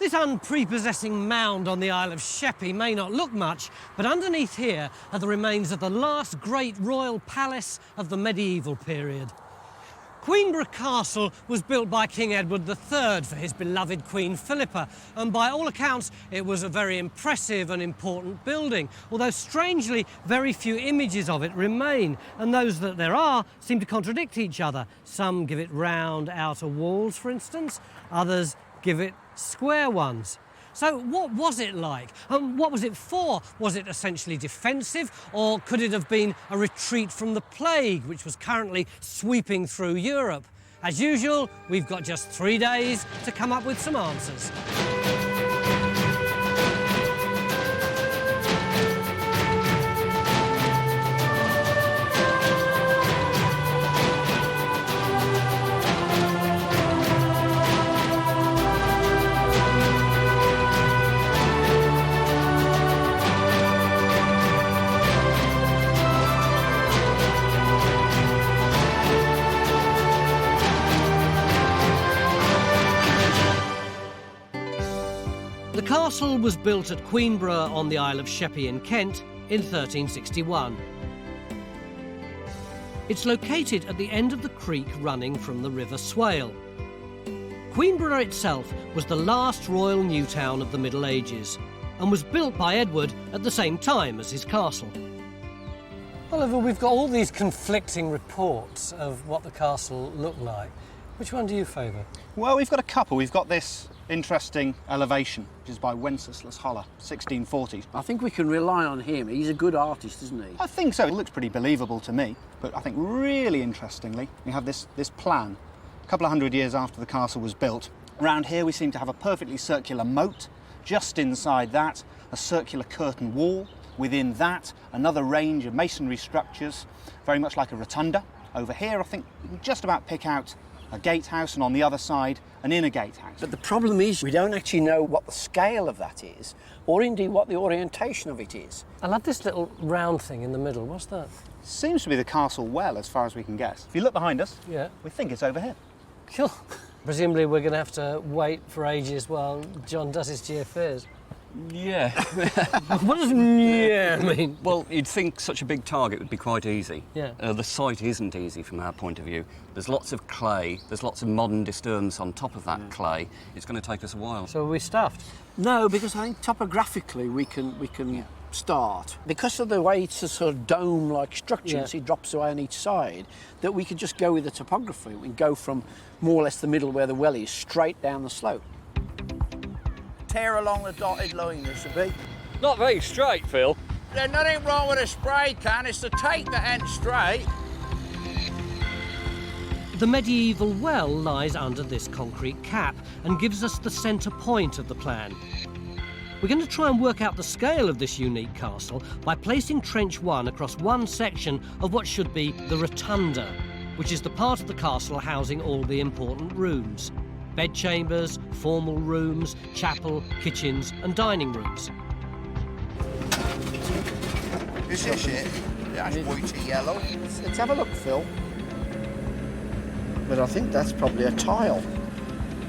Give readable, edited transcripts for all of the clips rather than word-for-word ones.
This unprepossessing mound on the Isle of Sheppey may not look much, but underneath here are the remains of the last great royal palace of the medieval period. Queenborough Castle was built by King Edward III for his beloved Queen Philippa, and by all accounts it was a very impressive and important building, although strangely very few images of it remain, and those that there are seem to contradict each other. Some give it round outer walls, for instance, others give it square ones. So what was it like? And what was it for? Was it essentially defensive, or could it have been a retreat from the plague, which was currently sweeping through Europe? As usual, we've got just 3 days to come up with some answers. The castle was built at Queenborough on the Isle of Sheppey in Kent in 1361. It's located at the end of the creek running from the River Swale. Queenborough itself was the last royal new town of the Middle Ages and was built by Edward at the same time as his castle. Oliver, we've got all these conflicting reports of what the castle looked like. Which one do you favour? Well, we've got a couple. We've got this interesting elevation, which is by Wenceslas Holler, 1640. I think we can rely on him. He's a good artist, isn't he? I think so. It looks pretty believable to me. But I think really interestingly, we have this plan. A couple of hundred years after the castle was built. Around here we seem to have a perfectly circular moat. Just inside that, a circular curtain wall. Within that, another range of masonry structures, very much like a rotunda. Over here, I think you can just about pick out a gatehouse, and on the other side, an inner gatehouse. But the problem is we don't actually know what the scale of that is, or indeed what the orientation of it is. I love this little round thing in the middle. What's that? Seems to be the castle well, as far as we can guess. If you look behind us, yeah, we think it's over here. Cool. Presumably we're going to have to wait for ages while John does his geophysics. Yeah. What does yeah mean? Well, you'd think such a big target would be quite easy. Yeah. The site isn't easy from our point of view. There's lots of clay, there's lots of modern disturbance on top of that clay. It's going to take us a while. So are we stuffed? No, because I think topographically we can start. Because of the way it's a sort of dome-like structure, you see, it drops away on each side, that we could just go with the topography. We can go from more or less the middle where the well is, straight down the slope. Tear along the dotted line, this would be. Not very straight, Phil. There's nothing wrong with a spray can, it's the take that ain't straight. The medieval well lies under this concrete cap and gives us the centre point of the plan. We're going to try and work out the scale of this unique castle by placing Trench 1 across one section of what should be the rotunda, which is the part of the castle housing all the important rooms. Bedchambers, formal rooms, chapel, kitchens and dining rooms. Is this it? That's whitey yellow. Let's have a look, Phil. But I think that's probably a tile.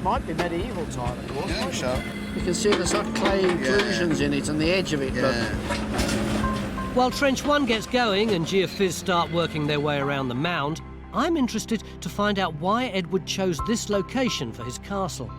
Might be medieval tile, of course. I think so. You can see the sort of clay inclusions in it and the edge of it. Yeah. While Trench 1 gets going and geophys start working their way around the mound, I'm interested to find out why Edward chose this location for his castle.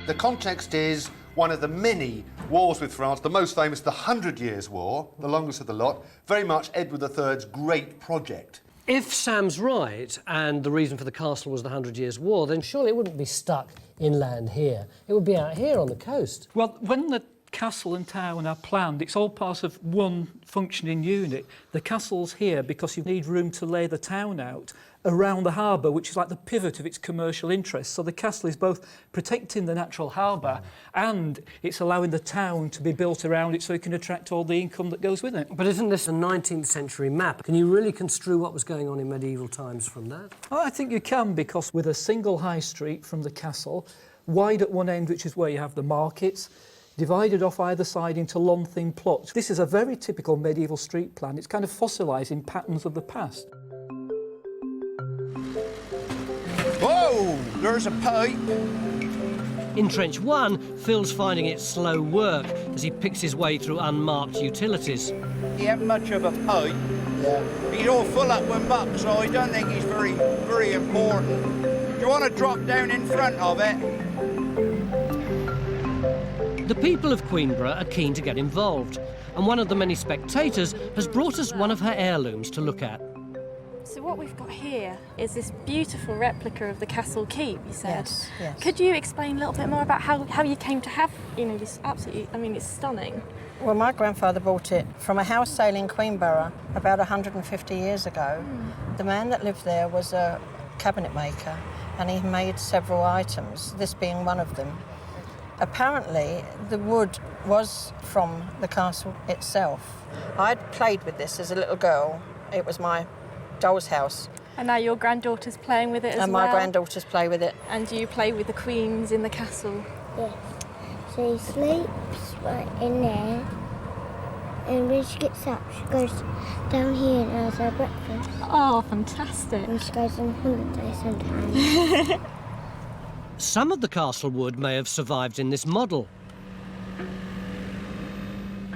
The context is one of the many wars with France, the most famous, the 100 Years' War, the longest of the lot, very much Edward III's great project. If Sam's right, and the reason for the castle was the 100 Years' War, then surely it wouldn't be stuck inland here. It would be out here on the coast. Well, when the castle and town are planned, it's all part of one functioning unit. The castle's here because you need room to lay the town out around the harbour, which is like the pivot of its commercial interests. So the castle is both protecting the natural harbour and it's allowing the town to be built around it so it can attract all the income that goes with it. But isn't this a 19th century map? Can you really construe what was going on in medieval times from that? Oh, I think you can, because with a single high street from the castle, wide at one end, which is where you have the markets, divided off either side into long thin plots. This is a very typical medieval street plan. It's kind of fossilising patterns of the past. Whoa! There's a pipe. In Trench 1, Phil's finding it slow work as he picks his way through unmarked utilities. He ain't much of a pipe. Yeah. He's all full up with muck, so I don't think he's very important. Do you want to drop down in front of it? The people of Queenborough are keen to get involved, and one of the many spectators has brought us one of her heirlooms to look at. So what we've got here is this beautiful replica of the castle keep, you said. Yes, yes. Could you explain a little bit more about how you came to have, this absolutely, it's stunning. Well, my grandfather bought it from a house sale in Queenborough about 150 years ago. The man that lived there was a cabinet maker, and he made several items, this being one of them. Apparently, the wood was from the castle itself. I'd played with this as a little girl. It was my doll's house. And now your granddaughter's playing with it as well? And my granddaughters play with it. And do you play with the queens in the castle? Yes. She sleeps right in there, and when she gets up, she goes down here and has her breakfast. Oh, fantastic. And she goes on holiday sometimes. Some of the castle wood may have survived in this model.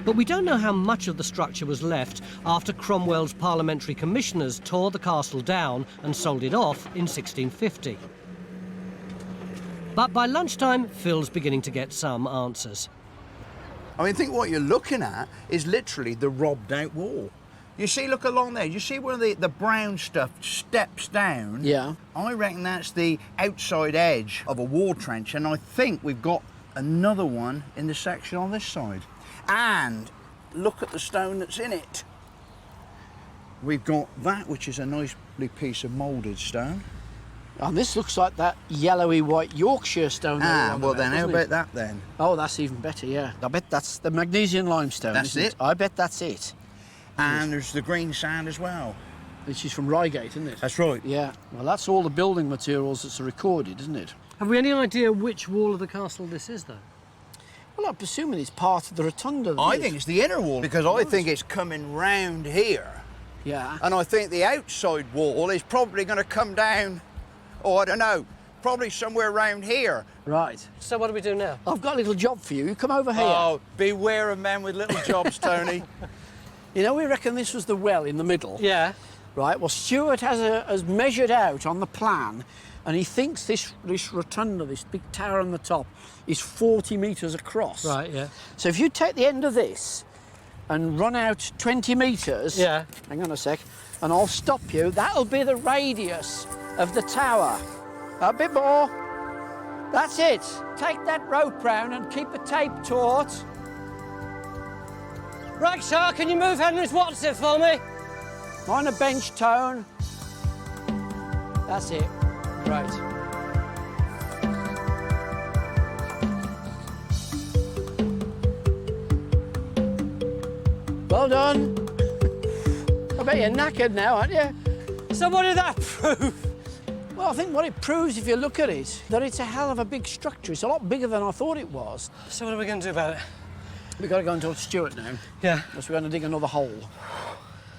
But we don't know how much of the structure was left after Cromwell's parliamentary commissioners tore the castle down and sold it off in 1650. But by lunchtime, Phil's beginning to get some answers. I think what you're looking at is literally the robbed out wall. You see, look along there, you see where the brown stuff steps down? Yeah. I reckon that's the outside edge of a wall trench, and I think we've got another one in the section on this side. And look at the stone that's in it. We've got that, which is a nice piece of moulded stone. And this looks like that yellowy white Yorkshire stone. Well then, how about that then? Oh, that's even better, yeah. I bet that's the magnesian limestone, That's isn't it. I bet that's it. And there's the green sand as well. Which is from Reigate, isn't it? That's right. Yeah. Well, that's all the building materials that's recorded, isn't it? Have we any idea which wall of the castle this is, though? Well, I'm presuming it's part of the rotunda. I think it's the inner wall, because I think it's coming round here. Yeah. And I think the outside wall is probably going to come down, I don't know, probably somewhere around here. Right. So what do we do now? I've got a little job for you. Come over here. Oh, beware of men with little jobs, Tony. You know, we reckon this was the well in the middle. Yeah. Right. Well, Stuart has measured out on the plan, and he thinks this rotunda, this big tower on the top, is 40 metres across. Right, yeah. So if you take the end of this and run out 20 metres... Yeah. Hang on a sec, and I'll stop you. That'll be the radius of the tower. A bit more. That's it. Take that rope round and keep a tape taut. Ragshaw, can you move Henry's Watson for me? On a bench tone. That's it. Right. Well done. I bet you're knackered now, aren't you? So what did that prove? Well, I think what it proves, if you look at it, that it's a hell of a big structure. It's a lot bigger than I thought it was. So what are we going to do about it? We've got to go and talk to Stuart now. Yeah. Unless we're going to dig another hole.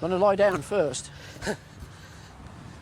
Going to lie down first.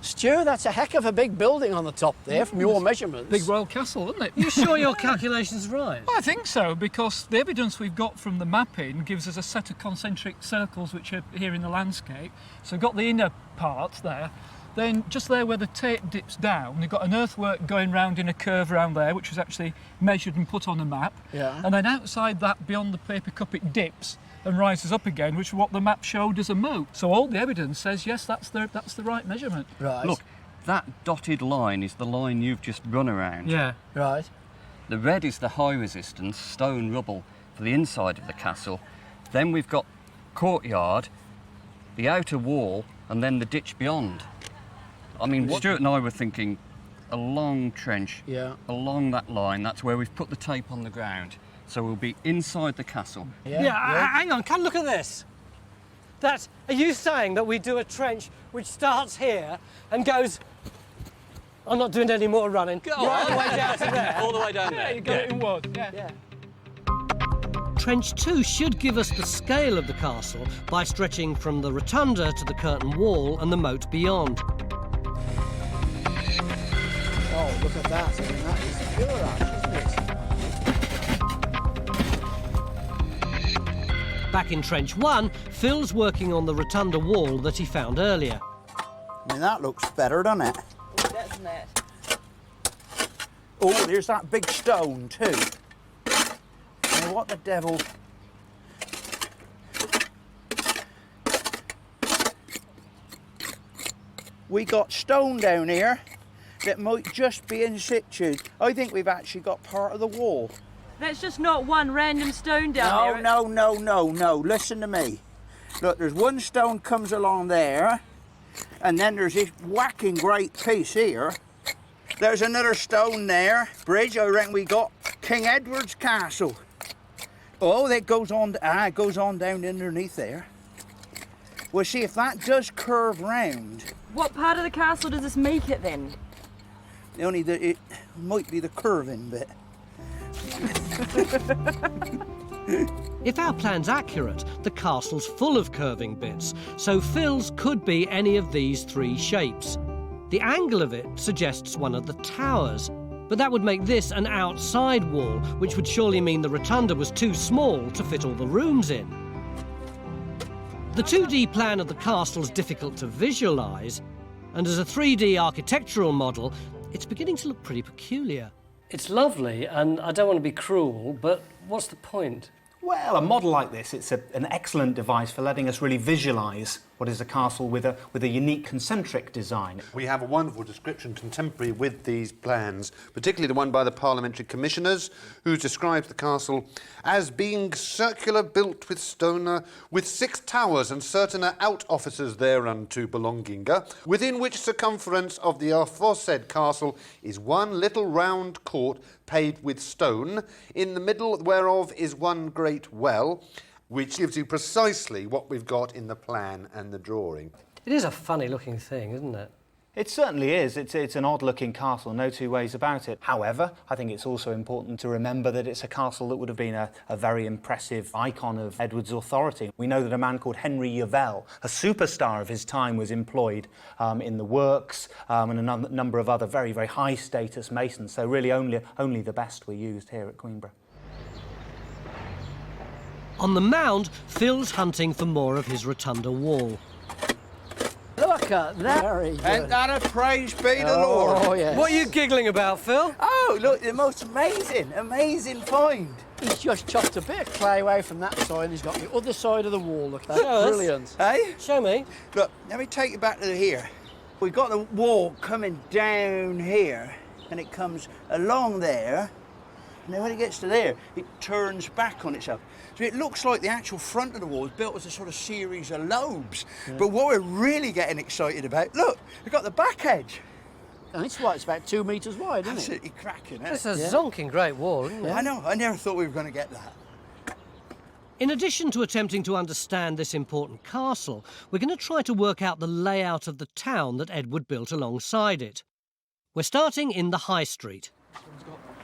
Stu, that's a heck of a big building on the top there, from your measurements. Big royal castle, isn't it? You sure your calculation's right? I think so, because the evidence we've got from the mapping gives us a set of concentric circles which are here in the landscape. So we've got the inner part there. Then just there where the tape dips down, you've got an earthwork going round in a curve around there, which was actually measured and put on a map. Yeah. And then outside that, beyond the paper cup, it dips and rises up again, which is what the map showed as a moat. So all the evidence says, yes, that's the right measurement. Right. Look, that dotted line is the line you've just run around. Yeah. Right. The red is the high resistance stone rubble for the inside of the castle. Then we've got courtyard, the outer wall, and then the ditch beyond. I mean, Stuart and I were thinking a long trench along that line. That's where we've put the tape on the ground. So we'll be inside the castle. Hang on, come look at this. Are you saying that we do a trench which starts here and goes... I'm not doing any more running. All the way down to there. All the way down there. You got it in one. Yeah. Trench 2 should give us the scale of the castle by stretching from the rotunda to the curtain wall and the moat beyond. Oh, look at that. I mean, that is pure ash, isn't it? Back in Trench 1, Phil's working on the rotunda wall that he found earlier. I mean, that looks better, doesn't it? Doesn't it? Oh, there's that big stone too. Now, what the devil? We got stone down here that might just be in situ. I think we've actually got part of the wall. That's just not one random stone down there. No. Listen to me. Look, there's one stone comes along there, and then there's this whacking great piece here. There's another stone there. Bridge, I reckon we got King Edward's castle. Oh, that goes on, it goes on down underneath there. Well, see, if that does curve round... What part of the castle does this make it then? It might be the curving bit. If our plan's accurate, the castle's full of curving bits, so Phil's could be any of these three shapes. The angle of it suggests one of the towers, but that would make this an outside wall, which would surely mean the rotunda was too small to fit all the rooms in. The 2D plan of the castle's difficult to visualise, and as a 3D architectural model, it's beginning to look pretty peculiar. It's lovely, and I don't want to be cruel, but what's the point? Well, a model like this, it's an excellent device for letting us really visualise what is a castle with a unique concentric design. We have a wonderful description contemporary with these plans, particularly the one by the Parliamentary Commissioners, who describes the castle as being circular, built with stone, with 6 towers and certain out offices thereunto belonging, within which circumference of the aforesaid castle is one little round court paved with stone, in the middle whereof is one great well, which gives you precisely what we've got in the plan and the drawing. It is a funny-looking thing, isn't it? It certainly is. It's an odd-looking castle, no two ways about it. However, I think it's also important to remember that it's a castle that would have been a very impressive icon of Edward's authority. We know that a man called Henry Yavell, a superstar of his time, was employed in the works and a number of other very, very high-status masons. So really only the best were used here at Queenborough. On the mound, Phil's hunting for more of his rotunda wall. Look at that. Very good. Ain't that a praise be the Lord? Oh, yes. What are you giggling about, Phil? Oh, look, the most amazing find. He's just chopped a bit of clay away from that side and he's got the other side of the wall. Look at that. Show us. Brilliant. Hey? Show me. Look, let me take you back to here. We've got the wall coming down here and it comes along there. And then when it gets to there, it turns back on itself. So it looks like the actual front of the wall is built as a sort of series of lobes. Yeah. But what we're really getting excited about, look, we've got the back edge. And it's about 2 metres wide, isn't it? Absolutely cracking, isn't it? It's a zonking great wall, isn't it? I know, I never thought we were going to get that. In addition to attempting to understand this important castle, we're going to try to work out the layout of the town that Edward built alongside it. We're starting in the High Street.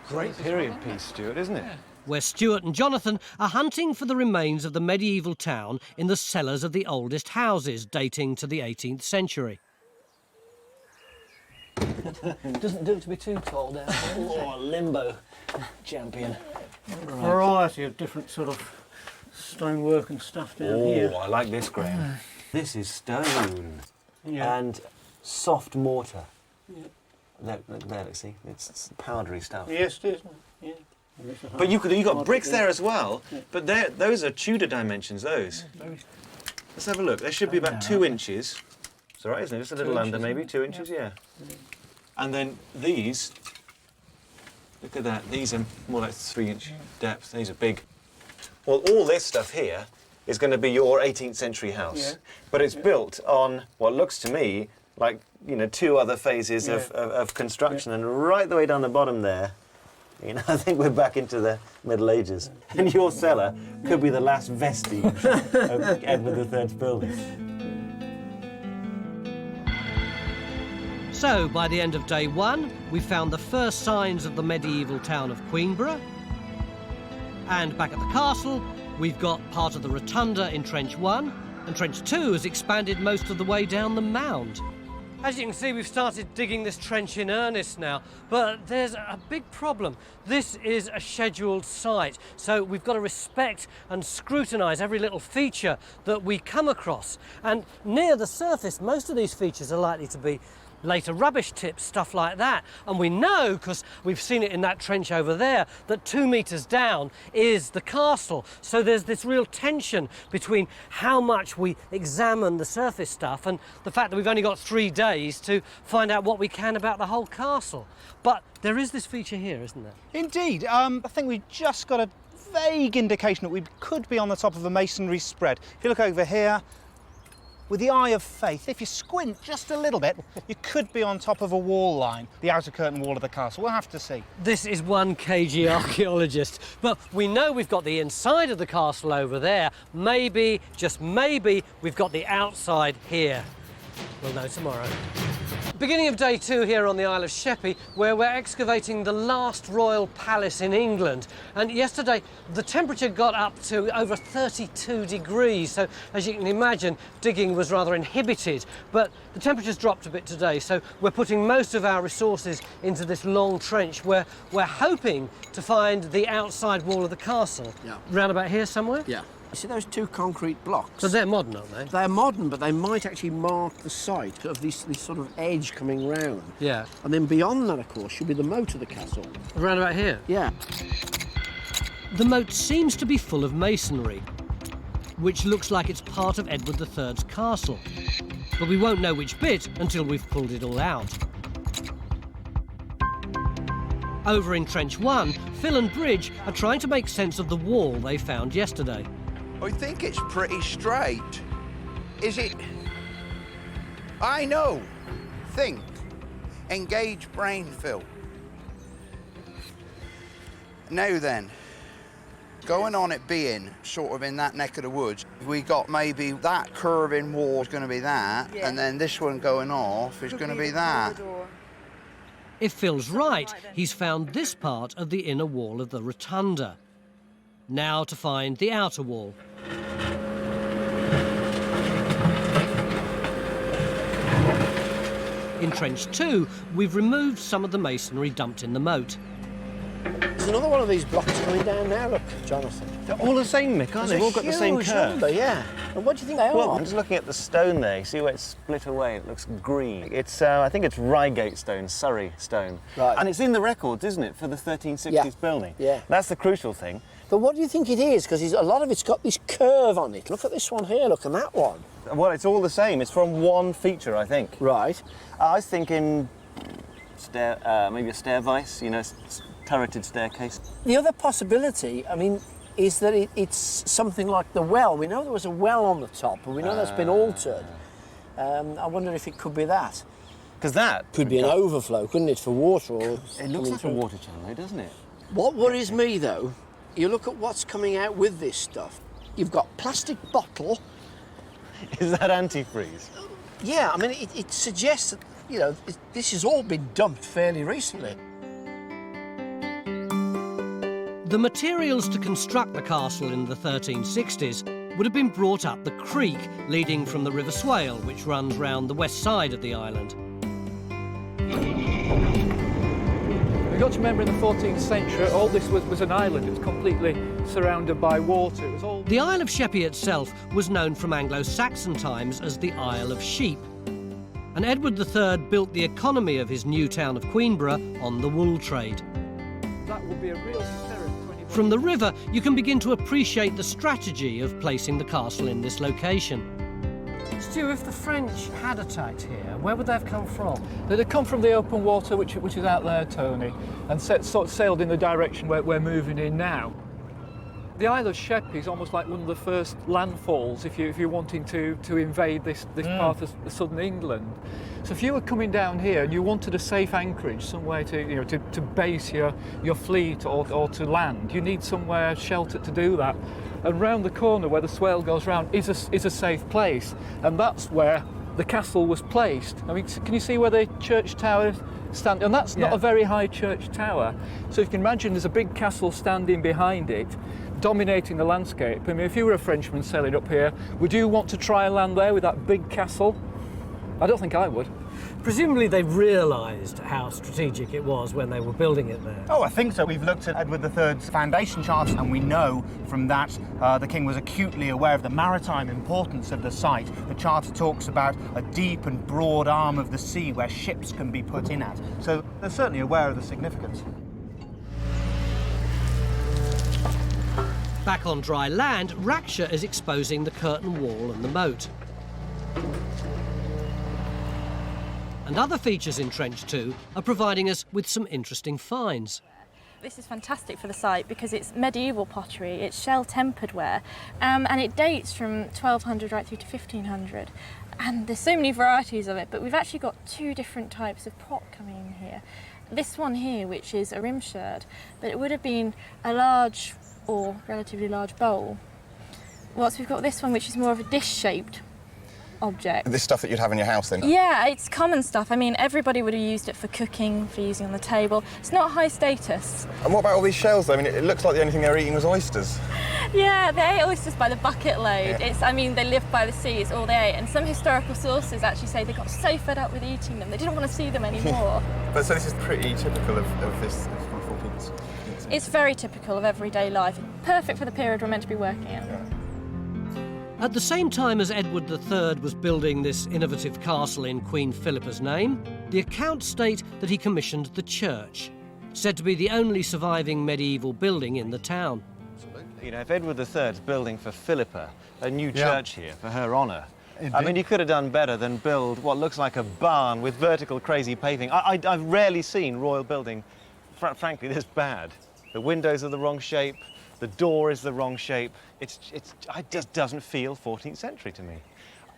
Great period piece, Stuart, isn't it? Where Stuart and Jonathan are hunting for the remains of the medieval town in the cellars of the oldest houses dating to the 18th century. Doesn't do to be too tall down there. Oh, limbo champion. Variety of different sort of stonework and stuff down here. Oh, I like this, Graham. This is stone and soft mortar. Yeah. There, see, it's powdery stuff. Yes, it is. Yeah. But you got bricks there as well. Yeah. But those are Tudor dimensions. Those. Yeah, let's have a look. They should be about 2 inches. It's all right, isn't it? Just a little under, maybe 2 inches. Yeah. And then these. Look at that. These are more like 3-inch depth. These are big. Well, all this stuff here is going to be your 18th century house, but it's built on what looks to me like 2 other phases of construction, and right the way down the bottom there. I think we're back into the Middle Ages. And your cellar could be the last vestige of Edward III's building. So, by the end of day 1, we found the first signs of the medieval town of Queenborough. And back at the castle, we've got part of the rotunda in Trench 1, and Trench 2 has expanded most of the way down the mound. As you can see, we've started digging this trench in earnest now, but there's a big problem. This is a scheduled site, so we've got to respect and scrutinise every little feature that we come across. And near the surface, most of these features are likely to be later rubbish tips, stuff like that. And we know, because we've seen it in that trench over there, that 2 metres down is the castle. So there's this real tension between how much we examine the surface stuff and the fact that we've only got 3 days to find out what we can about the whole castle. But there is this feature here, isn't there? Indeed. I think we've just got a vague indication that we could be on the top of a masonry spread. If you look over here, with the eye of faith, if you squint just a little bit, you could be on top of a wall line, the outer curtain wall of the castle. We'll have to see. This is one cagey archaeologist, but we know we've got the inside of the castle over there. Maybe, just maybe, we've got the outside here. We'll know tomorrow. Beginning of day 2 here on the Isle of Sheppey, where we're excavating the last royal palace in England. And yesterday, the temperature got up to over 32 degrees. So, as you can imagine, digging was rather inhibited. But the temperature's dropped a bit today, so we're putting most of our resources into this long trench where we're hoping to find the outside wall of the castle. Yeah. Round about here somewhere? Yeah. You see those 2 concrete blocks? So they're modern, aren't they? They're modern, but they might actually mark the site of this sort of edge coming round. Yeah. And then beyond that, of course, should be the moat of the castle. Around about here? Yeah. The moat seems to be full of masonry, which looks like it's part of Edward III's castle. But we won't know which bit until we've pulled it all out. Over in Trench 1, Phil and Bridge are trying to make sense of the wall they found yesterday. I think it's pretty straight. Is it? I know. Think. Engage brain, Phil. Now then, going on it being sort of in that neck of the woods, we got maybe that curving wall is going to be that, and then this one going off is going to be that. If Phil's right, he's found this part of the inner wall of the rotunda. Now to find the outer wall. In Trench 2, we've removed some of the masonry dumped in the moat. There's another one of these blocks coming down now, look, Jonathan. They're all the same, Mick, aren't they? They've all got the same huge curve. number, yeah. And what do you think they Well, are? I'm just looking at the stone there. You see where it's split away? It looks green. It's, I think it's Reigate stone, Surrey stone. Right. And it's in the records, isn't it, for the 1360s Yeah. building? Yeah. That's the crucial thing. But what do you think it is? Because a lot of it's got this curve on it. Look at this one here, look, and that one. Well, it's all the same. It's from one feature, I think. Right. I was thinking maybe a staircase, you know, turreted staircase. The other possibility, I mean, is that it's something like the well. We know there was a well on the top, and we know that's been altered. I wonder if it could be that. Because that could be an overflow, couldn't it, for water? Or it looks like a water channel, doesn't it? What worries me, though, you look at what's coming out with this stuff. You've got plastic bottle. Is that antifreeze? Yeah, I mean, it suggests that, you know, this has all been dumped fairly recently. The materials to construct the castle in the 1360s would have been brought up the creek leading from the River Swale, which runs round the west side of the island. We've got to remember in the 14th century, all this was an island. It was completely surrounded by water. It was all... The Isle of Sheppey itself was known from Anglo-Saxon times as the Isle of Sheep. And Edward III built the economy of his new town of Queenborough on the wool trade. That would be a real deterrent. From the river, you can begin to appreciate the strategy of placing the castle in this location. Stu, if the French had attacked here, where would they have come from? They'd have come from the open water, which is out there, Tony, and sort of sailed in the direction we're moving in now. The Isle of Sheppey is almost like one of the first landfalls if you're wanting to invade this part of southern England. So if you were coming down here and you wanted a safe anchorage, somewhere to base your fleet or to land, you need somewhere sheltered to do that. And round the corner where the swale goes round is a safe place, and that's where the castle was placed. I mean, can you see where the church tower stands? And that's not a very high church tower. So you can imagine there's a big castle standing behind it, dominating the landscape. I mean, if you were a Frenchman sailing up here, would you want to try and land there with that big castle? I don't think I would. Presumably they realised how strategic it was when they were building it there. Oh, I think so. We've looked at Edward III's foundation charts, and we know from that the king was acutely aware of the maritime importance of the site. The charter talks about a deep and broad arm of the sea where ships can be put in at. So they're certainly aware of the significance. Back on dry land, Rackshire is exposing the curtain wall and the moat. And other features in Trench 2 are providing us with some interesting finds. This is fantastic for the site because it's medieval pottery, it's shell-tempered ware, and it dates from 1200 right through to 1500. And there's so many varieties of it, but we've actually got two different types of pot coming in here. This one here, which is a rim sherd, but it would have been a large or relatively large bowl. Whilst we've got this one, which is more of a dish-shaped object. This stuff that you'd have in your house then? Yeah, it's common stuff. I mean, everybody would have used it for cooking, for using on the table. It's not high status. And what about all these shells though? I mean, it looks like the only thing they were eating was oysters. Yeah, they ate oysters by the bucket load. Yeah. I mean, they lived by the sea, it's all they ate. And some historical sources actually say they got so fed up with eating them, they didn't want to see them anymore. But so this is pretty typical of this 14th. It's very typical of everyday life. Perfect for the period we're meant to be working in. Yeah. At the same time as Edward III was building this innovative castle in Queen Philippa's name, the accounts state that he commissioned the church, said to be the only surviving medieval building in the town. You know, if Edward III's building for Philippa a new church here for her honour, I mean, you could have done better than build what looks like a barn with vertical crazy paving. I've rarely seen royal building, frankly, this bad. The windows are the wrong shape. The door is the wrong shape. It just doesn't feel 14th century to me.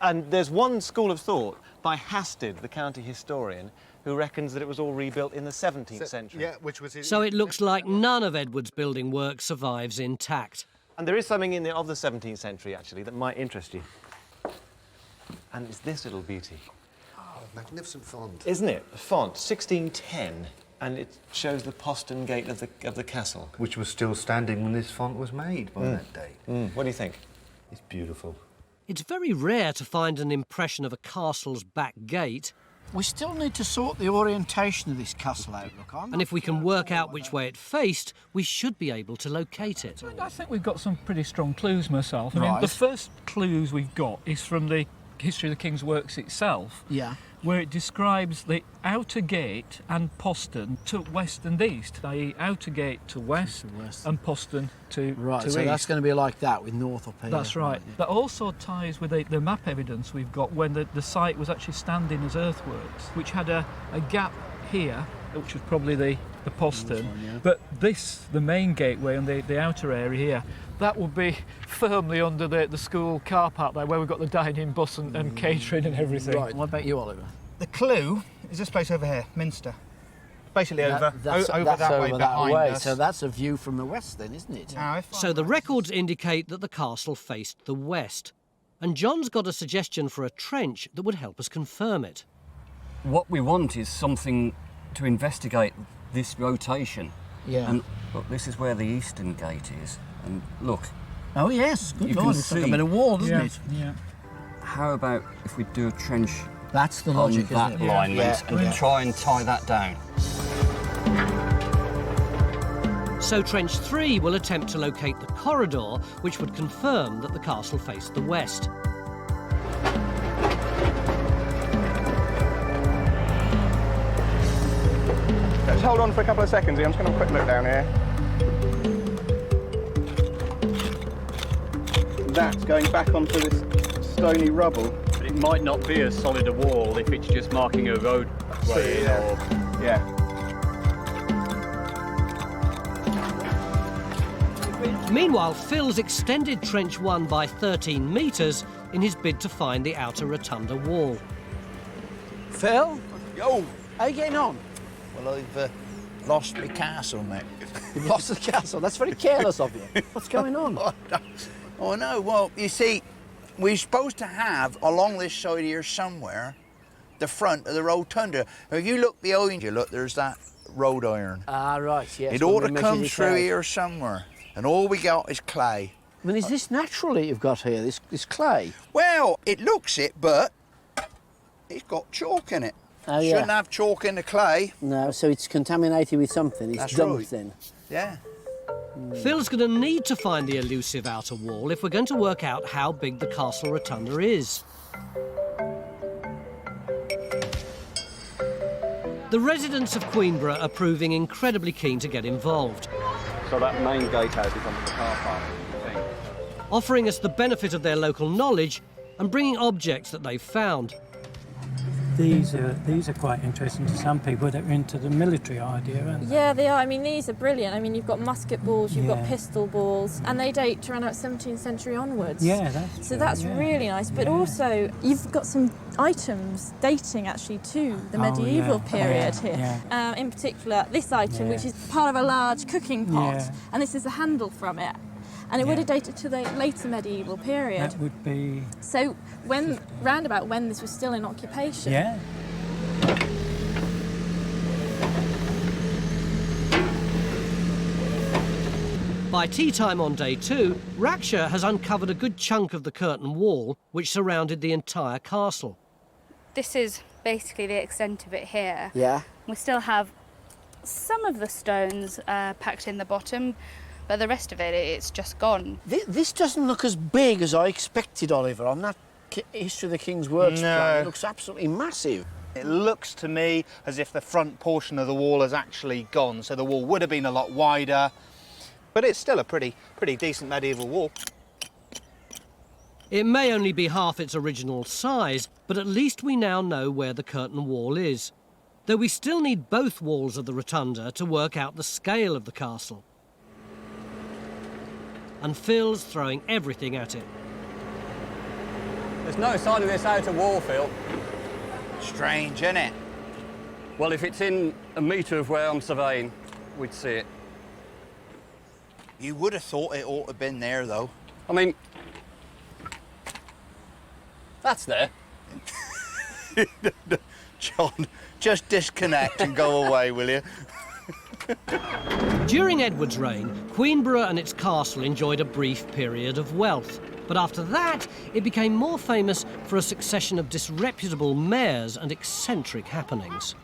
And there's one school of thought by Hasted, the county historian, who reckons that it was all rebuilt in the 17th century. Yeah, which was So it looks like none of Edward's building work survives intact. And there is something in there of the 17th century, actually, that might interest you. And it's this little beauty. Oh, magnificent font. Isn't it? A font, 1610. And it shows the postern gate of the castle. Which was still standing when this font was made by that date. What do you think? It's beautiful. It's very rare to find an impression of a castle's back gate. We still need to sort the orientation of this castle out, look. And if we can work out which way it faced, we should be able to locate it. I think we've got some pretty strong clues myself. I mean, Right. the first clues we've got is from the History of the King's Works itself. Yeah. Where it describes the outer gate and postern to west and east, i.e. outer gate to west, and postern to Right, to so east. that's going to be like that with north up here. That's right. That also ties with the map evidence we've got when the site was actually standing as earthworks, which had a gap here, which was probably the postern. But this, the main gateway and the outer area here, that would be firmly under the school car park there, where we've got the dining bus and catering and everything. Right, what about you, Oliver? The clue is this place over here, Minster. Basically That's over that way behind us. So that's a view from the west then, isn't it? So the records indicate that the castle faced the west. And John's got a suggestion for a trench that would help us confirm it. What we want is something to investigate this rotation. Yeah. And look, this is where the eastern gate is. And look. Oh yes, good you Lord, can it's see, like a bit of wall, doesn't it? Yeah. How about if we do a trench That's the logic, on that isn't it? alignment and try and tie that down? So Trench 3 will attempt to locate the corridor, which would confirm that the castle faced the west. Let's hold on for a couple of seconds here. I'm just going to have a quick look down here. That's going back onto this stony rubble. But it might not be as solid a wall if it's just marking a roadway or... Yeah. Meanwhile, Phil's extended Trench 1 by 13 metres in his bid to find the outer rotunda wall. Phil? Yo! How you getting on? Well, I've lost my castle, mate. You've lost the castle. That's very careless of you. What's going on? Oh, no. Well, you see, we're supposed to have, along this side here somewhere, the front of the rotunda. Now, if you look behind you, look, there's that road iron. Ah, right, yes. It ought to come through here somewhere. And all we got is clay. I mean, is this natural that you've got here, this clay? Well, it looks it, but it's got chalk in it. Oh, yeah. Shouldn't have chalk in the clay. No, so it's contaminated with something. It's That's dumped right. then. Yeah. Phil's going to need to find the elusive outer wall if we're going to work out how big the castle rotunda is. The residents of Queenborough are proving incredibly keen to get involved, So that main gatehouse is on the car park, I think. offering us the benefit of their local knowledge and bringing objects that they've found. These are quite interesting to some people that are into the military idea, aren't they? Yeah, they are. I mean, these are brilliant. I mean, you've got musket balls, you've got Yeah. pistol balls, and they date to around about 17th century onwards. Yeah, that's So true, that's yeah. really nice. But Yeah. also, you've got some items dating actually to the medieval yeah. period Yeah, here. In particular, this item, Yeah. which is part of a large cooking pot, Yeah. and this is the handle from it. And it would have dated to the later medieval period. That would be... So round about when this was still in occupation. Yeah. By tea time on day 2, Raksha has uncovered a good chunk of the curtain wall which surrounded the entire castle. This is basically the extent of it here. Yeah. We still have some of the stones packed in the bottom, but the rest of it, it's just gone. This doesn't look as big as I expected, Oliver, on that History of the King's Works plan. It looks absolutely massive. It looks to me as if the front portion of the wall has actually gone, so the wall would have been a lot wider, but it's still a pretty decent medieval wall. It may only be half its original size, but at least we now know where the curtain wall is. Though we still need both walls of the rotunda to work out the scale of the castle. And Phil's throwing everything at it. There's no sign of this outer wall, Phil. Strange, isn't it? Well, if it's in a metre of where I'm surveying, we'd see it. You would have thought it ought to have been there, though. I mean, that's there. John, just disconnect and go away, will you? During Edward's reign, Queenborough and its castle enjoyed a brief period of wealth. But after that, it became more famous for a succession of disreputable mayors and eccentric happenings.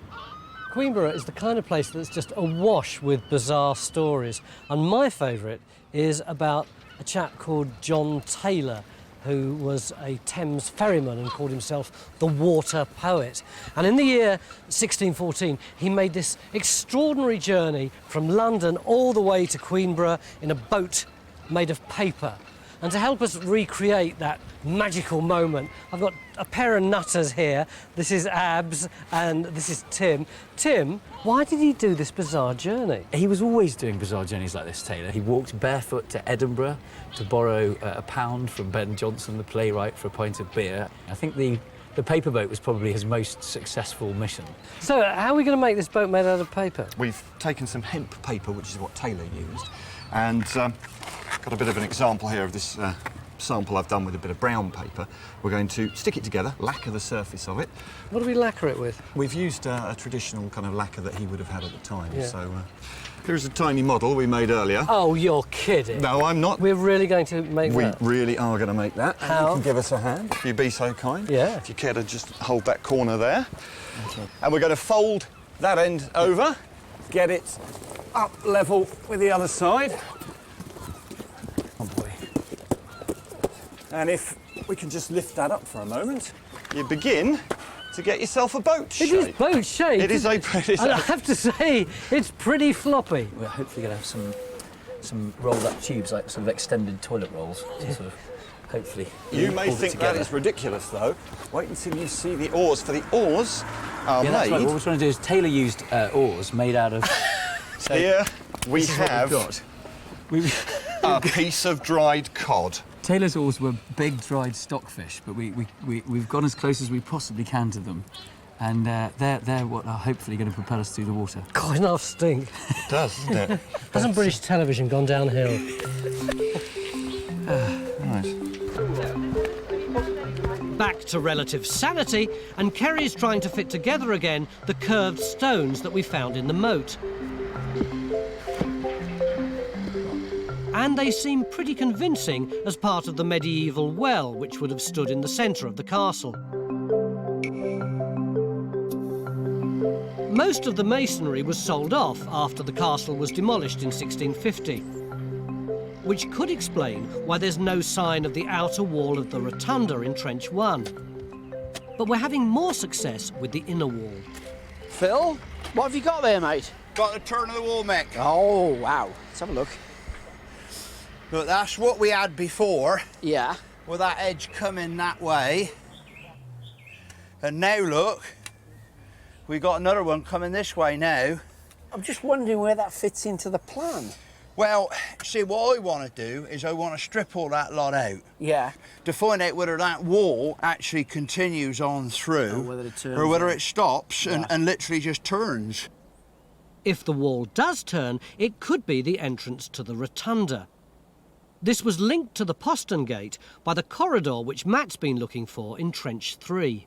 Queenborough is the kind of place that's just awash with bizarre stories. And my favourite is about a chap called John Taylor, who was a Thames ferryman and called himself the water poet. And in the year 1614, he made this extraordinary journey from London all the way to Queenborough in a boat made of paper. And to help us recreate that magical moment, I've got a pair of nutters here. This is Abs and this is Tim. Tim, why did he do this bizarre journey? He was always doing bizarre journeys like this, Taylor. He walked barefoot to Edinburgh to borrow £1 from Ben Jonson, the playwright, for a pint of beer. I think the paper boat was probably his most successful mission. So, how are we going to make this boat made out of paper? We've taken some hemp paper, which is what Taylor used, and got a bit of an example here of this sample I've done with a bit of brown paper. We're going to stick it together, lacquer the surface of it. What do we lacquer it with? We've used a traditional kind of lacquer that he would have had at the time. Yeah. So here's a tiny model we made earlier. Oh, you're kidding. No, I'm not. We're really going to make that? We really are going to make that. How? And you can give us a hand, if you'd be so kind. Yeah. If you care to just hold that corner there. Okay. And we're going to fold that end over, get it up level with the other side. Oh boy. And if we can just lift that up for a moment, you begin to get yourself a boat shape. It is boat shaped. It is a... I have to say, it's pretty floppy. We're hopefully going to have some rolled up tubes, like sort of extended toilet rolls, to sort of hopefully You may hold it think that together. is ridiculous, though. Wait until you see the oars. For the oars are Yeah, that's made... right. What we're trying to do is Taylor used oars made out of... So Here we this is what have we've got. a piece of dried cod. Taylor's oars were big dried stockfish, but we've gone as close as we possibly can to them. And they're what are hopefully going to propel us through the water. God, enough stink. It does, doesn't it? Hasn't British television gone downhill? Nice. Back to relative sanity, and Kerry's trying to fit together again the curved stones that we found in the moat. And they seem pretty convincing as part of the medieval well, which would have stood in the centre of the castle. most of the masonry was sold off after the castle was demolished in 1650, which could explain why there's no sign of the outer wall of the rotunda in Trench 1. But we're having more success with the inner wall. Phil, what have you got there, mate? Got the turn of the wall, Mick. Oh, wow. Let's have a look. Look, that's what we had before. Yeah. With that edge coming that way. And now, look, we got another one coming this way now. I'm just wondering where that fits into the plan. Well, see, what I want to do is I want to strip all that lot out. Yeah. To find out whether that wall actually continues on through, or whether it turns, or whether it stops and literally just turns. If the wall does turn, it could be the entrance to the rotunda. This was linked to the postern gate by the corridor which Matt's been looking for in Trench 3.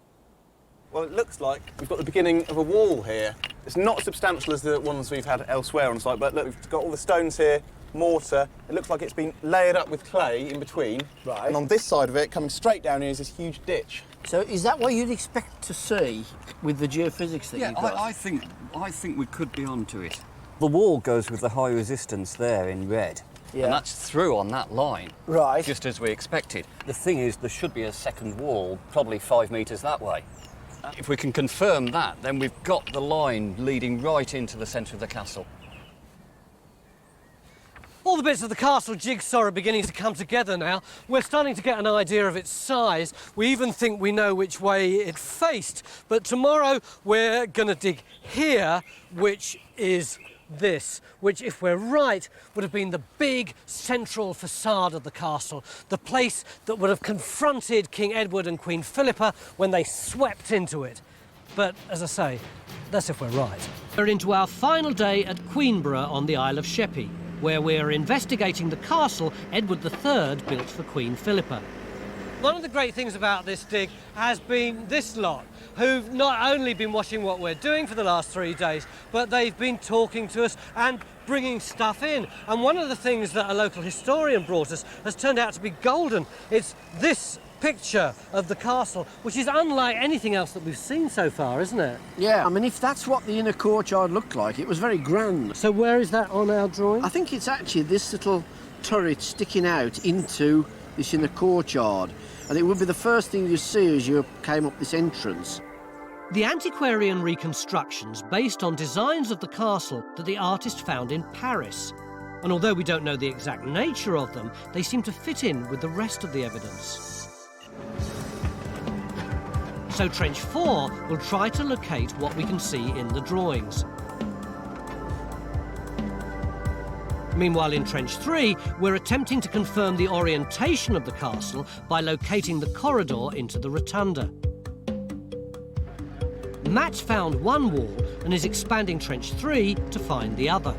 Well, it looks like we've got the beginning of a wall here. It's not as substantial as the ones we've had elsewhere on site, but look, we've got all the stones here, mortar. It looks like it's been layered up with clay in between. Right. And on this side of it, coming straight down here, is this huge ditch. So is that what you'd expect to see with the geophysics that you've got? I think we could be onto it. The wall goes with the high resistance there in red. Yeah. And that's through on that line. Right. Just as we expected. The thing is, there should be a second wall, probably 5 metres that way. If we can confirm that, then we've got the line leading right into the centre of the castle. All the bits of the castle jigsaw are beginning to come together now. We're starting to get an idea of its size. We even think we know which way it faced. But tomorrow we're going to dig here, which is this, which, if we're right, would have been the big central facade of the castle, the place that would have confronted King Edward and Queen Philippa when they swept into it. But, as I say, that's if we're right. We're into our final day at Queenborough on the Isle of Sheppey, where we're investigating the castle Edward III built for Queen Philippa. One of the great things about this dig has been this lot, who've not only been watching what we're doing for the last 3 days, but they've been talking to us and bringing stuff in. And one of the things that a local historian brought us has turned out to be golden. It's this picture of the castle, which is unlike anything else that we've seen so far, isn't it? Yeah, I mean, if that's what the inner courtyard looked like, it was very grand. So where is that on our drawing? I think it's actually this little turret sticking out into this inner courtyard. And it would be the first thing you see as you came up this entrance. The antiquarian reconstructions based on designs of the castle that the artist found in Paris. And although we don't know the exact nature of them, they seem to fit in with the rest of the evidence. So Trench 4 will try to locate what we can see in the drawings. Meanwhile, in Trench 3, we're attempting to confirm the orientation of the castle by locating the corridor into the rotunda. Matt's found one wall and is expanding Trench 3 to find the other.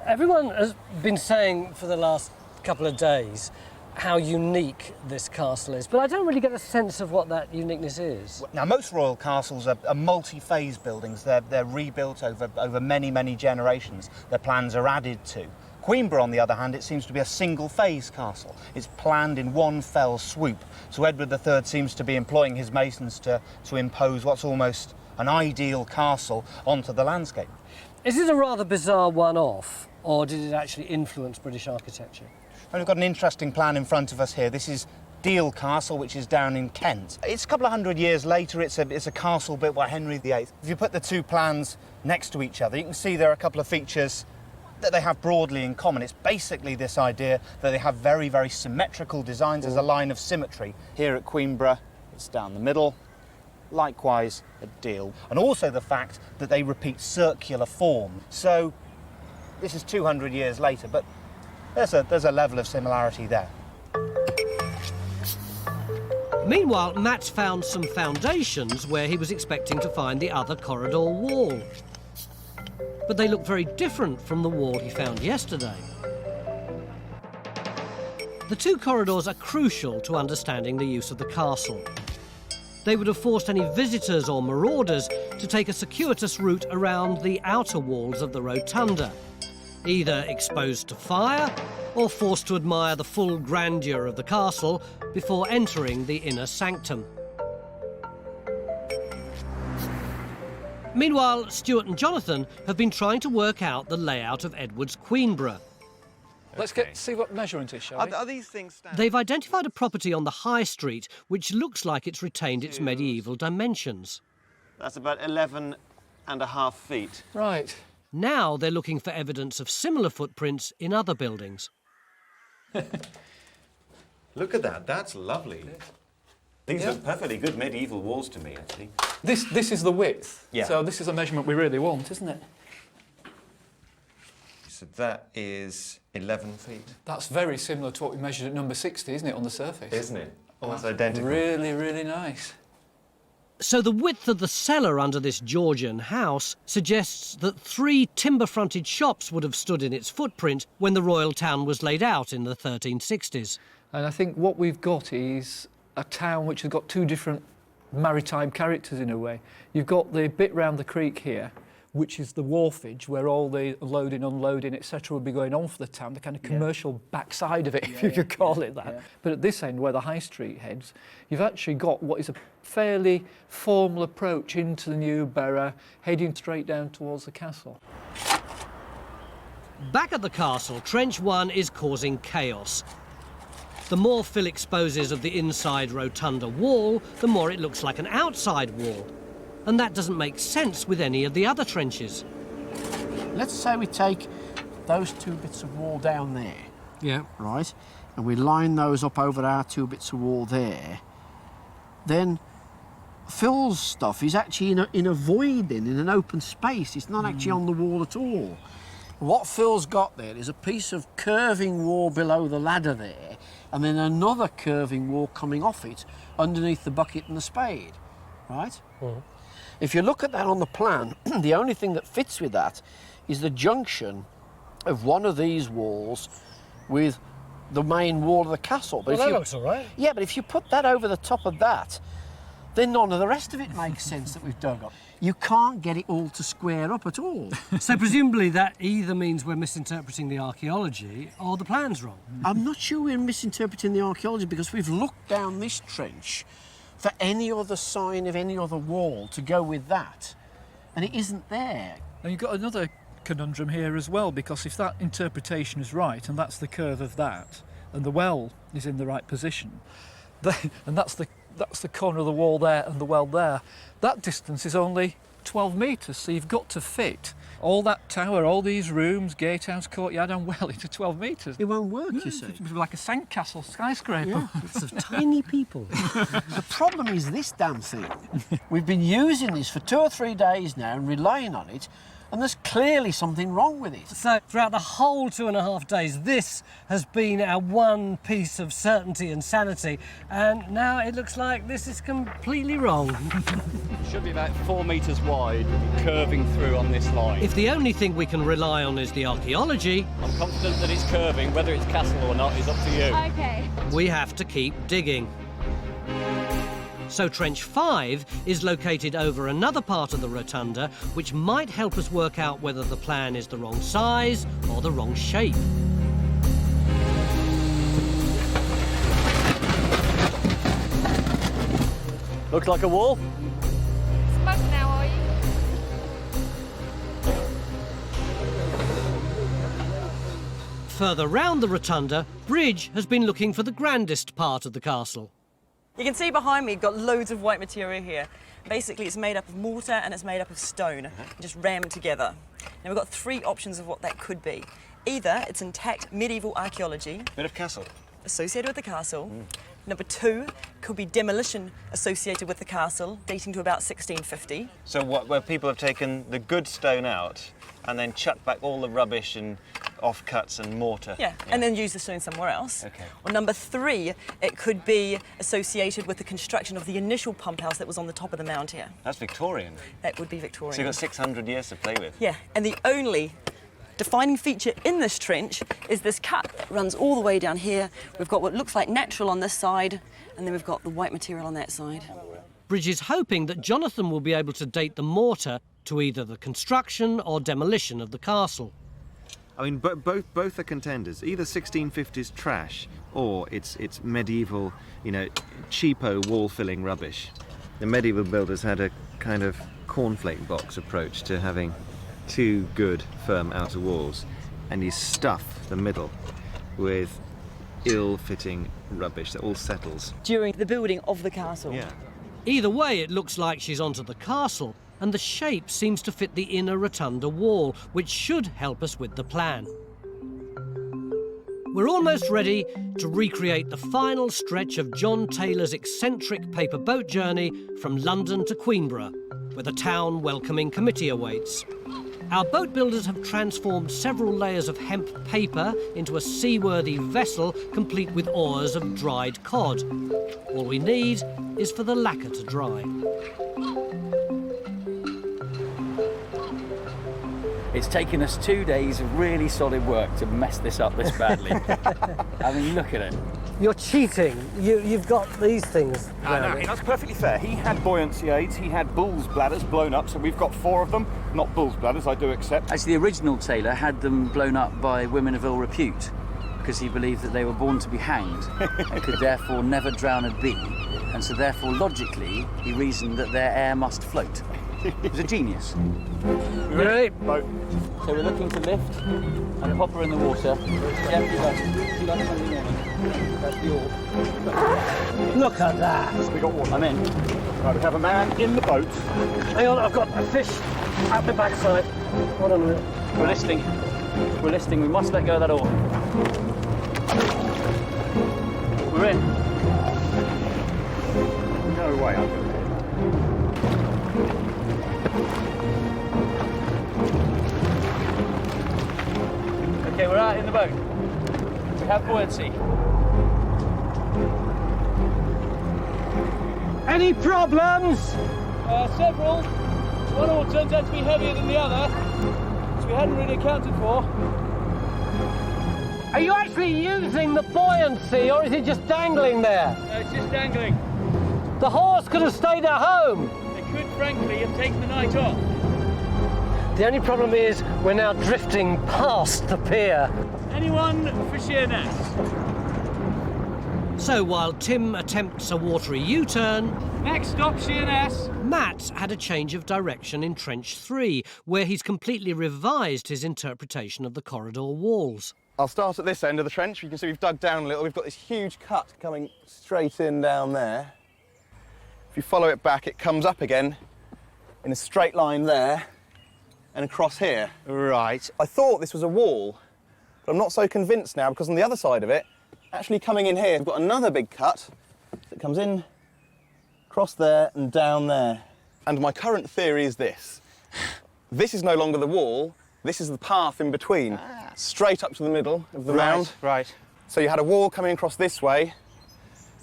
Everyone has been saying for the last couple of days how unique this castle is, but I don't really get a sense of what that uniqueness is. Now, most royal castles are multi-phase buildings. They're rebuilt over many, many generations. Their plans are added to. Queenborough, on the other hand, it seems to be a single-phase castle. It's planned in one fell swoop. So Edward III seems to be employing his masons to impose what's almost an ideal castle onto the landscape. Is it a rather bizarre one-off, or did it actually influence British architecture? And we've got an interesting plan in front of us here. This is Deal Castle, which is down in Kent. It's a couple of hundred years later. It's a castle built by Henry VIII. If you put the two plans next to each other, you can see there are a couple of features that they have broadly in common. It's basically this idea that they have very, very symmetrical designs. There's a line of symmetry. Here at Queenborough, it's down the middle. Likewise at Deal. And also the fact that they repeat circular form. So this is 200 years later, but there's a level of similarity there. Meanwhile, Matt's found some foundations where he was expecting to find the other corridor wall. But they look very different from the wall he found yesterday. The two corridors are crucial to understanding the use of the castle. They would have forced any visitors or marauders to take a circuitous route around the outer walls of the rotunda, either exposed to fire or forced to admire the full grandeur of the castle before entering the inner sanctum. Meanwhile, Stuart and Jonathan have been trying to work out the layout of Edward's Queenborough. Let's see what measurement is, shall we? Are these things standard? They've identified a property on the High Street which looks like it's retained its medieval dimensions. That's about 11.5 feet. Right. Now they're looking for evidence of similar footprints in other buildings. Look at that, that's lovely. These Yeah. are perfectly good medieval walls to me, actually. This is the width. Yeah. So this is a measurement we really want, isn't it? So that is 11 feet. That's very similar to what we measured at number 60, isn't it, on the surface? Isn't it? Almost identical. Really, really nice. So the width of the cellar under this Georgian house suggests that 3 timber-fronted shops would have stood in its footprint when the royal town was laid out in the 1360s. And I think what we've got is a town which has got 2 different maritime characters in a way. You've got the bit round the creek here, which is the wharfage, where all the loading, unloading, etc. would be going on for the town, the kind of commercial backside of it, if you could call it that. Yeah. But at this end, where the High Street heads, you've actually got what is a fairly formal approach into the new borough, heading straight down towards the castle. Back at the castle, Trench 1 is causing chaos. The more Phil exposes of the inside rotunda wall, the more it looks like an outside wall. And that doesn't make sense with any of the other trenches. Let's say we take those 2 bits of wall down there. Yeah. Right? And we line those up over our 2 bits of wall there. Then Phil's stuff is actually in a void, in an open space. It's not actually on the wall at all. What Phil's got there is a piece of curving wall below the ladder there, and then another curving wall coming off it underneath the bucket and the spade, right? If you look at that on the plan, the only thing that fits with that is the junction of one of these walls with the main wall of the castle. But Well, that looks all right. Yeah, but if you put that over the top of that, then none of the rest of it makes sense that we've dug up. You can't get it all to square up at all. So presumably that either means we're misinterpreting the archaeology or the plan's wrong. I'm not sure we're misinterpreting the archaeology because we've looked down this trench for any other sign of any other wall to go with that, and it isn't there. And you've got another conundrum here as well, because if that interpretation is right, and that's the curve of that, and the well is in the right position, and that's the corner of the wall there and the well there, that distance is only 12 metres, so you've got to fit all that tower, all these rooms, gatehouse, courtyard and well into 12 metres. It won't work, you see. It's like a sandcastle skyscraper. Yeah, it's of tiny people. The problem is this damn thing. We've been using this for 2 or 3 days now and relying on it, and there's clearly something wrong with it. So throughout the whole 2.5 days, this has been our one piece of certainty and sanity, and now it looks like this is completely wrong. It should be about 4 metres wide, curving through on this line. If the only thing we can rely on is the archaeology, I'm confident that it's curving. Whether it's castle or not is up to you. Okay. we have to keep digging. So Trench 5 is located over another part of the rotunda, which might help us work out whether the plan is the wrong size or the wrong shape. Looks like a wall. Smug now, are you? Further round the rotunda, Bridge has been looking for the grandest part of the castle. You can see behind me, you've got loads of white material here. Basically, it's made up of mortar and it's made up of stone, just rammed together. Now, we've got 3 options of what that could be. Either it's intact medieval archaeology. Bit of castle. Associated with the castle. Number 2 could be demolition associated with the castle, dating to about 1650. So where people have taken the good stone out and then chucked back all the rubbish and offcuts and mortar. Yeah, and then use the stone somewhere else. Okay. Or number 3, it could be associated with the construction of the initial pump house that was on the top of the mound here. That's Victorian. That would be Victorian. So you've got 600 years to play with. Yeah, and the only defining feature in this trench is this cut that runs all the way down here. We've got what looks like natural on this side, and then we've got the white material on that side. Bridge is hoping that Jonathan will be able to date the mortar to either the construction or demolition of the castle. I mean, both are contenders. Either 1650s trash or it's medieval, you know, cheapo wall-filling rubbish. The medieval builders had a kind of cornflake box approach to having two good, firm outer walls, and you stuff the middle with ill-fitting rubbish that all settles. During the building of the castle. Yeah. Either way, it looks like she's onto the castle, and the shape seems to fit the inner rotunda wall, which should help us with the plan. We're almost ready to recreate the final stretch of John Taylor's eccentric paper boat journey from London to Queenborough, where the town welcoming committee awaits. Our boat builders have transformed several layers of hemp paper into a seaworthy vessel complete with oars of dried cod. All we need is for the lacquer to dry. It's taken us 2 days of really solid work to mess this up this badly. I mean, look at it. You're cheating. You've got these things. No, that's perfectly fair. He had buoyancy aids, he had bull's bladders blown up, so we've got 4 of them. Not bull's bladders, I do accept. Actually, the original Taylor had them blown up by women of ill repute because he believed that they were born to be hanged and could therefore never drown a bee. And so therefore, logically, he reasoned that their air must float. He was a genius. Ready? So we're looking to lift and pop her in the water. Yeah, you like something on. That's the oar. Look at that. We got water. I'm in. Right, we have a man in the boat. Hang on, I've got a fish out the backside. Hold on a minute. We're listing. We're listing. We must let go of that oar. We're in. No way. Okay, we're out in the boat. We have buoyancy. Any problems? Several. One oar turns out to be heavier than the other, which we hadn't really accounted for. Are you actually using the buoyancy, or is it just dangling there? No, it's just dangling. The horse could have stayed at home. They could, frankly, have taken the night off. The only problem is we're now drifting past the pier. Anyone for Sheerness? So while Tim attempts a watery U-turn... Next stop, Sheerness. Matt had a change of direction in Trench 3, where he's completely revised his interpretation of the corridor walls. I'll start at this end of the trench. You can see we've dug down a little. We've got this huge cut coming straight in down there. If you follow it back, it comes up again in a straight line there and across here. Right. I thought this was a wall, but I'm not so convinced now because on the other side of it, actually coming in here, we've got another big cut that comes in, across there and down there. And my current theory is this. This is no longer the wall, this is the path in between, straight up to the middle of the round. Right. So you had a wall coming across this way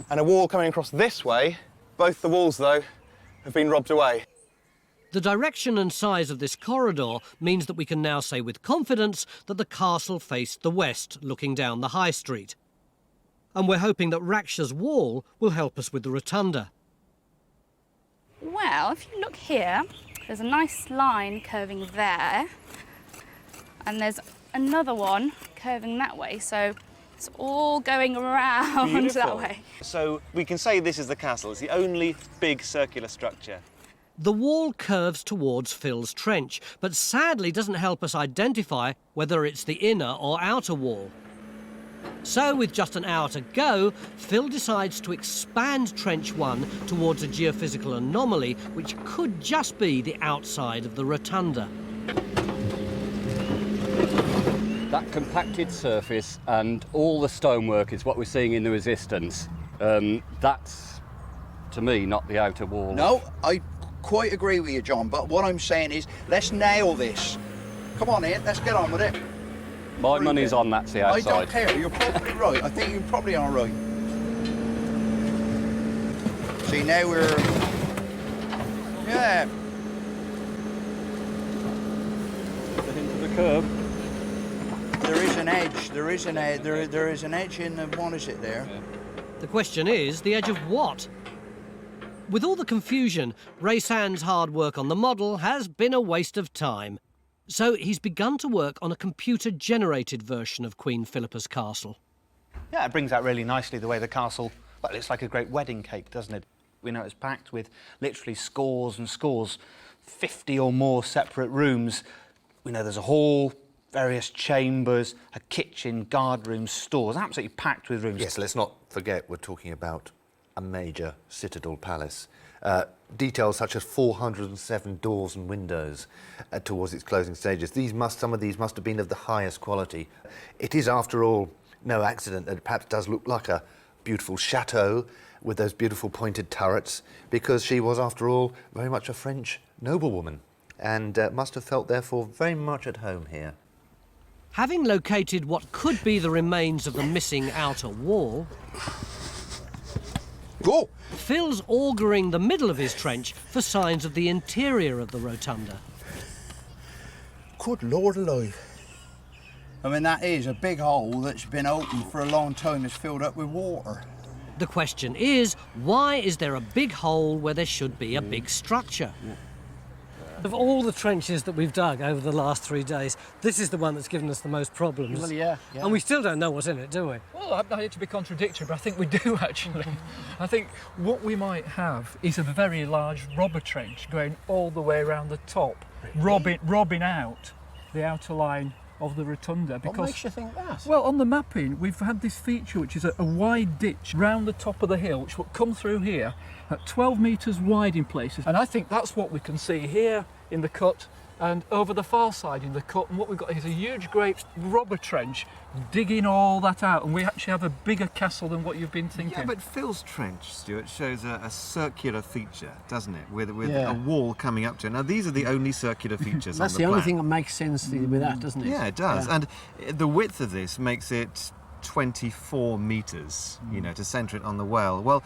and a wall coming across this way. Both the walls, though, have been robbed away. The direction and size of this corridor means that we can now say with confidence that the castle faced the west, looking down the high street. And we're hoping that Raksha's wall will help us with the rotunda. Well, if you look here, there's a nice line curving there, and there's another one curving that way, so it's all going around that way. So we can say this is the castle. It's the only big circular structure. The wall curves towards Phil's trench, but sadly doesn't help us identify whether it's the inner or outer wall. So, with just an hour to go, Phil decides to expand Trench 1 towards a geophysical anomaly which could just be the outside of the rotunda. That compacted surface and all the stonework is what we're seeing in the resistance. That's, to me, not the outer wall. No, I quite agree with you, John, but what I'm saying is, let's nail this. Come on in, let's get on with it. My money's on that's the outside. I don't care, you're probably right. I think you probably are right. See, now we're... Yeah. Into the curb. There is an edge. There is an edge. There is an edge in the... What is it there? The question is, the edge of what? With all the confusion, Ray Sand's hard work on the model has been a waste of time. So he's begun to work on a computer-generated version of Queen Philippa's castle. Yeah, it brings out really nicely the way the castle, well, it's like a great wedding cake, doesn't it? We know it's packed with literally scores and scores, 50 or more separate rooms. We know there's a hall, various chambers, a kitchen, guard rooms, stores, absolutely packed with rooms. Yes, let's not forget we're talking about a major citadel palace. Details such as 407 doors and windows towards its closing stages. Some of these must have been of the highest quality. It is, after all, no accident that it perhaps does look like a beautiful chateau with those beautiful pointed turrets, because she was, after all, very much a French noblewoman and must have felt, therefore, very much at home here. Having located what could be the remains of the missing outer wall, Phil's augering the middle of his trench for signs of the interior of the rotunda. Good Lord alive. I mean, that is a big hole that's been open for a long time, it's filled up with water. The question is, why is there a big hole where there should be a big structure? Of all the trenches that we've dug over the last 3 days, this is the one that's given us the most problems. Well, yeah. And we still don't know what's in it, do we? Well, I hate to be contradictory, but I think we do, actually. I think what we might have is a very large robber trench going all the way around the top, robbing out the outer line of the rotunda. Because, what makes you think that? Well, on the mapping, we've had this feature, which is a wide ditch round the top of the hill, which will come through here at 12 metres wide in places. And I think that's what we can see here in the cut and over the far side in the cut. And what we've got is a huge, great robber trench digging all that out. And we actually have a bigger castle than what you've been thinking. Yeah, but Phil's trench, Stuart, shows a circular feature, doesn't it? With a wall coming up to it. Now, these are the only circular features on the plan. That's the only thing that makes sense with that, doesn't it? Yeah, it does. Yeah. And the width of this makes it 24 metres, you know, to centre it on the well. Well,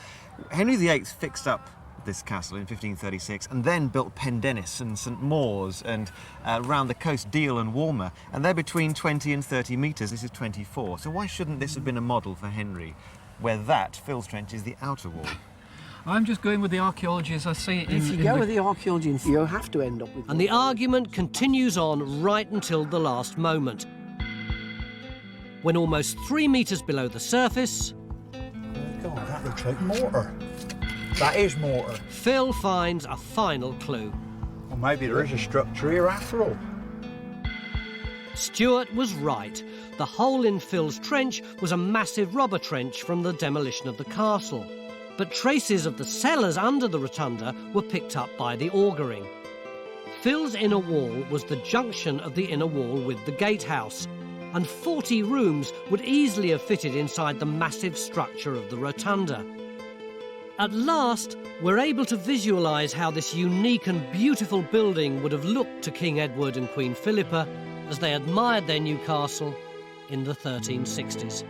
Henry VIII fixed up this castle in 1536 and then built Pendennis and St Maur's and around the coast Deal and Walmer, and they're between 20 and 30 metres. This is 24. So why shouldn't this have been a model for Henry, where that, Phil's trench, is the outer wall? I'm just going with the archaeology as I see it. If you go with the archaeology, you have to end up with... And the argument continues on right until the last moment, when almost 3 metres below the surface... God, that looks like mortar. That is mortar. Phil finds a final clue. Well, maybe there is a structure here after all. Stuart was right. The hole in Phil's trench was a massive robber trench from the demolition of the castle. But traces of the cellars under the rotunda were picked up by the augering. Phil's inner wall was the junction of the inner wall with the gatehouse, and 40 rooms would easily have fitted inside the massive structure of the rotunda. At last, we're able to visualise how this unique and beautiful building would have looked to King Edward and Queen Philippa as they admired their new castle in the 1360s.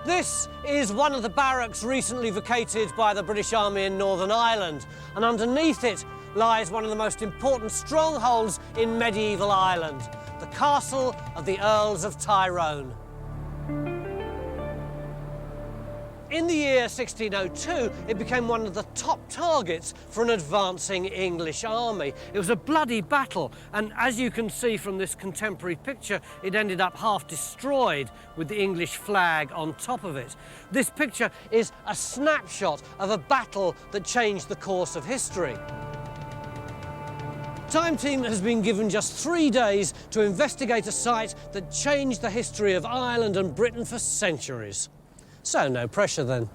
This is one of the barracks recently vacated by the British Army in Northern Ireland, and underneath it lies one of the most important strongholds in medieval Ireland, the castle of the Earls of Tyrone. In the year 1602, it became one of the top targets for an advancing English army. It was a bloody battle, and as you can see from this contemporary picture, it ended up half destroyed with the English flag on top of it. This picture is a snapshot of a battle that changed the course of history. Time Team has been given just 3 days to investigate a site that changed the history of Ireland and Britain for centuries. So, no pressure then.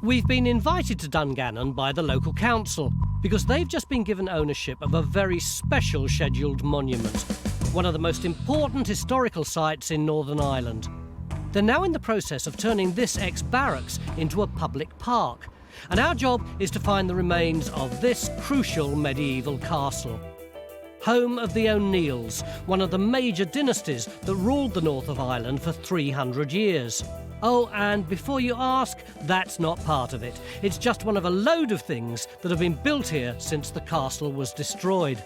We've been invited to Dungannon by the local council because they've just been given ownership of a very special scheduled monument, one of the most important historical sites in Northern Ireland. They're now in the process of turning this ex-barracks into a public park, And our job is to find the remains of this crucial medieval castle. Home of the O'Neills, one of the major dynasties that ruled the north of Ireland for 300 years. Oh, and before you ask, that's not part of it. It's just one of a load of things that have been built here since the castle was destroyed.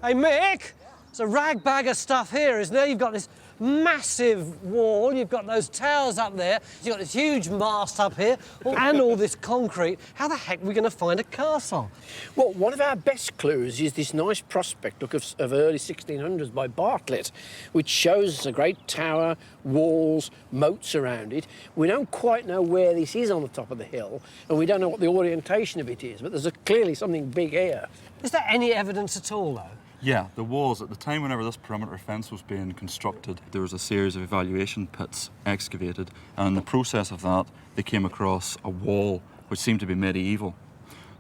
Hey, Mick, it's a rag bag of stuff here, isn't there? You've got this massive wall, you've got those towers up there, you've got this huge mast up here, and all this concrete. How the heck are we going to find a castle? Well, one of our best clues is this nice prospect look of early 1600s by Bartlett, which shows us a great tower, walls, moats around it. We don't quite know where this is on the top of the hill, and we don't know what the orientation of it is, but there's clearly something big here. Is there any evidence at all, though? Yeah, there was. At the time whenever this perimeter fence was being constructed, there was a series of evaluation pits excavated, and in the process of that, they came across a wall which seemed to be medieval.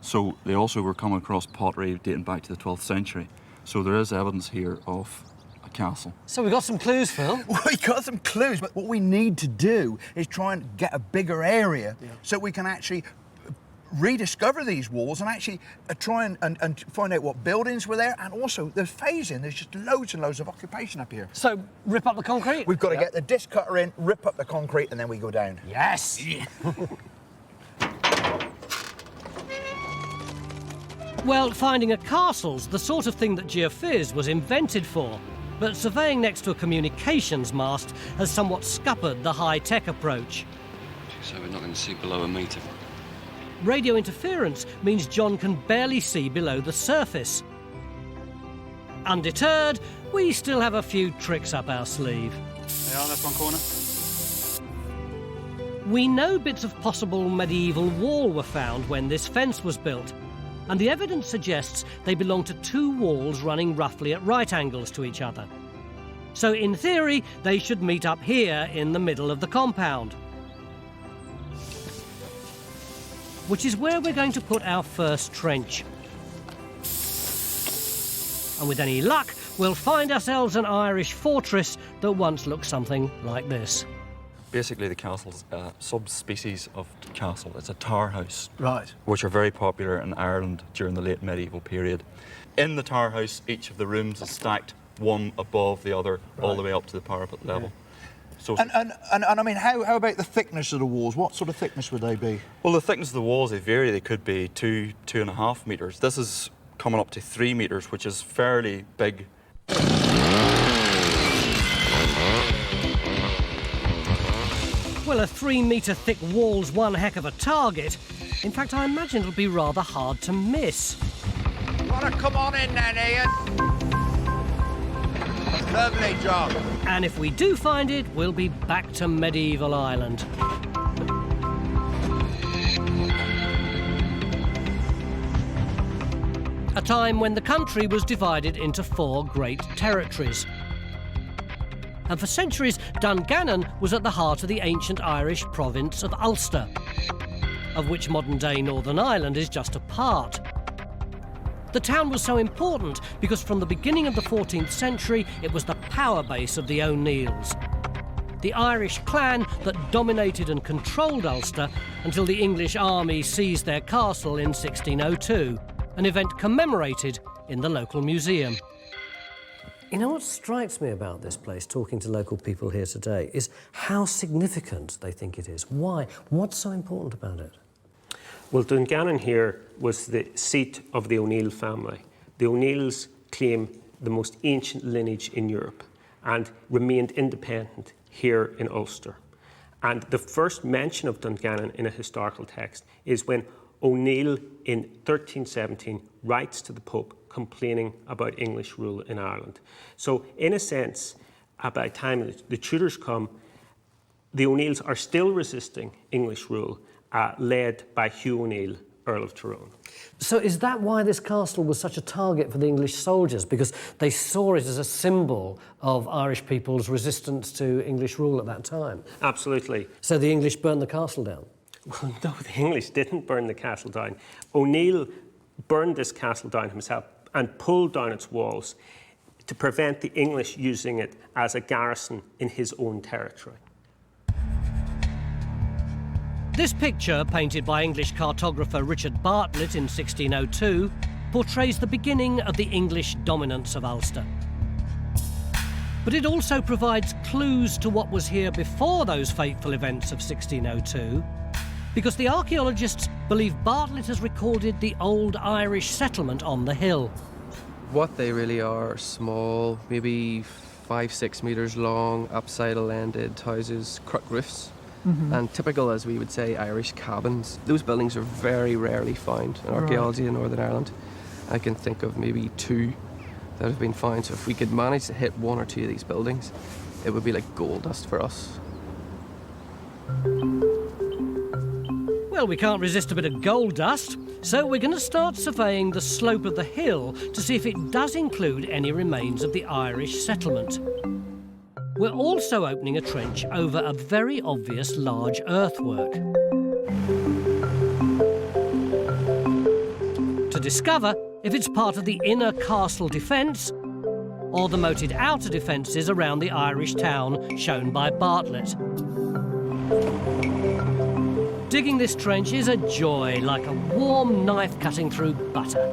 So they also were coming across pottery dating back to the 12th century. So there is evidence here of a castle. So we've got some clues, Phil. We got some clues, but what we need to do is try and get a bigger area so we can actually rediscover these walls and actually try and find out what buildings were there, and also there's phasing. There's just loads and loads of occupation up here. So rip up the concrete? We've got to get the disc cutter in, rip up the concrete, and then we go down. Yes! Yeah. Well, finding a castle's the sort of thing that geophysics was invented for, but surveying next to a communications mast has somewhat scuppered the high-tech approach. So we're not going to see below a metre. Radio interference means John can barely see below the surface. Undeterred, we still have a few tricks up our sleeve. Yeah, that's one corner. We know bits of possible medieval wall were found when this fence was built, and the evidence suggests they belong to two walls running roughly at right angles to each other. So in theory, they should meet up here in the middle of the compound, which is where we're going to put our first trench. And with any luck, we'll find ourselves an Irish fortress that once looked something like this. Basically, the castle's a subspecies of castle. It's a tower house. Right. Which are very popular in Ireland during the late medieval period. In the tower house, each of the rooms is stacked one above the other, all the way up to the parapet level. So, and I mean, how about the thickness of the walls? What sort of thickness would they be? well, the thickness of the walls, they vary. They could be 2.5 metres. This is coming up to 3 metres, which is fairly big. Well, a 3-metre thick wall's one heck of a target. In fact, I imagine it'll be rather hard to miss. You want to come on in then, Ian? Lovely job. And if we do find it, we'll be back to medieval Ireland. A time when the country was divided into 4 great territories. And for centuries, Dungannon was at the heart of the ancient Irish province of Ulster, of which modern-day Northern Ireland is just a part. The town was so important because from the beginning of the 14th century, it was the power base of the O'Neills, the Irish clan that dominated and controlled Ulster until the English army seized their castle in 1602, an event commemorated in the local museum. You know what strikes me about this place, talking to local people here today, is how significant they think it is. Why? What's so important about it? Well, Dungannon here was the seat of the O'Neill family. The O'Neills claim the most ancient lineage in Europe and remained independent here in Ulster. And the first mention of Dungannon in a historical text is when O'Neill in 1317 writes to the Pope complaining about English rule in Ireland. So in a sense, by the time the Tudors come, the O'Neills are still resisting English rule, led by Hugh O'Neill, Earl of Tyrone. So is that why this castle was such a target for the English soldiers? Because they saw it as a symbol of Irish people's resistance to English rule at that time? Absolutely. So the English burned the castle down? Well, no, the English didn't burn the castle down. O'Neill burned this castle down himself and pulled down its walls to prevent the English using it as a garrison in his own territory. This picture, painted by English cartographer Richard Bartlett in 1602, portrays the beginning of the English dominance of Ulster. But it also provides clues to what was here before those fateful events of 1602, because the archaeologists believe Bartlett has recorded the old Irish settlement on the hill. What they really are, small, maybe 5-6 metres long, upside-landed houses, crook roofs, and typical, as we would say, Irish cabins. Those buildings are very rarely found in archaeology in Northern Ireland. I can think of maybe 2 that have been found, so if we could manage to hit 1 or 2 of these buildings, it would be like gold dust for us. Well, we can't resist a bit of gold dust, so we're going to start surveying the slope of the hill to see if it does include any remains of the Irish settlement. We're also opening a trench over a very obvious large earthwork to discover if it's part of the inner castle defence or the moated outer defences around the Irish town shown by Bartlett. Digging this trench is a joy, like a warm knife cutting through butter.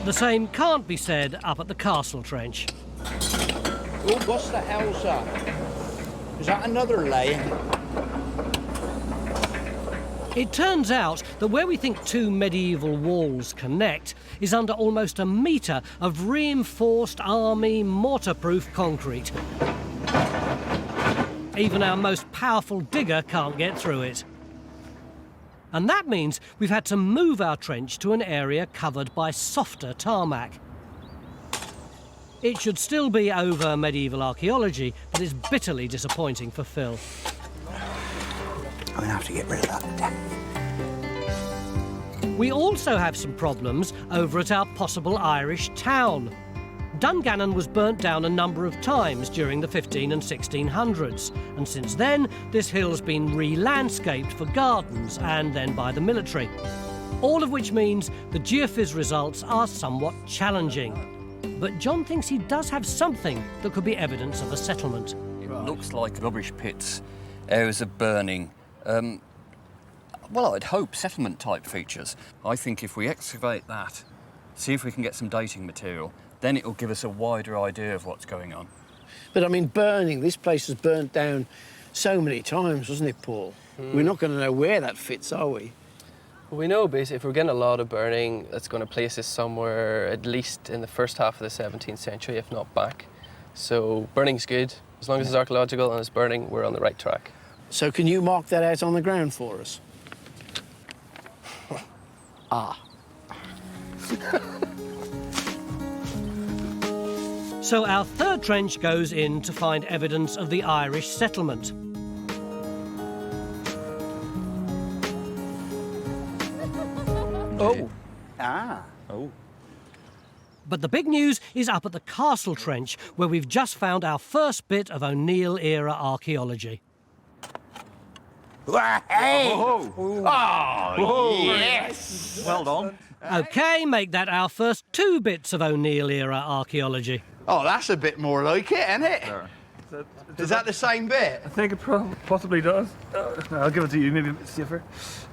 The same can't be said up at the castle trench. Oh, what's the hell's that? Is that another layer? It turns out that where we think 2 medieval walls connect is under almost a metre of reinforced army mortar-proof concrete. Even our most powerful digger can't get through it. And that means we've had to move our trench to an area covered by softer tarmac. It should still be over medieval archaeology, but it's bitterly disappointing for Phil. I'm going to have to get rid of that. We also have some problems over at our possible Irish town. Dungannon was burnt down a number of times during the 15 and 1600s, and since then this hill's been re-landscaped for gardens and then by the military. All of which means the geophys results are somewhat challenging. But John thinks he does have something that could be evidence of a settlement. It looks like rubbish pits, areas of burning. Well, I'd hope settlement-type features. I think if we excavate that, see if we can get some dating material, then it'll give us a wider idea of what's going on. But I mean, burning, this place has burnt down so many times, wasn't it, Paul? We're not going to know where that fits, are we? Well, we know, basically, if we're getting a lot of burning, that's going to place us somewhere at least in the first half of the 17th century, if not back. So burning's good. As long as it's archaeological and it's burning, we're on the right track. So can you mark that out on the ground for us? Ah. So our third trench goes in to find evidence of the Irish settlement. Oh. Ah. Oh. But the big news is up at the castle trench, where we've just found our first bit of O'Neill-era archaeology. Hey! Oh, yes! Well done. OK, make that our first 2 bits of O'Neill-era archaeology. Oh, that's a bit more like it, isn't it? Is that the same bit? I think it possibly does. I'll give it to you, maybe safer,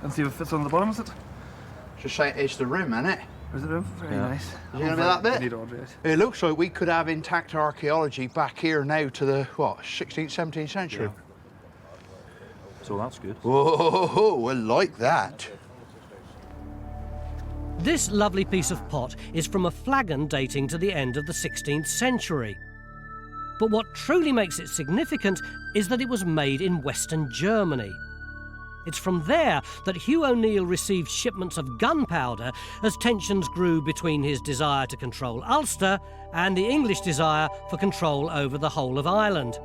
and see if it fits on the bottom, is it? Just say it's the rim, isn't it? Is it rim? Very nice. Is it going to be that bit? Need all right. It looks like we could have intact archaeology back here now to the, what, 16th, 17th century? Yeah. So that's good. Whoa, I like that. This lovely piece of pot is from a flagon dating to the end of the 16th century. But what truly makes it significant is that it was made in Western Germany. It's from there that Hugh O'Neill received shipments of gunpowder as tensions grew between his desire to control Ulster and the English desire for control over the whole of Ireland.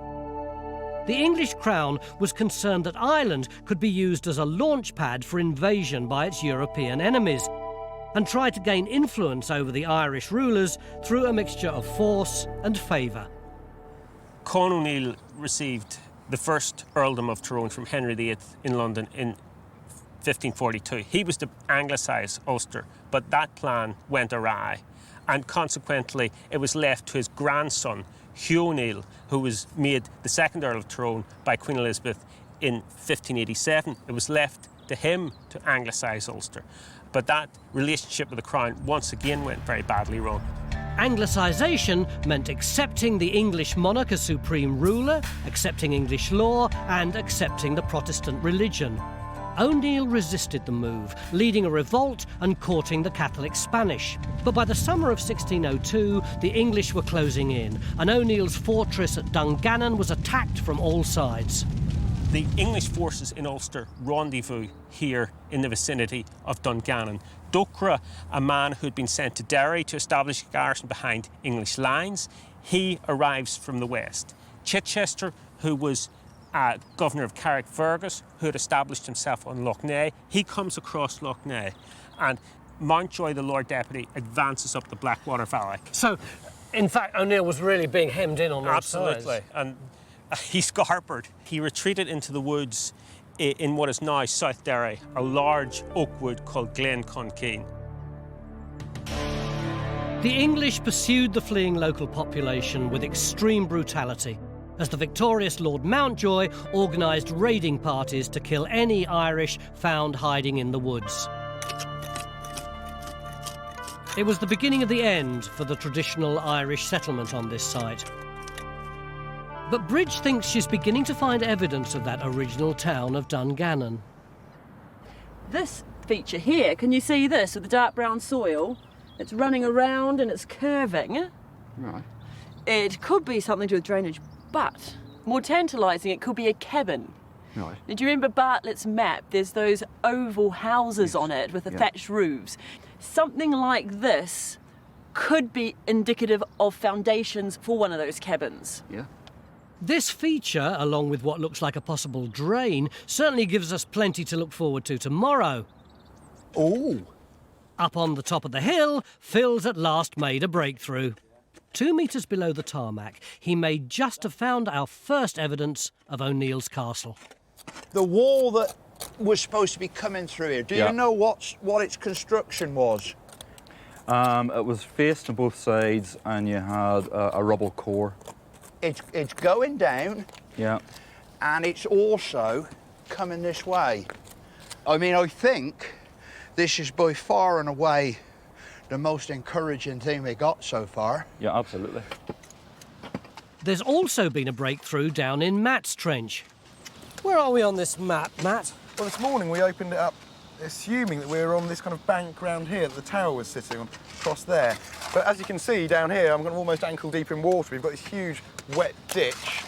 The English crown was concerned that Ireland could be used as a launch pad for invasion by its European enemies, and tried to gain influence over the Irish rulers through a mixture of force and favour. Colm O'Neill received the first earldom of Tyrone from Henry VIII in London in 1542. He was to anglicise Ulster, but that plan went awry, and consequently it was left to his grandson, Hugh O'Neill, who was made the second Earl of Tyrone by Queen Elizabeth in 1587. It was left to him to anglicise Ulster. But that relationship with the Crown once again went very badly wrong. Anglicisation meant accepting the English monarch as supreme ruler, accepting English law, and accepting the Protestant religion. O'Neill resisted the move, leading a revolt and courting the Catholic Spanish. But by the summer of 1602, the English were closing in, and O'Neill's fortress at Dungannon was attacked from all sides. The English forces in Ulster rendezvous here in the vicinity of Dungannon. Docra, a man who'd been sent to Derry to establish a garrison behind English lines, he arrives from the west. Chichester, who was governor of Carrickfergus, who had established himself on Lough Neagh, he comes across Lough Neagh, and Mountjoy, the Lord Deputy, advances up the Blackwater Valley. So, in fact, O'Neill was really being hemmed in on all sides. Absolutely, and he scarpered. He retreated into the woods in what is now South Derry, a large oak wood called Glen Conceen. The English pursued the fleeing local population with extreme brutality, as the victorious Lord Mountjoy organised raiding parties to kill any Irish found hiding in the woods. It was the beginning of the end for the traditional Irish settlement on this site. But Bridge thinks she's beginning to find evidence of that original town of Dungannon. This feature here, can you see this with the dark brown soil? It's running around and it's curving. Right. It could be something to do with drainage, but more tantalising, it could be a cabin. Right. Now, do you remember Bartlett's map? There's those oval houses on it with the thatched roofs. Something like this could be indicative of foundations for one of those cabins. Yeah. This feature, along with what looks like a possible drain, certainly gives us plenty to look forward to tomorrow. Oh! Up on the top of the hill, Phil's at last made a breakthrough. 2 metres below the tarmac, he may just have found our first evidence of O'Neill's castle. The wall that was supposed to be coming through here, do you know what its construction was? It was faced on both sides and you had a rubble core. It's going down. Yeah. And it's also coming this way. I mean, I think this is by far and away the most encouraging thing we got so far. Yeah, absolutely. There's also been a breakthrough down in Matt's trench. Where are we on this map, Matt? Well, this morning we opened it up assuming that we were on this kind of bank round here that the tower was sitting on, across there. But as you can see down here, I'm almost ankle deep in water. We've got this huge wet ditch.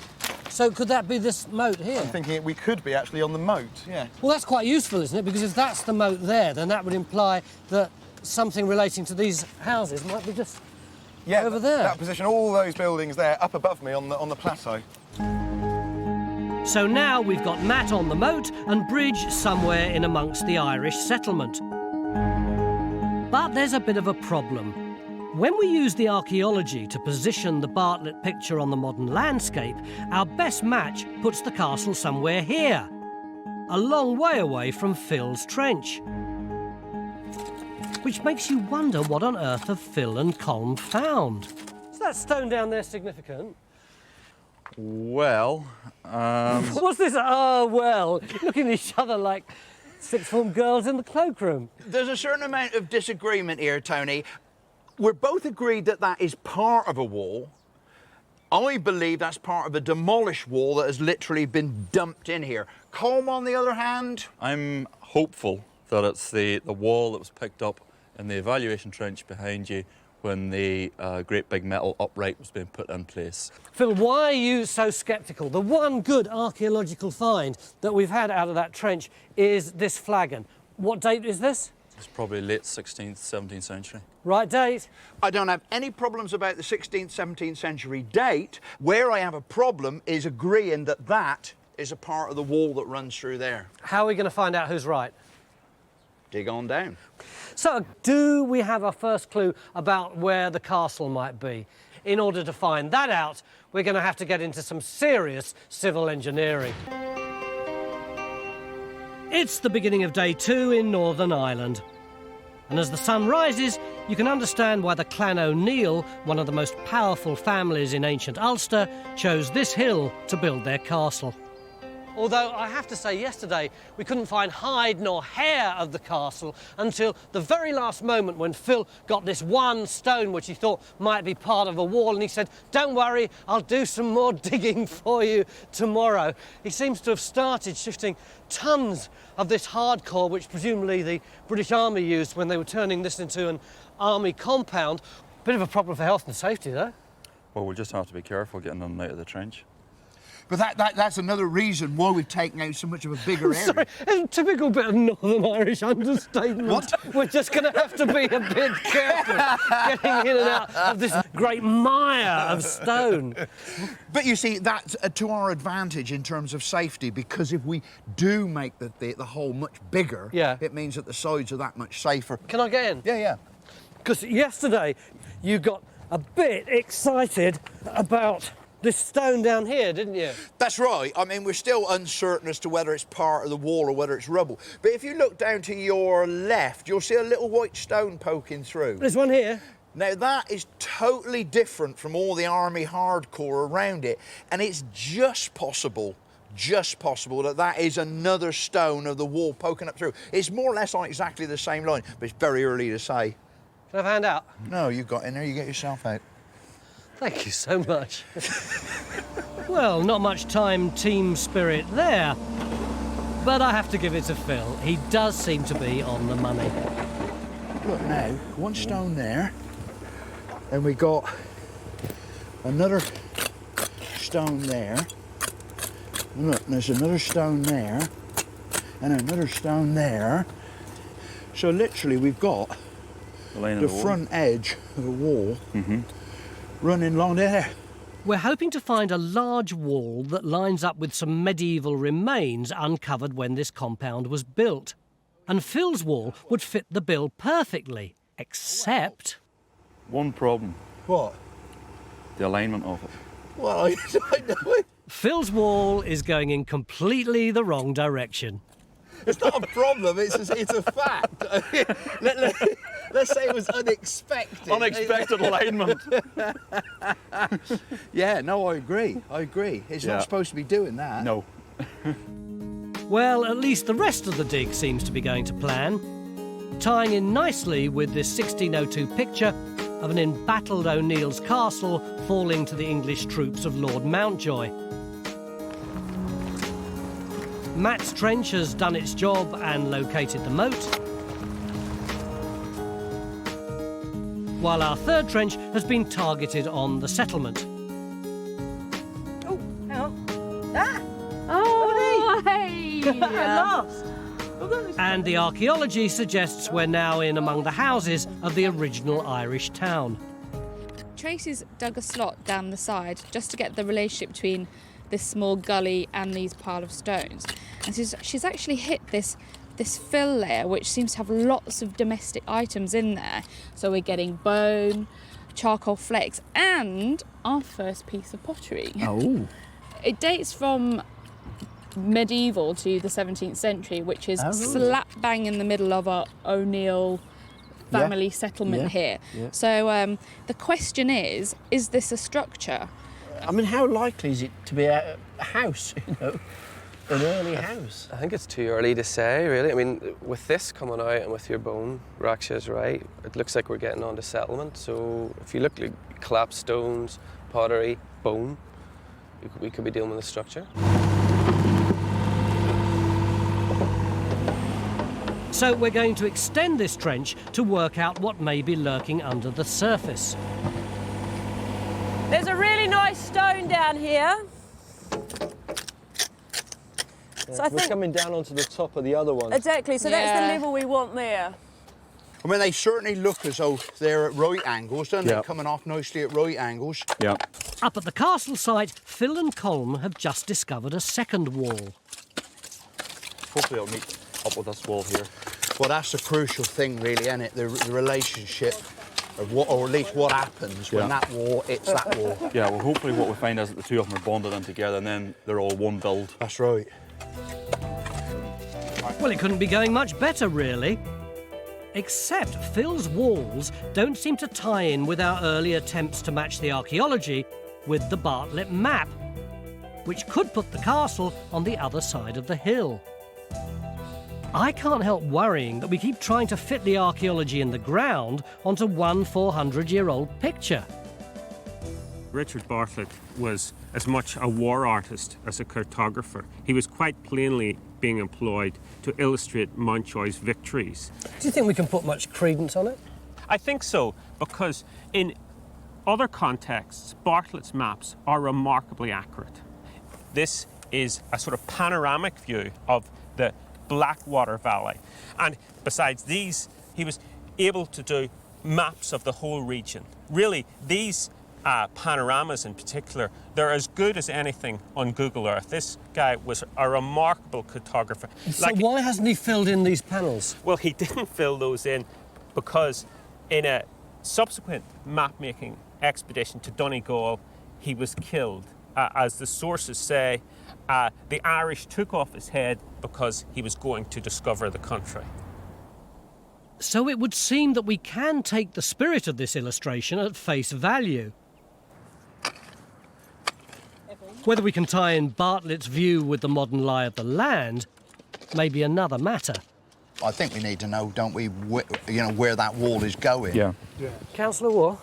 So could that be this moat here? I'm thinking we could be actually on the moat, yeah. Well, that's quite useful, isn't it? Because if that's the moat there, then that would imply that something relating to these houses might be just over there. That position, all those buildings there, up above me on the plateau. So now we've got Matt on the moat and Bridge somewhere in amongst the Irish settlement. But there's a bit of a problem. When we use the archaeology to position the Bartlett picture on the modern landscape, our best match puts the castle somewhere here, a long way away from Phil's trench. Which makes you wonder what on earth have Phil and Colm found. Is that stone down there significant? Well, What's this? Oh, well, looking at each other like sixth form girls in the cloakroom. There's a certain amount of disagreement here, Tony. We're both agreed that that is part of a wall. I believe that's part of a demolished wall that has literally been dumped in here. Colm, on the other hand? I'm hopeful that it's the wall that was picked up in the evaluation trench behind you when the great big metal upright was being put in place. Phil, why are you so sceptical? The one good archaeological find that we've had out of that trench is this flagon. What date is this? It's probably late 16th, 17th century. Right date? I don't have any problems about the 16th, 17th century date. Where I have a problem is agreeing that that is a part of the wall that runs through there. How are we going to find out who's right? Dig on down. So, do we have our first clue about where the castle might be? In order to find that out, we're going to have to get into some serious civil engineering. It's the beginning of day 2 in Northern Ireland. And as the sun rises, you can understand why the Clan O'Neill, one of the most powerful families in ancient Ulster, chose this hill to build their castle. Although I have to say, yesterday we couldn't find hide nor hair of the castle until the very last moment when Phil got this one stone which he thought might be part of a wall, and he said, "Don't worry, I'll do some more digging for you tomorrow." He seems to have started shifting tons of this hardcore, which presumably the British Army used when they were turning this into an army compound. Bit of a problem for health and safety, though. Well, we'll just have to be careful getting in and out of the trench. But that's another reason why we've taken out so much of a bigger area. Sorry, it's a typical bit of Northern Irish understatement. What? We're just going to have to be a bit careful getting in and out of this great mire of stone. But you see, that's to our advantage in terms of safety, because if we do make the hole much bigger, it means that the sides are that much safer. Can I get in? Yeah, yeah. Because yesterday you got a bit excited about this stone down here, didn't you? That's right. I mean, we're still uncertain as to whether it's part of the wall or whether it's rubble. But if you look down to your left, you'll see a little white stone poking through. There's one here. Now, that is totally different from all the army hardcore around it, and it's just possible that that is another stone of the wall poking up through. It's more or less on exactly the same line, but it's very early to say. Can I have a hand out? No, you got in there, you get yourself out. Thank you so much. Well, not much team spirit there. But I have to give it to Phil. He does seem to be on the money. Look now, one stone there, and we got another stone there. And look, there's another stone there, and another stone there. So literally we've got the front edge of the wall running along there. We're hoping to find a large wall that lines up with some medieval remains uncovered when this compound was built. And Phil's wall would fit the bill perfectly, except... One problem. What? The alignment of it. Well, I know it. Phil's wall is going in completely the wrong direction. It's not a problem, it's a fact. Let's say it was unexpected. Unexpected alignment. Yeah, no, I agree. It's not supposed to be doing that. No. Well, at least the rest of the dig seems to be going to plan, tying in nicely with this 1602 picture of an embattled O'Neill's castle falling to the English troops of Lord Mountjoy. Matt's trench has done its job and located the moat, while our third trench has been targeted on the settlement. Oh, hang on. Ah! Oh, hey! At last! And the archaeology suggests we're now in among the houses of the original Irish town. Tracy's dug a slot down the side just to get the relationship between this small gully and these pile of stones. And she's actually hit this fill layer, which seems to have lots of domestic items in there. So we're getting bone, charcoal flakes, and our first piece of pottery. Oh. It dates from medieval to the 17th century, which is slap bang in the middle of our O'Neill family settlement here. Yeah. So the question is this a structure? I mean, how likely is it to be a house, you know, an early house? I think it's too early to say, really. I mean, with this coming out and with your bone, Raksha's right, it looks like we're getting on to settlement. So if you look at collapsed stones, pottery, bone, we could be dealing with a structure. So we're going to extend this trench to work out what may be lurking under the surface. There's a really nice stone down here. So we're coming down onto the top of the other one. Exactly, so that's the level we want there. I mean, they certainly look as though they're at right angles, don't they? Coming off nicely at right angles. Yeah. Up at the castle site, Phil and Colm have just discovered a second wall. Hopefully it'll meet up with this wall here. Well, that's the crucial thing, really, isn't it? The relationship of what, or at least what happens when that wall hits that wall. Yeah, well, hopefully what we find is that the two of them are bonded in together and then they're all one build. That's right. Well, it couldn't be going much better, really. Except Phil's walls don't seem to tie in with our early attempts to match the archaeology with the Bartlett map, which could put the castle on the other side of the hill. I can't help worrying that we keep trying to fit the archaeology in the ground onto one 400-year-old picture. Richard Bartlett was as much a war artist as a cartographer. He was quite plainly being employed to illustrate Mountjoy's victories. Do you think we can put much credence on it? I think so, because in other contexts, Bartlett's maps are remarkably accurate. This is a sort of panoramic view of the Blackwater Valley. And besides these, he was able to do maps of the whole region. Really, these panoramas in particular, they're as good as anything on Google Earth. This guy was a remarkable cartographer. So why hasn't he filled in these panels? Well, he didn't fill those in because in a subsequent map-making expedition to Donegal, he was killed. As the sources say, the Irish took off his head because he was going to discover the country. So it would seem that we can take the spirit of this illustration at face value. Whether we can tie in Bartlett's view with the modern lie of the land may be another matter. I think we need to know, don't we, where that wall is going. Yeah. Councillor War?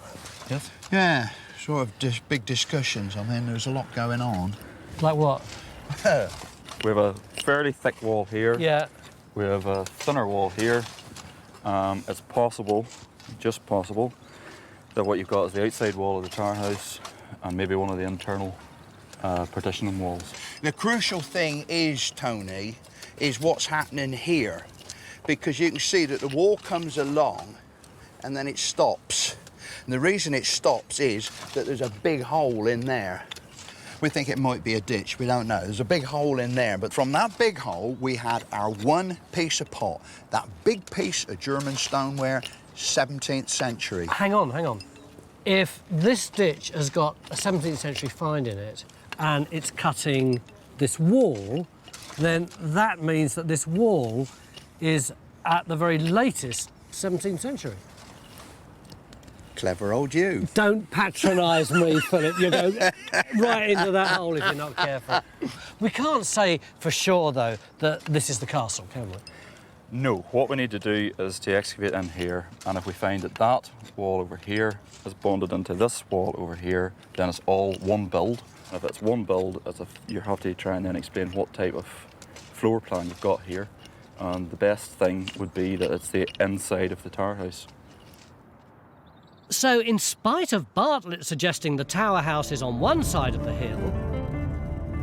Yes? Yeah, sort of big discussions. I mean, there's a lot going on. Like what? We have a fairly thick wall here. Yeah. We have a thinner wall here. It's possible, just possible, that what you've got is the outside wall of the tower house and maybe one of the internal partitioning walls. The crucial thing is, Tony, is what's happening here. Because you can see that the wall comes along and then it stops. And the reason it stops is that there's a big hole in there. We think it might be a ditch, we don't know. There's a big hole in there, but from that big hole, we had our one piece of pot. That big piece of German stoneware, 17th century. Hang on. If this ditch has got a 17th century find in it and it's cutting this wall, then that means that this wall is at the very latest 17th century. Clever old you. Don't patronise me, Philip. You go right into that hole if you're not careful. We can't say for sure, though, that this is the castle, can we? No, what we need to do is to excavate in here, and if we find that that wall over here is bonded into this wall over here, then it's all one build. And if it's one build, you have to try and then explain what type of floor plan you've got here. And the best thing would be that it's the inside of the tower house. So, in spite of Bartlett suggesting the tower house is on one side of the hill,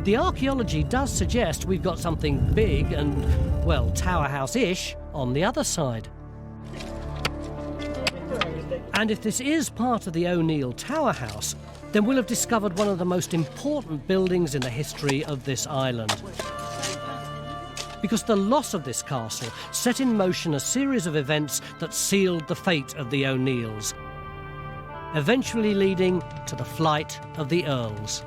the archaeology does suggest we've got something big and, well, tower house-ish on the other side. And if this is part of the O'Neill Tower House, then we'll have discovered one of the most important buildings in the history of this island. Because the loss of this castle set in motion a series of events that sealed the fate of the O'Neills, eventually leading to the flight of the Earls.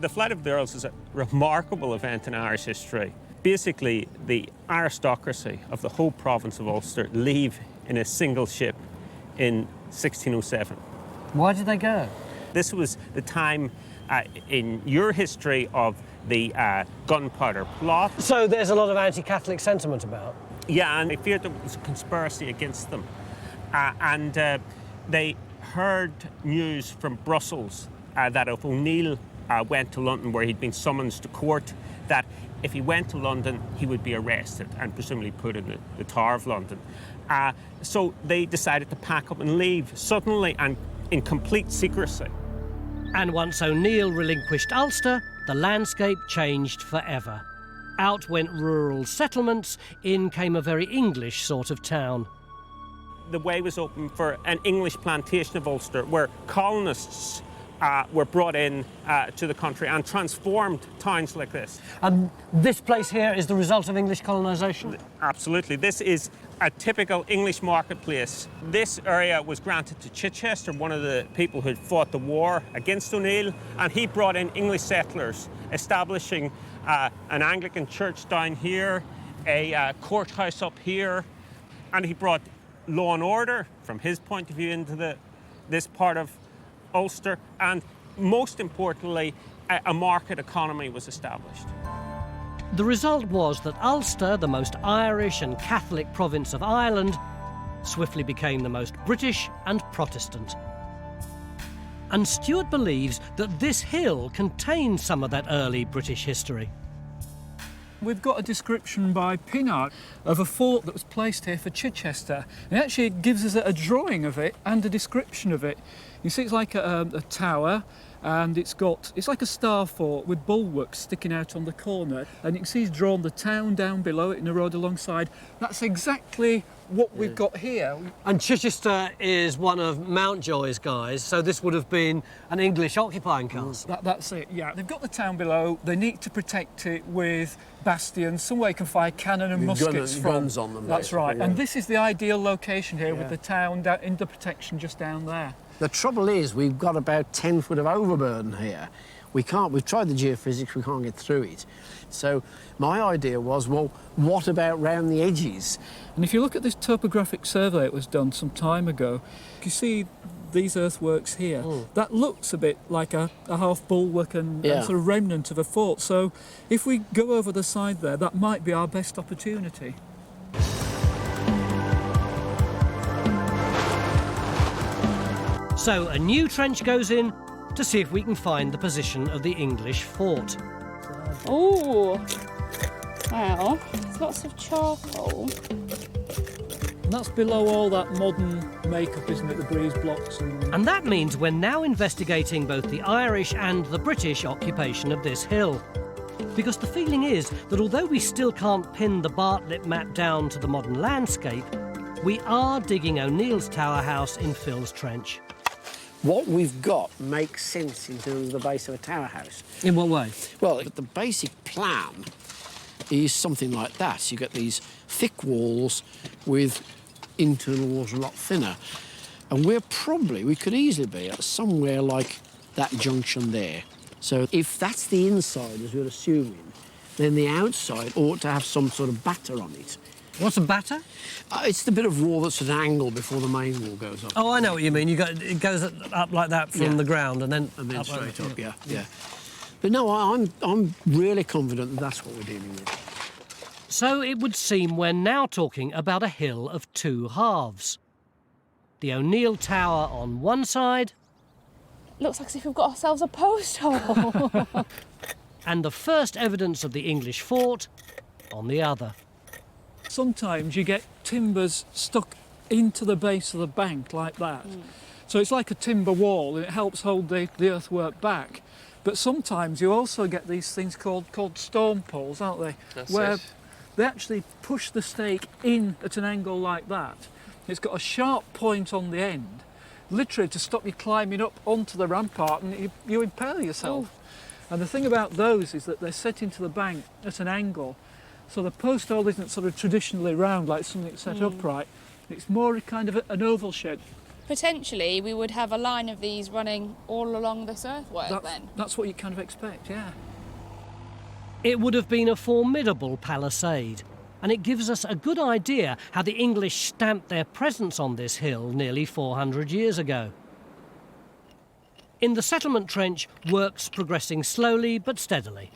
The flight of the Earls is a remarkable event in Irish history. Basically, the aristocracy of the whole province of Ulster leave in a single ship in 1607. Why did they go? This was the time in your history of the gunpowder plot. So there's a lot of anti-Catholic sentiment about? Yeah, and they feared there was a conspiracy against them. They heard news from Brussels that if O'Neill went to London, where he'd been summoned to court, that if he went to London, he would be arrested and presumably put in the Tower of London. So they decided to pack up and leave suddenly and in complete secrecy. And once O'Neill relinquished Ulster, the landscape changed forever. Out went rural settlements, in came a very English sort of town. The way was open for an English plantation of Ulster, where colonists were brought in to the country and transformed towns like this. And this place here is the result of English colonisation? Absolutely. This is a typical English marketplace. This area was granted to Chichester, one of the people who had fought the war against O'Neill, and he brought in English settlers, establishing an Anglican church down here, a courthouse up here, and he brought law and order, from his point of view, into this part of Ulster, and most importantly, a market economy was established. The result was that Ulster, the most Irish and Catholic province of Ireland, swiftly became the most British and Protestant. And Stuart believes that this hill contains some of that early British history. We've got a description by Pinart of a fort that was placed here for Chichester. And it actually gives us a drawing of it and a description of it. You see it's like a tower, and it's like a star fort with bulwarks sticking out on the corner, and you can see he's drawn the town down below it in the road alongside. That's exactly what we've got here. And Chichester is one of Mountjoy's guys, so this would have been an English occupying castle. That's it, yeah. They've got the town below, they need to protect it with bastions, somewhere you can fire cannon and muskets from. Guns on them. That's right, yeah. and this is the ideal location here with the town under protection just down there. The trouble is, we've got about 10 foot of overburden here. We've tried the geophysics, we can't get through it. So my idea was, well, what about round the edges? And if you look at this topographic survey that was done some time ago, you see these earthworks here. That looks a bit like a half bulwark and sort of remnant of a fort. So if we go over the side there, that might be our best opportunity. So a new trench goes in to see if we can find the position of the English fort. Oh, wow, there's lots of charcoal. And that's below all that modern makeup, isn't it, the breeze blocks. And that means we're now investigating both the Irish and the British occupation of this hill. Because the feeling is that although we still can't pin the Bartlett map down to the modern landscape, we are digging O'Neill's Tower House in Phil's Trench. What we've got makes sense in terms of the base of a tower house. In what way? Well, the basic plan is something like that. You've got these thick walls with internal walls a lot thinner. And we could easily be at somewhere like that junction there. So if that's the inside, as we're assuming, then the outside ought to have some sort of batter on it. What's a batter? It's the bit of wall that's at an angle before the main wall goes up. Oh, I know what you mean. It goes up like that from the ground and then up straight up, yeah. But no, I'm really confident that that's what we're dealing with. So it would seem we're now talking about a hill of two halves. The O'Neill Tower on one side. Looks like as if we've got ourselves a post hole. And the first evidence of the English fort on the other. Sometimes you get timbers stuck into the base of the bank like that. So it's like a timber wall and it helps hold the earthwork back. But sometimes you also get these things called storm poles, aren't they? Where they actually push the stake in at an angle like that. It's got a sharp point on the end, literally to stop you climbing up onto the rampart and you impale yourself. And the thing about those is that they're set into the bank at an angle. So the post hole isn't sort of traditionally round like something set upright. It's more kind of an oval shape. Potentially, we would have a line of these running all along this earthwork then. That's what you kind of expect, yeah. It would have been a formidable palisade, and it gives us a good idea how the English stamped their presence on this hill nearly 400 years ago. In the settlement trench, work's progressing slowly but steadily.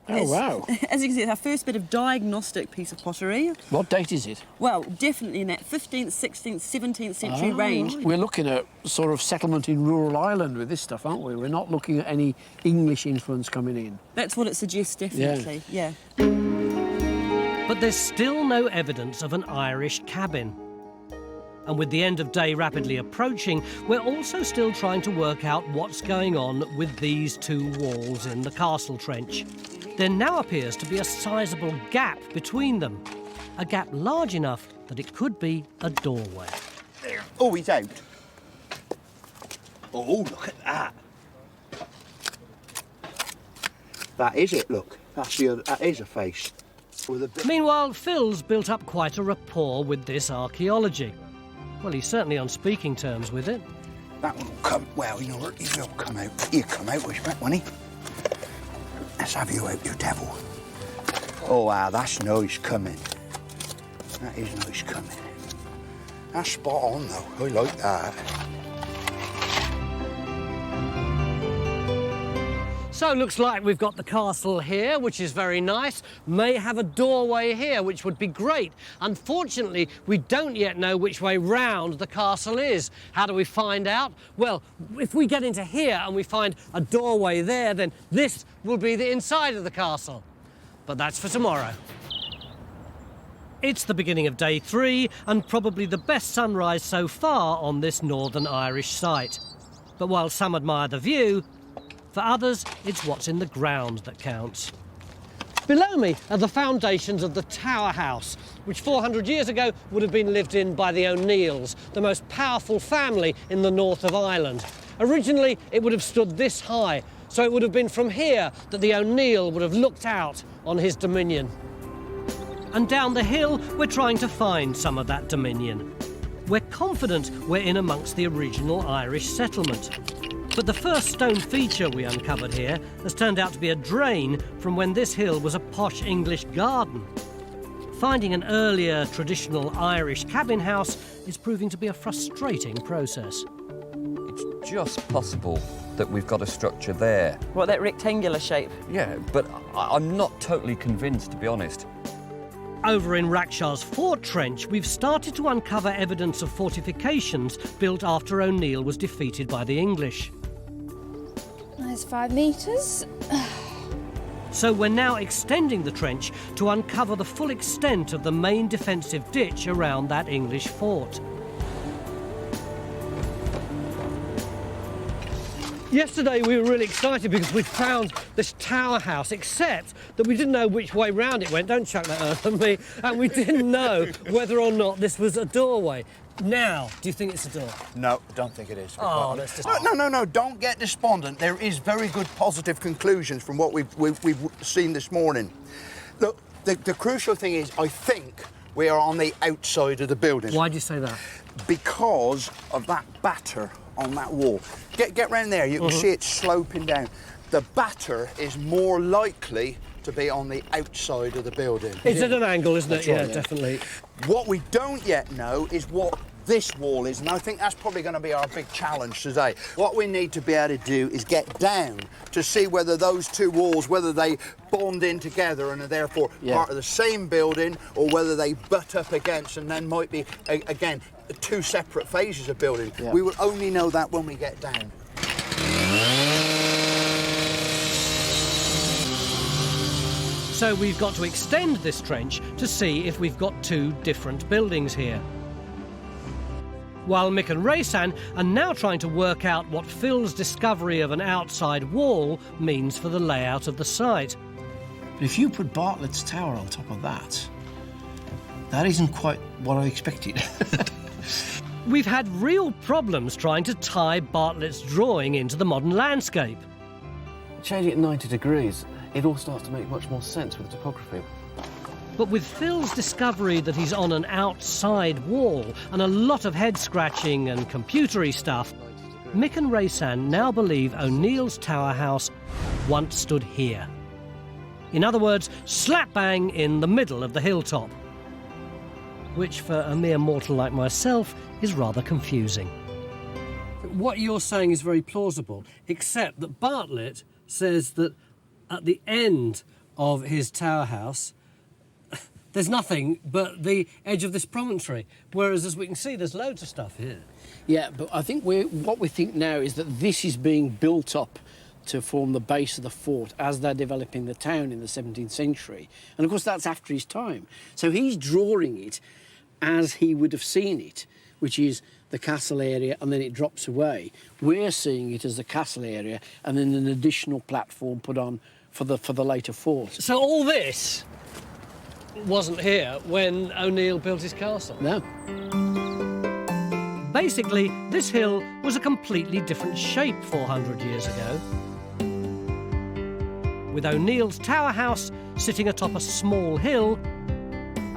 Oh, wow. As you can see, it's our first bit of diagnostic piece of pottery. What date is it? Well, definitely in that 15th, 16th, 17th century range. We're looking at sort of settlement in rural Ireland with this stuff, aren't we? We're not looking at any English influence coming in. That's what it suggests, definitely, yeah. But there's still no evidence of an Irish cabin. And with the end of day rapidly approaching, we're also still trying to work out what's going on with these two walls in the castle trench. There now appears to be a sizable gap between them, a gap large enough that it could be a doorway. Oh, he's out. Oh, look at that. That is it, look. That is a face. Meanwhile, Phil's built up quite a rapport with this archaeology. Well, he's certainly on speaking terms with it. That one will come, well, he will come out. He'll come out, respect, won't he? Let's have you out, you devil. Oh, wow, that's noise coming. That is noise coming. That's spot on, though. I like that. So it looks like we've got the castle here, which is very nice. May have a doorway here, which would be great. Unfortunately, we don't yet know which way round the castle is. How do we find out? Well, if we get into here and we find a doorway there, then this will be the inside of the castle. But that's for tomorrow. It's the beginning of day 3 and probably the best sunrise so far on this Northern Irish site. But while some admire the view, for others, it's what's in the ground that counts. Below me are the foundations of the Tower House, which 400 years ago would have been lived in by the O'Neills, the most powerful family in the north of Ireland. Originally, it would have stood this high, so it would have been from here that the O'Neill would have looked out on his dominion. And down the hill, we're trying to find some of that dominion. We're confident we're in amongst the original Irish settlement. But the first stone feature we uncovered here has turned out to be a drain from when this hill was a posh English garden. Finding an earlier traditional Irish cabin house is proving to be a frustrating process. It's just possible that we've got a structure there. What, that rectangular shape? Yeah, but I'm not totally convinced, to be honest. Over in Rackshaw's Fort Trench, we've started to uncover evidence of fortifications built after O'Neill was defeated by the English. There's 5 metres. So we're now extending the trench to uncover the full extent of the main defensive ditch around that English fort. Yesterday we were really excited because we found this tower house, except that we didn't know which way round it went. Don't chuck that earth at me. And we didn't know whether or not this was a doorway. Now, do you think it's a door? No, I don't think it is. Oh, let's just... No, don't get despondent. There is very good positive conclusions from what we've seen this morning. Look, the crucial thing is, I think we are on the outside of the building. Why do you say that? Because of that batter on that wall. Get round there, you can see it sloping down. The batter is more likely to be on the outside of the building. It's at an angle, isn't it? That's right, Yeah, definitely. What we don't yet know is what this wall is, and I think that's probably going to be our big challenge today. What we need to be able to do is get down to see whether those two walls, whether they bond in together and are therefore part of the same building, or whether they butt up against and then might be, again, 2 separate phases of building. We will only know that when we get down. So we've got to extend this trench to see if we've got 2 different buildings here. While Mick and Raysan are now trying to work out what Phil's discovery of an outside wall means for the layout of the site. But if you put Bartlett's Tower on top of that, that isn't quite what I expected. We've had real problems trying to tie Bartlett's drawing into the modern landscape. Changing it 90 degrees, it all starts to make much more sense with the topography. But with Phil's discovery that he's on an outside wall and a lot of head-scratching and computery stuff, Mick and Raysan now believe O'Neill's Tower House once stood here. In other words, slap bang in the middle of the hilltop. Which, for a mere mortal like myself, is rather confusing. What you're saying is very plausible, except that Bartlett says that at the end of his tower house, there's nothing but the edge of this promontory, whereas, as we can see, there's loads of stuff here. Yeah, but I think what we think now is that this is being built up to form the base of the fort as they're developing the town in the 17th century. And, of course, that's after his time. So he's drawing it as he would have seen it, which is the castle area, and then it drops away. We're seeing it as the castle area and then an additional platform put on for the later fort. So all this wasn't here when O'Neill built his castle? No. Basically, this hill was a completely different shape 400 years ago, with O'Neill's Tower House sitting atop a small hill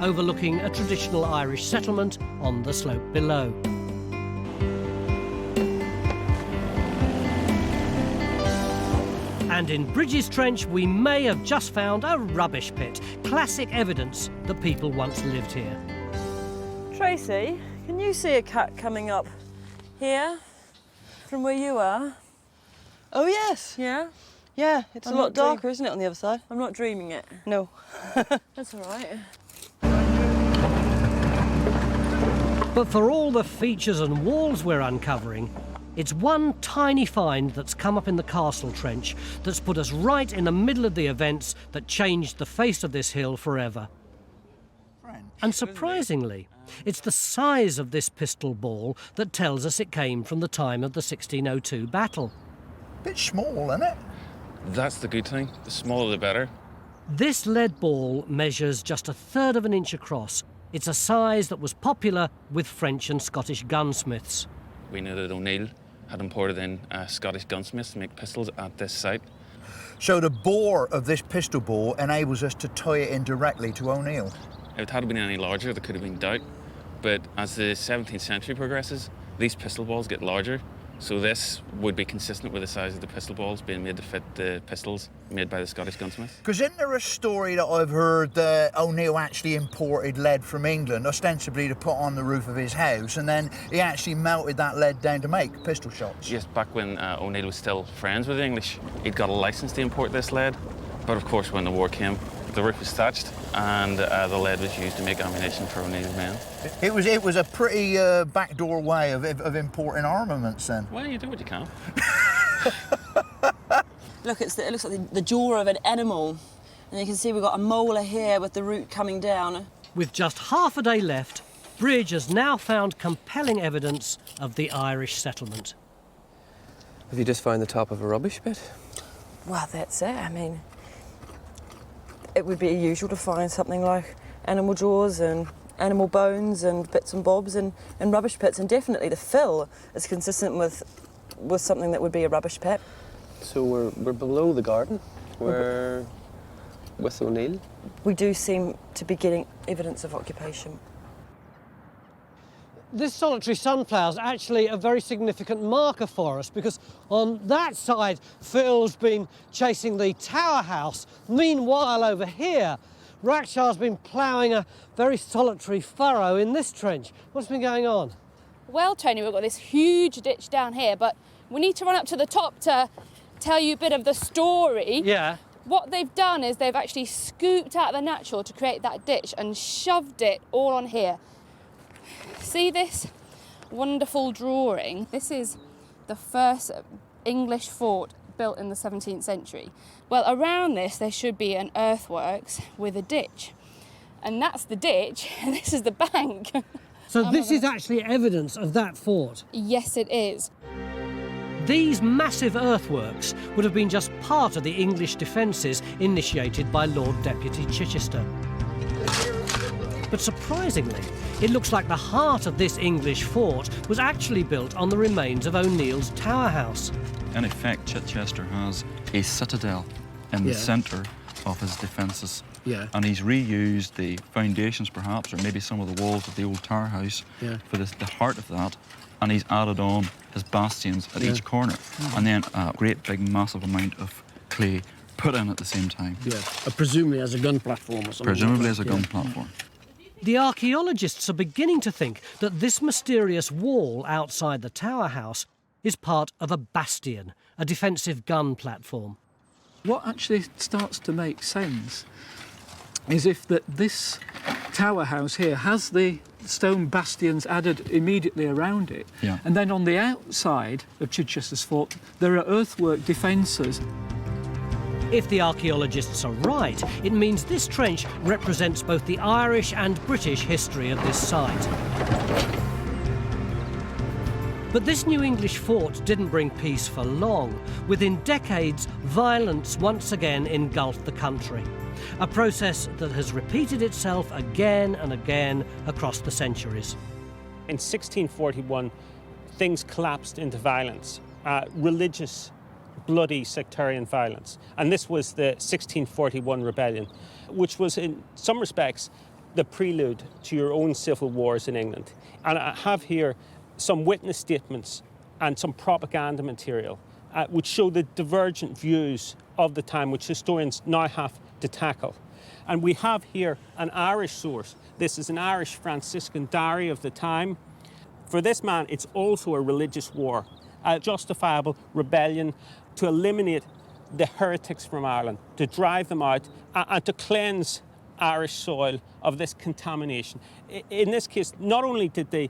overlooking a traditional Irish settlement on the slope below. And in Bridges Trench, we may have just found a rubbish pit, classic evidence that people once lived here. Tracy, Can you see a cat coming up here from where you are? Oh, yes. Yeah? Yeah, it's a lot darker, isn't it, on the other side? I'm not dreaming it. No. That's all right. But for all the features and walls we're uncovering, it's one tiny find that's come up in the castle trench that's put us right in the middle of the events that changed the face of this hill forever. And surprisingly, it's the size of this pistol ball that tells us it came from the time of the 1602 battle. Bit small, isn't it? That's the good thing. The smaller the better. This lead ball measures just 1/3 of an inch across. It's a size that was popular with French and Scottish gunsmiths. We know that O'Neill had imported in Scottish gunsmiths to make pistols at this site. So the bore of this pistol ball enables us to tie it in directly to O'Neill. If it had been any larger, there could have been doubt. But as the 17th century progresses, these pistol balls get larger. So this would be consistent with the size of the pistol balls being made to fit the pistols made by the Scottish gunsmiths. Because isn't there a story that I've heard that O'Neill actually imported lead from England, ostensibly to put on the roof of his house, and then he actually melted that lead down to make pistol shots? Yes, back when O'Neill was still friends with the English, he'd got a licence to import this lead. But of course, when the war came, the roof was thatched and the lead was used to make ammunition for O'Neill's men. It was a pretty backdoor way of importing armaments then. Well, you do what you can. Look, it looks like the jaw of an animal. And you can see we've got a molar here with the root coming down. With just half a day left, Bridge has now found compelling evidence of the Irish settlement. Have you just found the top of a rubbish pit? Well, that's it. I mean, it would be usual to find something like animal jaws and animal bones and bits and bobs and rubbish pits, and definitely the fill is consistent with something that would be a rubbish pit. So we're below the garden. We're with O'Neill. We do seem to be getting evidence of occupation. This solitary sunflower is actually a very significant marker for us, because on that side, Phil's been chasing the tower house. Meanwhile, over here, Rackchar's been ploughing a very solitary furrow in this trench. What's been going on? Well, Tony, we've got this huge ditch down here, but we need to run up to the top to tell you a bit of the story. Yeah. What they've done is they've actually scooped out the natural to create that ditch and shoved it all on here. See this wonderful drawing? This is the first English fort built in the 17th century. Well, around this there should be an earthworks with a ditch. And that's the ditch, and this is the bank. So this is actually evidence of that fort? Yes, it is. These massive earthworks would have been just part of the English defences initiated by Lord Deputy Chichester. But surprisingly, it looks like the heart of this English fort was actually built on the remains of O'Neill's tower house. In effect, Chichester has a citadel in the centre of his defences. Yeah. And he's reused the foundations, perhaps, or maybe some of the walls of the old tower house for the heart of that. And he's added on his bastions at each corner. And then a great big massive amount of clay put in at the same time. Yeah, presumably as a gun platform or something. Presumably as a gun platform. The archaeologists are beginning to think that this mysterious wall outside the tower house is part of a bastion, a defensive gun platform. What actually starts to make sense is if this tower house here has the stone bastions added immediately around it, and then on the outside of Chichester's fort there are earthwork defences. If the archaeologists are right, it means this trench represents both the Irish and British history of this site. But this new English fort didn't bring peace for long. Within decades, violence once again engulfed the country. A process that has repeated itself again and again across the centuries. In 1641, things collapsed into violence, religious, bloody sectarian violence. And this was the 1641 rebellion, which was in some respects the prelude to your own civil wars in England. And I have here some witness statements and some propaganda material which show the divergent views of the time, which historians now have to tackle. And we have here an Irish source. This is an Irish Franciscan diary of the time. For this man, it's also a religious war, a justifiable rebellion to eliminate the heretics from Ireland, to drive them out and to cleanse Irish soil of this contamination. In this case, not only did they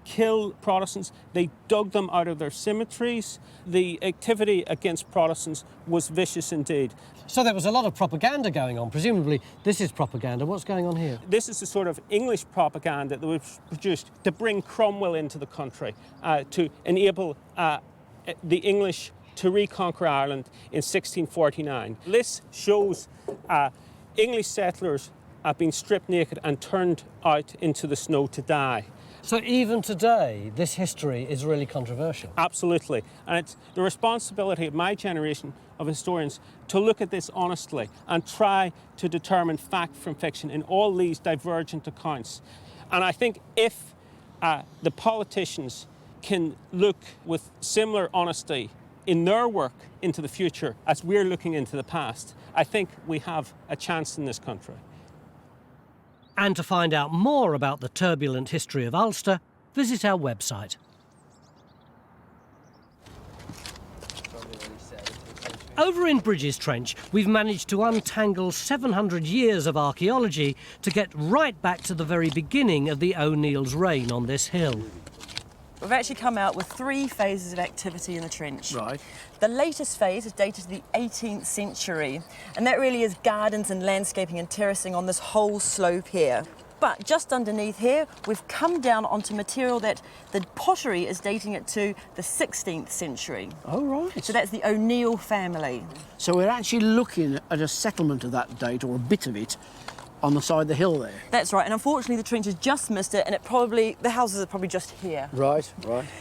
kill Protestants, they dug them out of their cemeteries. The activity against Protestants was vicious indeed. So there was a lot of propaganda going on. Presumably this is propaganda. What's going on here? This is the sort of English propaganda that was produced to bring Cromwell into the country, to enable the English to reconquer Ireland in 1649. This shows English settlers being stripped naked and turned out into the snow to die. So even today, this history is really controversial. Absolutely. And it's the responsibility of my generation of historians to look at this honestly and try to determine fact from fiction in all these divergent accounts. And I think if the politicians can look with similar honesty in their work into the future as we're looking into the past, I think we have a chance in this country. And to find out more about the turbulent history of Ulster, visit our website. Over in Bridges Trench, we've managed to untangle 700 years of archaeology to get right back to the very beginning of the O'Neill's reign on this hill. We've actually come out with 3 phases of activity in the trench. Right. The latest phase is dated to the 18th century, and that really is gardens and landscaping and terracing on this whole slope here. But just underneath here, we've come down onto material that the pottery is dating it to the 16th century. Oh, right. So that's the O'Neill family. So we're actually looking at a settlement of that date, or a bit of it, on the side of the hill there. That's right, and unfortunately the trench has just missed it, and the houses are probably just here. Right.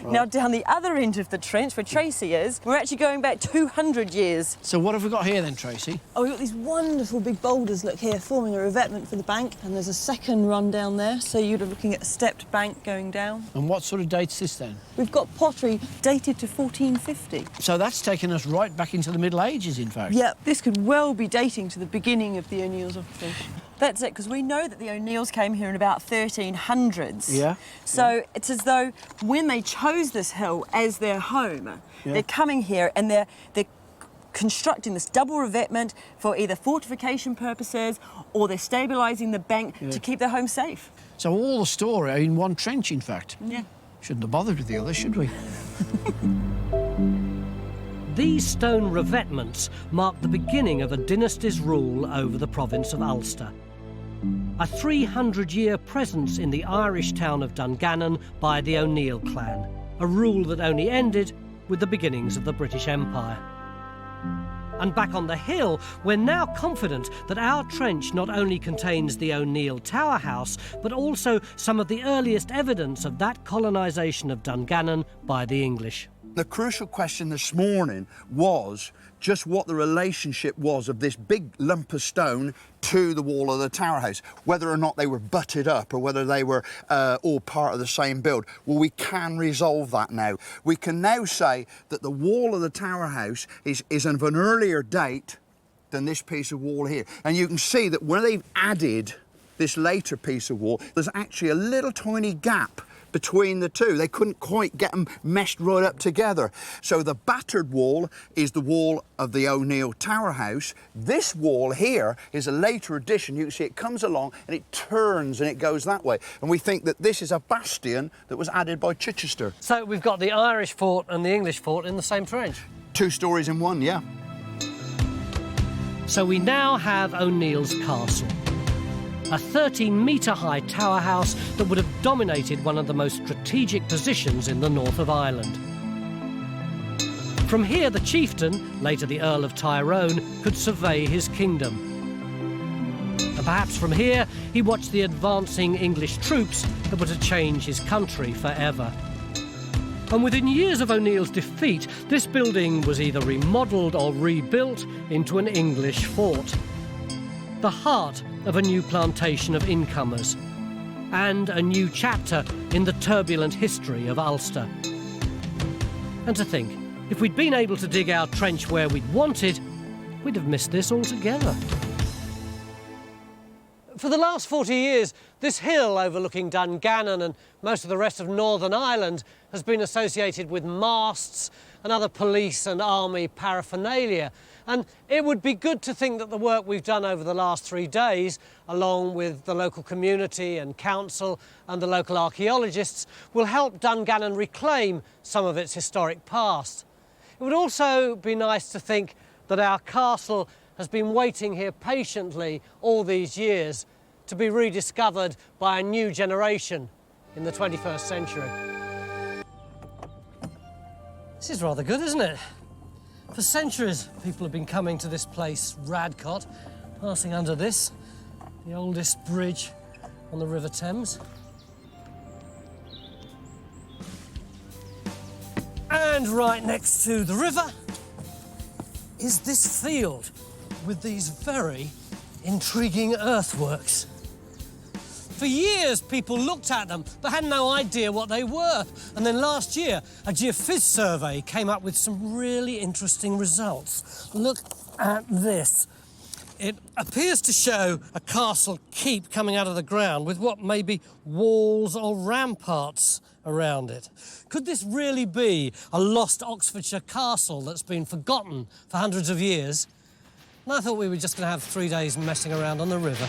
Now down the other end of the trench, where Tracy is, we're actually going back 200 years. So what have we got here then, Tracy? Oh, we've got these wonderful big boulders, look here, forming a revetment for the bank, and there's a second run down there, so you'd be looking at a stepped bank going down. And what sort of date's this then? We've got pottery dated to 1450. So that's taken us right back into the Middle Ages, in fact. Yeah, this could well be dating to the beginning of the O'Neill's occupation. That's it, because we know that the O'Neills came here in about 1300s. Yeah. So it's as though when they chose this hill as their home, they're coming here and they're constructing this double revetment for either fortification purposes or they're stabilising the bank to keep their home safe. So all the story in one trench, in fact. Yeah. Shouldn't have bothered with the other, should we? These stone revetments mark the beginning of a dynasty's rule over the province of Ulster. A 300-year presence in the Irish town of Dungannon by the O'Neill clan, a rule that only ended with the beginnings of the British Empire. And back on the hill, we're now confident that our trench not only contains the O'Neill Tower House, but also some of the earliest evidence of that colonisation of Dungannon by the English. The crucial question this morning was just what the relationship was of this big lump of stone to the wall of the tower house, whether or not they were butted up or whether they were all part of the same build. Well, we can resolve that now. We can now say that the wall of the tower house is of an earlier date than this piece of wall here. And you can see that when they've added this later piece of wall, there's actually a little tiny gap between the two. They couldn't quite get them meshed right up together. So the battered wall is the wall of the O'Neill Tower House. This wall here is a later addition. You can see it comes along and it turns and it goes that way. And we think that this is a bastion that was added by Chichester. So we've got the Irish fort and the English fort in the same trench? 2 stories in one, yeah. So we now have O'Neill's Castle, a 13-metre-high tower house that would have dominated one of the most strategic positions in the north of Ireland. From here, the chieftain, later the Earl of Tyrone, could survey his kingdom. And perhaps from here, he watched the advancing English troops that were to change his country forever. And within years of O'Neill's defeat, this building was either remodelled or rebuilt into an English fort. The heart of a new plantation of incomers, and a new chapter in the turbulent history of Ulster. And to think, if we'd been able to dig our trench where we'd wanted, we'd have missed this altogether. For the last 40 years, this hill overlooking Dungannon and most of the rest of Northern Ireland has been associated with masts and other police and army paraphernalia. And it would be good to think that the work we've done over the last 3 days, along with the local community and council and the local archaeologists, will help Dungannon reclaim some of its historic past. It would also be nice to think that our castle has been waiting here patiently all these years to be rediscovered by a new generation in the 21st century. This is rather good, isn't it? For centuries, people have been coming to this place, Radcott, passing under this, the oldest bridge on the River Thames. And right next to the river is this field with these very intriguing earthworks. For years, people looked at them but had no idea what they were. And then last year, a geophys survey came up with some really interesting results. Look at this. It appears to show a castle keep coming out of the ground with what may be walls or ramparts around it. Could this really be a lost Oxfordshire castle that's been forgotten for hundreds of years? And I thought we were just going to have 3 days messing around on the river.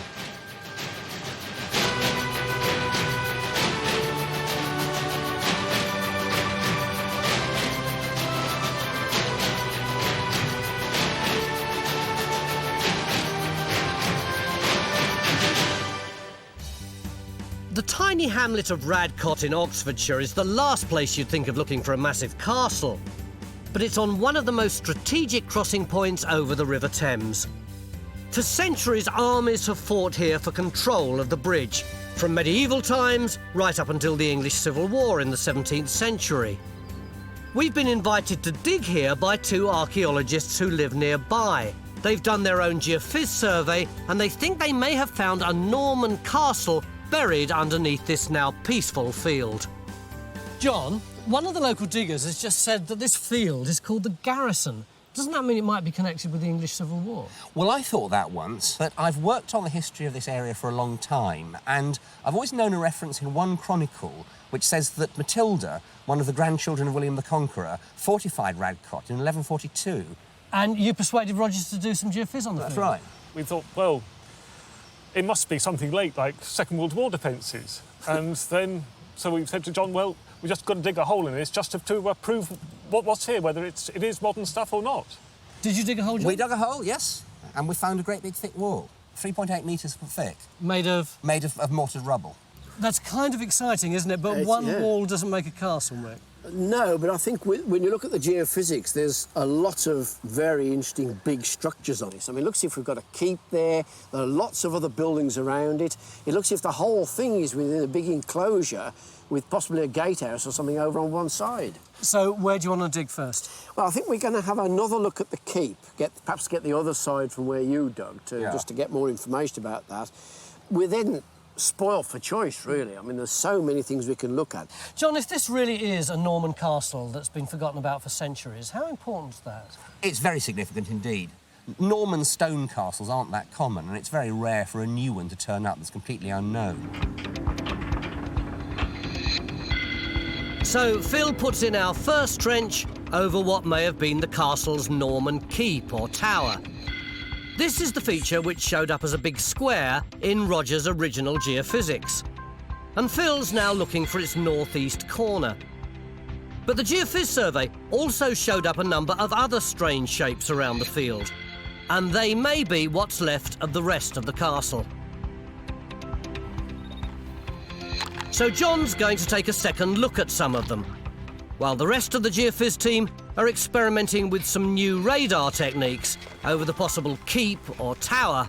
The tiny hamlet of Radcott in Oxfordshire is the last place you'd think of looking for a massive castle. But it's on one of the most strategic crossing points over the River Thames. For centuries, armies have fought here for control of the bridge, from medieval times right up until the English Civil War in the 17th century. We've been invited to dig here by 2 archaeologists who live nearby. They've done their own geophys survey and they think they may have found a Norman castle buried underneath this now peaceful field. John, one of the local diggers has just said that this field is called the Garrison. Doesn't that mean it might be connected with the English Civil War? Well, I thought that once, but I've worked on the history of this area for a long time, and I've always known a reference in one chronicle which says that Matilda, one of the grandchildren of William the Conqueror, fortified Radcott in 1142. And you persuaded Rogers to do some geophys on the field? That's right. We thought, well, it must be something late, like Second World War defences. And then, so we said to John, well, we just got to dig a hole in this just to prove what's here, whether it is modern stuff or not. Did you dig a hole, John? We dug a hole, yes. And we found a great big thick wall, 3.8 metres thick. Made of? Made of mortared rubble. That's kind of exciting, isn't it? But one wall doesn't make a castle, mate. No, but I think when you look at the geophysics, there's a lot of very interesting big structures on this. I mean, look, see if we've got a keep there. There are lots of other buildings around it. It looks as if the whole thing is within a big enclosure with possibly a gatehouse or something over on one side. So where do you want to dig first? Well, I think we're going to have another look at the keep, perhaps get the other side from where you dug, just to get more information about that. We're then spoiled for choice, really. I mean, there's so many things we can look at. John, if this really is a Norman castle that's been forgotten about for centuries, how important is that? It's very significant indeed. Norman stone castles aren't that common, and it's very rare for a new one to turn up that's completely unknown. So Phil puts in our first trench over what may have been the castle's Norman keep or tower. This is the feature which showed up as a big square in Rogers' original geophysics. And Phil's now looking for its northeast corner. But the geophys survey also showed up a number of other strange shapes around the field. And they may be what's left of the rest of the castle. So John's going to take a second look at some of them, while the rest of the geophys team are experimenting with some new radar techniques over the possible keep or tower,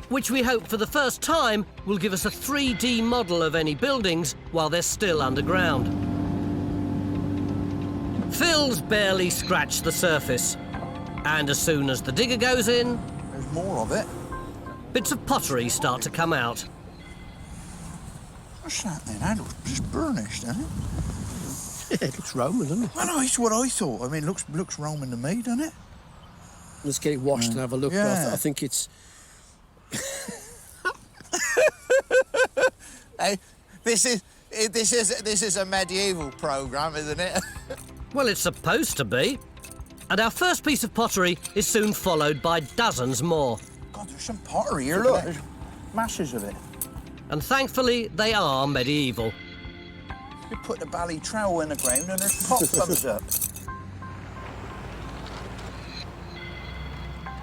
which we hope for the first time will give us a 3D model of any buildings while they're still underground. Phil's barely scratched the surface, and as soon as the digger goes in, there's more of it. Bits of pottery start to come out. What's that then? That looks just burnished, doesn't it? Yeah, it looks Roman, doesn't it? Well, no, it's what I thought. I mean, it looks Roman to me, doesn't it? Let's get it washed and have a look. Yeah. I think it's... This is a medieval programme, isn't it? Well, it's supposed to be. And our first piece of pottery is soon followed by dozens more. God, there's some pottery here, look. There's masses of it. And thankfully, they are medieval. You put the bally trowel in the ground and there's pop comes up.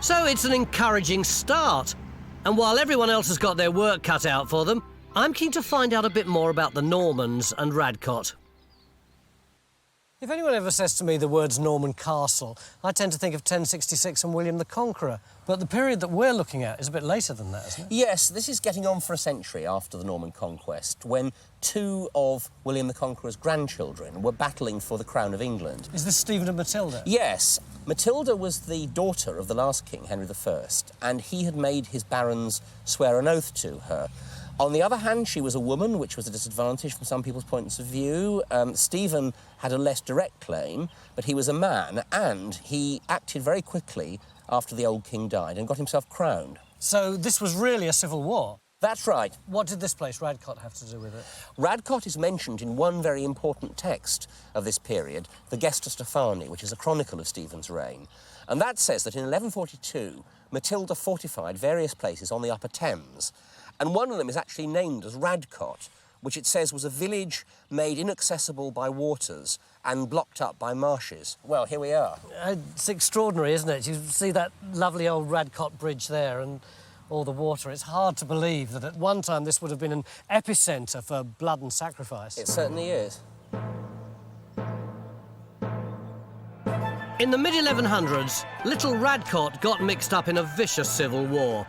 So it's an encouraging start. And while everyone else has got their work cut out for them, I'm keen to find out a bit more about the Normans and Radcott. If anyone ever says to me the words Norman Castle, I tend to think of 1066 and William the Conqueror. But the period that we're looking at is a bit later than that, isn't it? Yes, this is getting on for a century after the Norman conquest, when two of William the Conqueror's grandchildren were battling for the crown of England. Is this Stephen and Matilda? Yes. Matilda was the daughter of the last king, Henry I, and he had made his barons swear an oath to her. On the other hand, she was a woman, which was a disadvantage from some people's points of view. Stephen had a less direct claim, but he was a man, and he acted very quickly after the old king died and got himself crowned. So this was really a civil war? That's right. What did this place, Radcott, have to do with it? Radcott is mentioned in one very important text of this period, the Gesta Stephani, which is a chronicle of Stephen's reign. And that says that in 1142, Matilda fortified various places on the upper Thames, and one of them is actually named as Radcott, which it says was a village made inaccessible by waters and blocked up by marshes. Well, here we are. It's extraordinary, isn't it? You see that lovely old Radcott bridge there and all the water. It's hard to believe that at one time this would have been an epicentre for blood and sacrifice. It certainly is. In the mid-1100s, little Radcott got mixed up in a vicious civil war.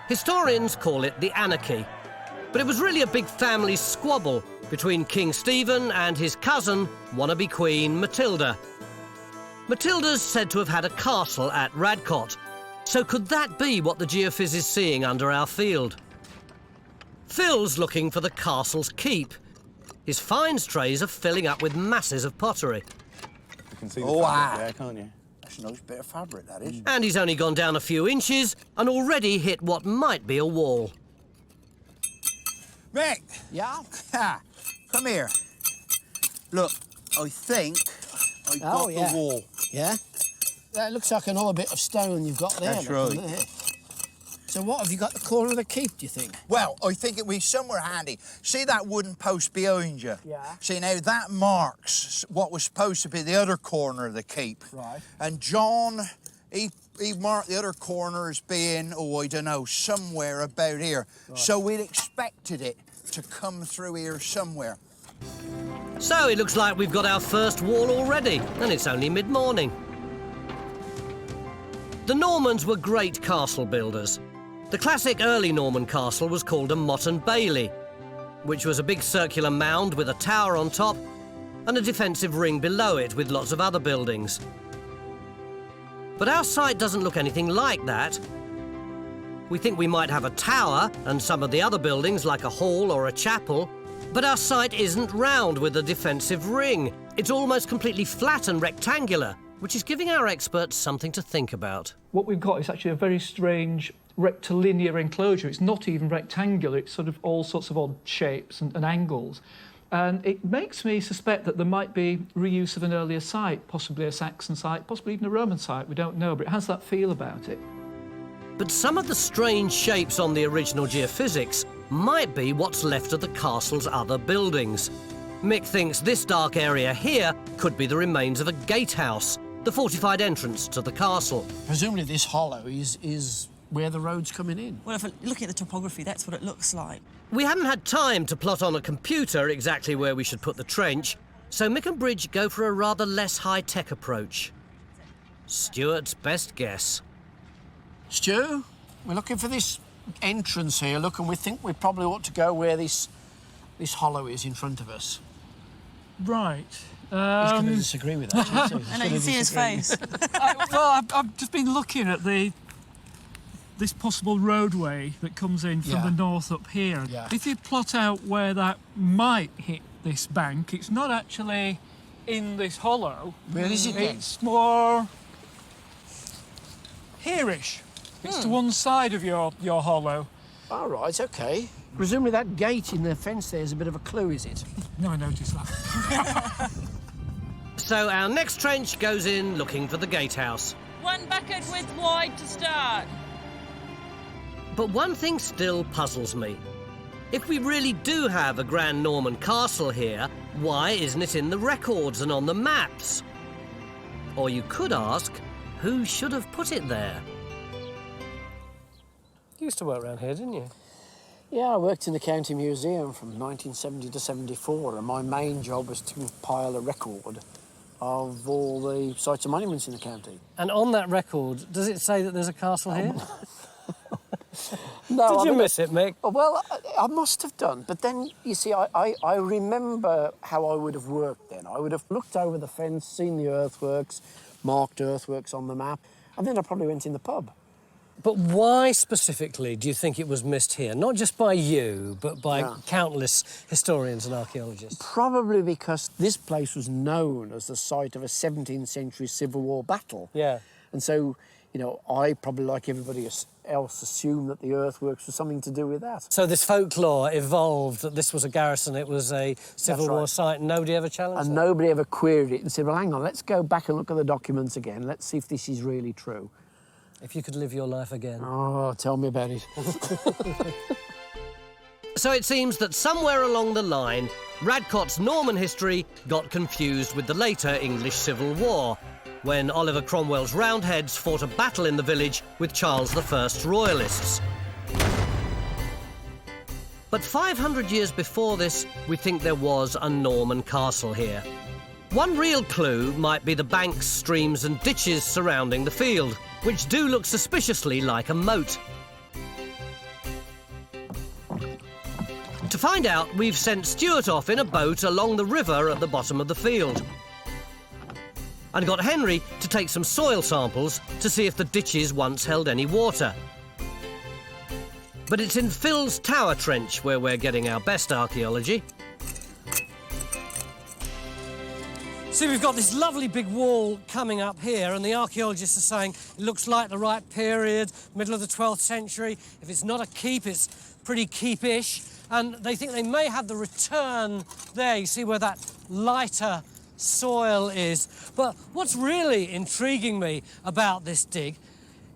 Historians call it the Anarchy, but it was really a big family squabble between King Stephen and his cousin, wannabe Queen Matilda. Matilda's said to have had a castle at Radcott, so could that be what the geophys is seeing under our field? Phil's looking for the castle's keep. His finds trays are filling up with masses of pottery. You can see the fabric there, can't you? That's a nice bit of fabric, that is. And he's only gone down a few inches and already hit what might be a wall. Mick! Yeah? Come here. Look, I think I got the wall. Yeah? That looks like another bit of stone you've got there. That's right. There. So what, have you got the corner of the keep, do you think? Well, I think it'll be somewhere handy. See that wooden post behind you? Yeah. See, now that marks what was supposed to be the other corner of the keep. Right. And John, he marked the other corner as being, oh, I don't know, somewhere about here. Right. So we'd expected it to come through here somewhere. So it looks like we've got our first wall already, and it's only mid-morning. The Normans were great castle builders. The classic early Norman castle was called a motte and bailey, which was a big circular mound with a tower on top and a defensive ring below it with lots of other buildings. But our site doesn't look anything like that. We think we might have a tower and some of the other buildings like a hall or a chapel, but our site isn't round with a defensive ring. It's almost completely flat and rectangular, which is giving our experts something to think about. What we've got is actually a very strange rectilinear enclosure. It's not even rectangular, it's sort of all sorts of odd shapes and angles. And it makes me suspect that there might be reuse of an earlier site, possibly a Saxon site, possibly even a Roman site, we don't know, but it has that feel about it. But some of the strange shapes on the original geophysics might be what's left of the castle's other buildings. Mick thinks this dark area here could be the remains of a gatehouse, the fortified entrance to the castle. Presumably this hollow is where the road's coming in. Well, if you look at the topography, that's what it looks like. We haven't had time to plot on a computer exactly where we should put the trench, so Mick and Bridge go for a rather less high-tech approach. Stuart's best guess. Stu, we're looking for this entrance here, look, and we think we probably ought to go where this hollow is in front of us. Right. He's going to disagree with that. I know, you see his face. I've just been looking at this possible roadway that comes in from the north up here. Yeah. If you plot out where that might hit this bank, it's not actually in this hollow. Where is it then? It's more here-ish. It's to one side of your hollow. All right, OK. Presumably that gate in the fence there is a bit of a clue, is it? No, I noticed that. So our next trench goes in looking for the gatehouse. 1 bucket width wide to start. But one thing still puzzles me. If we really do have a grand Norman castle here, why isn't it in the records and on the maps? Or you could ask, who should have put it there? You used to work around here, didn't you? Yeah, I worked in the County Museum from 1970 to 74, and my main job was to compile a record of all the sites and monuments in the county. And on that record, does it say that there's a castle here? No, Did you miss it, Mick? Well, I must have done. But then, you see, I remember how I would have worked then. I would have looked over the fence, seen the earthworks, marked earthworks on the map, and then I probably went in the pub. But why specifically do you think it was missed here? Not just by you, but by countless historians and archaeologists. Probably because this place was known as the site of a 17th century Civil War battle. Yeah. And so, you know, I probably, like everybody else, assumed that the earthworks was something to do with that. So this folklore evolved that this was a garrison, it was a Civil War site, and nobody ever challenged it? And nobody ever queried it and said, well, hang on, let's go back and look at the documents again. Let's see if this is really true. If you could live your life again. Oh, tell me about it. So it seems that somewhere along the line, Radcott's Norman history got confused with the later English Civil War, when Oliver Cromwell's Roundheads fought a battle in the village with Charles I's Royalists. But 500 years before this, we think there was a Norman castle here. One real clue might be the banks, streams and ditches surrounding the field, which do look suspiciously like a moat. To find out, we've sent Stuart off in a boat along the river at the bottom of the field, and got Henry to take some soil samples to see if the ditches once held any water. But it's in Phil's Tower Trench where we're getting our best archaeology. See, we've got this lovely big wall coming up here, and the archaeologists are saying it looks like the right period, middle of the 12th century. If it's not a keep, it's pretty keepish. And they think they may have the return there. You see where that lighter soil is. But what's really intriguing me about this dig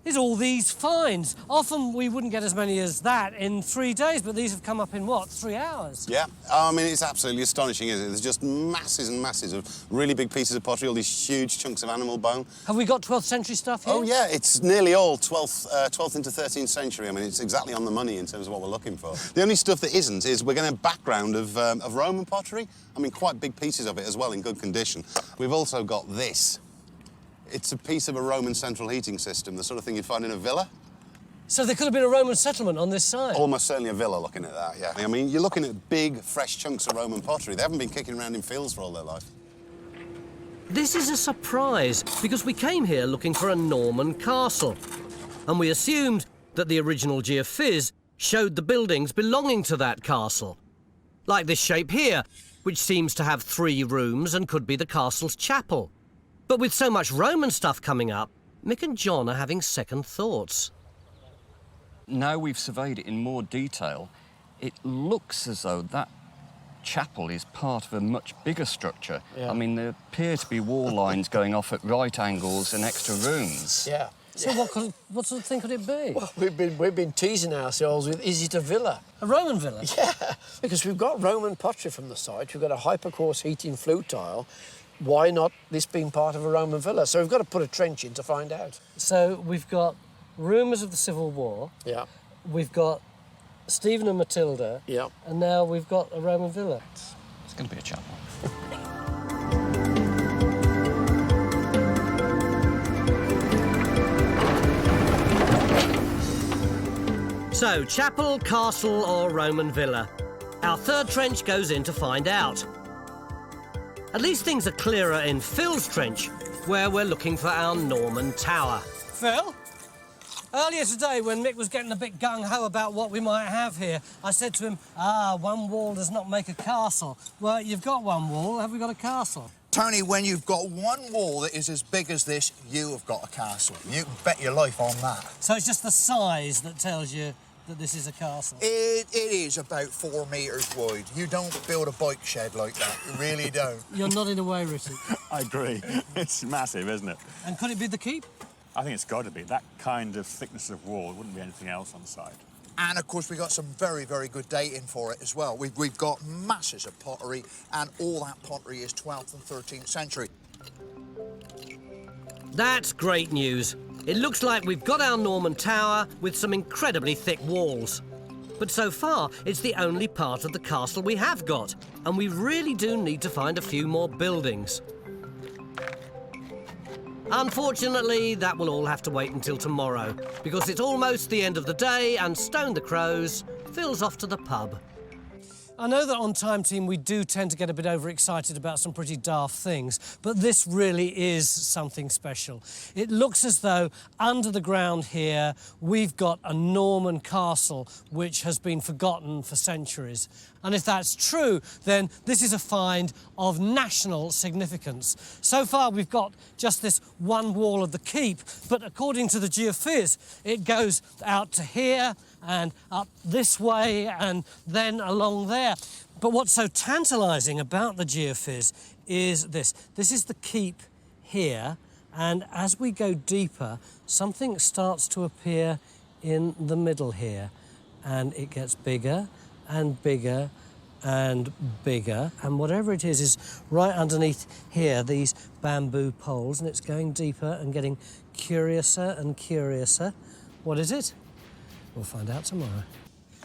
is all these finds. Often we wouldn't get as many as that in 3 days, but these have come up in, what, 3 hours? Yeah, I mean, it's absolutely astonishing, isn't it? There's just masses and masses of really big pieces of pottery, all these huge chunks of animal bone. Have we got 12th century stuff here? Oh, yeah, it's nearly all 12th into 13th century. I mean, it's exactly on the money in terms of what we're looking for. The only stuff that isn't is we're getting a background of Roman pottery. I mean, quite big pieces of it as well, in good condition. We've also got this. It's a piece of a Roman central heating system, the sort of thing you'd find in a villa. So there could have been a Roman settlement on this side? Almost certainly a villa looking at that, yeah. I mean, you're looking at big, fresh chunks of Roman pottery. They haven't been kicking around in fields for all their life. This is a surprise, because we came here looking for a Norman castle, and we assumed that the original geophys showed the buildings belonging to that castle. Like this shape here, which seems to have 3 rooms and could be the castle's chapel. But with so much Roman stuff coming up, Mick and John are having second thoughts. Now we've surveyed it in more detail, it looks as though that chapel is part of a much bigger structure. Yeah. I mean, there appear to be wall lines going off at right angles and extra rooms. Yeah. So what sort of thing could it be? Well, we've been teasing ourselves with, is it a villa? A Roman villa? Yeah, because we've got Roman pottery from the site, we've got a hypercoarse heating flute tile. Why not this being part of a Roman villa? So we've got to put a trench in to find out. So we've got rumours of the Civil War. Yeah. We've got Stephen and Matilda. Yeah. And now we've got a Roman villa. It's going to be a chapel. So, chapel, castle or Roman villa? Our third trench goes in to find out. At least things are clearer in Phil's trench, where we're looking for our Norman tower. Phil? Earlier today, when Mick was getting a bit gung-ho about what we might have here, I said to him, one wall does not make a castle. Well, you've got one wall. Have we got a castle? Tony, when you've got one wall that is as big as this, you have got a castle. You can bet your life on that. So it's just the size that tells you that this is a castle? It is about 4 metres wide. You don't build a bike shed like that. You really don't. You're nodding away, Richard. I agree. It's massive, isn't it? And could it be the keep? I think it's got to be. That kind of thickness of wall, it wouldn't be anything else on the side. And, of course, we've got some very, very good dating for it as well. We've got masses of pottery, and all that pottery is 12th and 13th century. That's great news. It looks like we've got our Norman tower with some incredibly thick walls. But so far, it's the only part of the castle we have got, and we really do need to find a few more buildings. Unfortunately, that will all have to wait until tomorrow, because it's almost the end of the day and Stone the Crows fills off to the pub. I know that on Time Team we do tend to get a bit overexcited about some pretty daft things, but this really is something special. It looks as though under the ground here we've got a Norman castle which has been forgotten for centuries. And if that's true, then this is a find of national significance. So far we've got just this one wall of the keep, but according to the geophys, it goes out to here and up this way and then along there. But what's so tantalising about the geophys is this. This is the keep here, and as we go deeper, something starts to appear in the middle here, and it gets bigger and bigger and bigger, and whatever it is right underneath here, these bamboo poles, and it's going deeper and getting curiouser and curiouser. What is it? We'll find out tomorrow.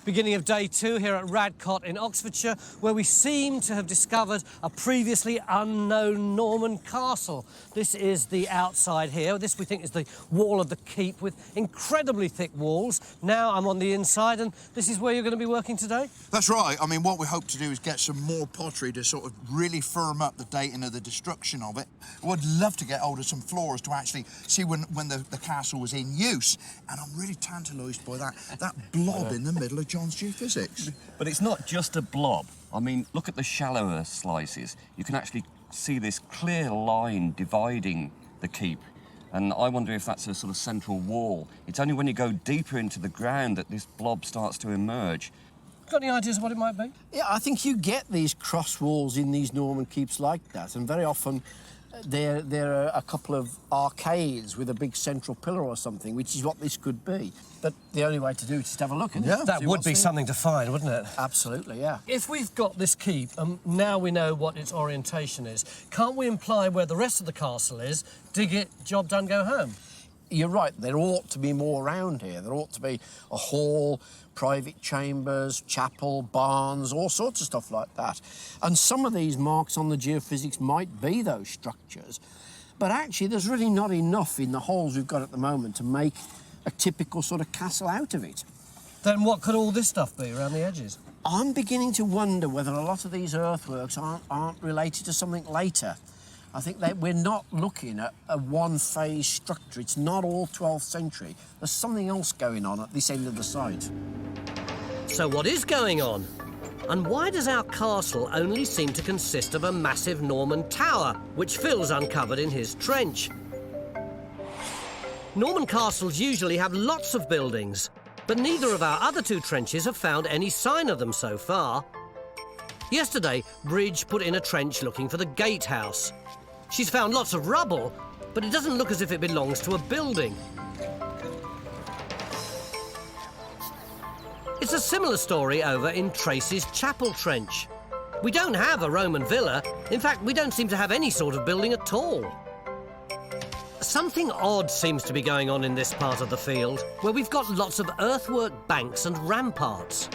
Beginning of day 2 here at Radcott in Oxfordshire, where we seem to have discovered a previously unknown Norman castle. This is the outside here. This, we think, is the wall of the keep with incredibly thick walls. Now I'm on the inside, and this is where you're going to be working today? That's right. I mean, what we hope to do is get some more pottery to sort of really firm up the dating of the destruction of it. I would love to get hold of some floors to actually see when the castle was in use. And I'm really tantalised by that blob in the middle of John's geophysics. But it's not just a blob. I mean, look at the shallower slices. You can actually see this clear line dividing the keep. And I wonder if that's a sort of central wall. It's only when you go deeper into the ground that this blob starts to emerge. Got any ideas of what it might be? Yeah, I think you get these cross walls in these Norman keeps like that, and very often there are a couple of arcades with a big central pillar or something, which is what this could be. But the only way to do it is to have a look at it. That would be something to find, wouldn't it? Absolutely, yeah. If we've got this keep, and now we know what its orientation is, can't we imply where the rest of the castle is, dig it, job done, go home? You're right, there ought to be more around here. There ought to be a hall, private chambers, chapel, barns, all sorts of stuff like that. And some of these marks on the geophysics might be those structures, but actually there's really not enough in the holes we've got at the moment to make a typical sort of castle out of it. Then what could all this stuff be around the edges? I'm beginning to wonder whether a lot of these earthworks aren't related to something later. I think that we're not looking at a one-phase structure. It's not all 12th century. There's something else going on at this end of the site. So what is going on? And why does our castle only seem to consist of a massive Norman tower, which Phil's uncovered in his trench? Norman castles usually have lots of buildings, but neither of our other 2 trenches have found any sign of them so far. Yesterday, Bridge put in a trench looking for the gatehouse. She's found lots of rubble, but it doesn't look as if it belongs to a building. It's a similar story over in Tracy's Chapel Trench. We don't have a Roman villa. In fact, we don't seem to have any sort of building at all. Something odd seems to be going on in this part of the field, where we've got lots of earthwork banks and ramparts.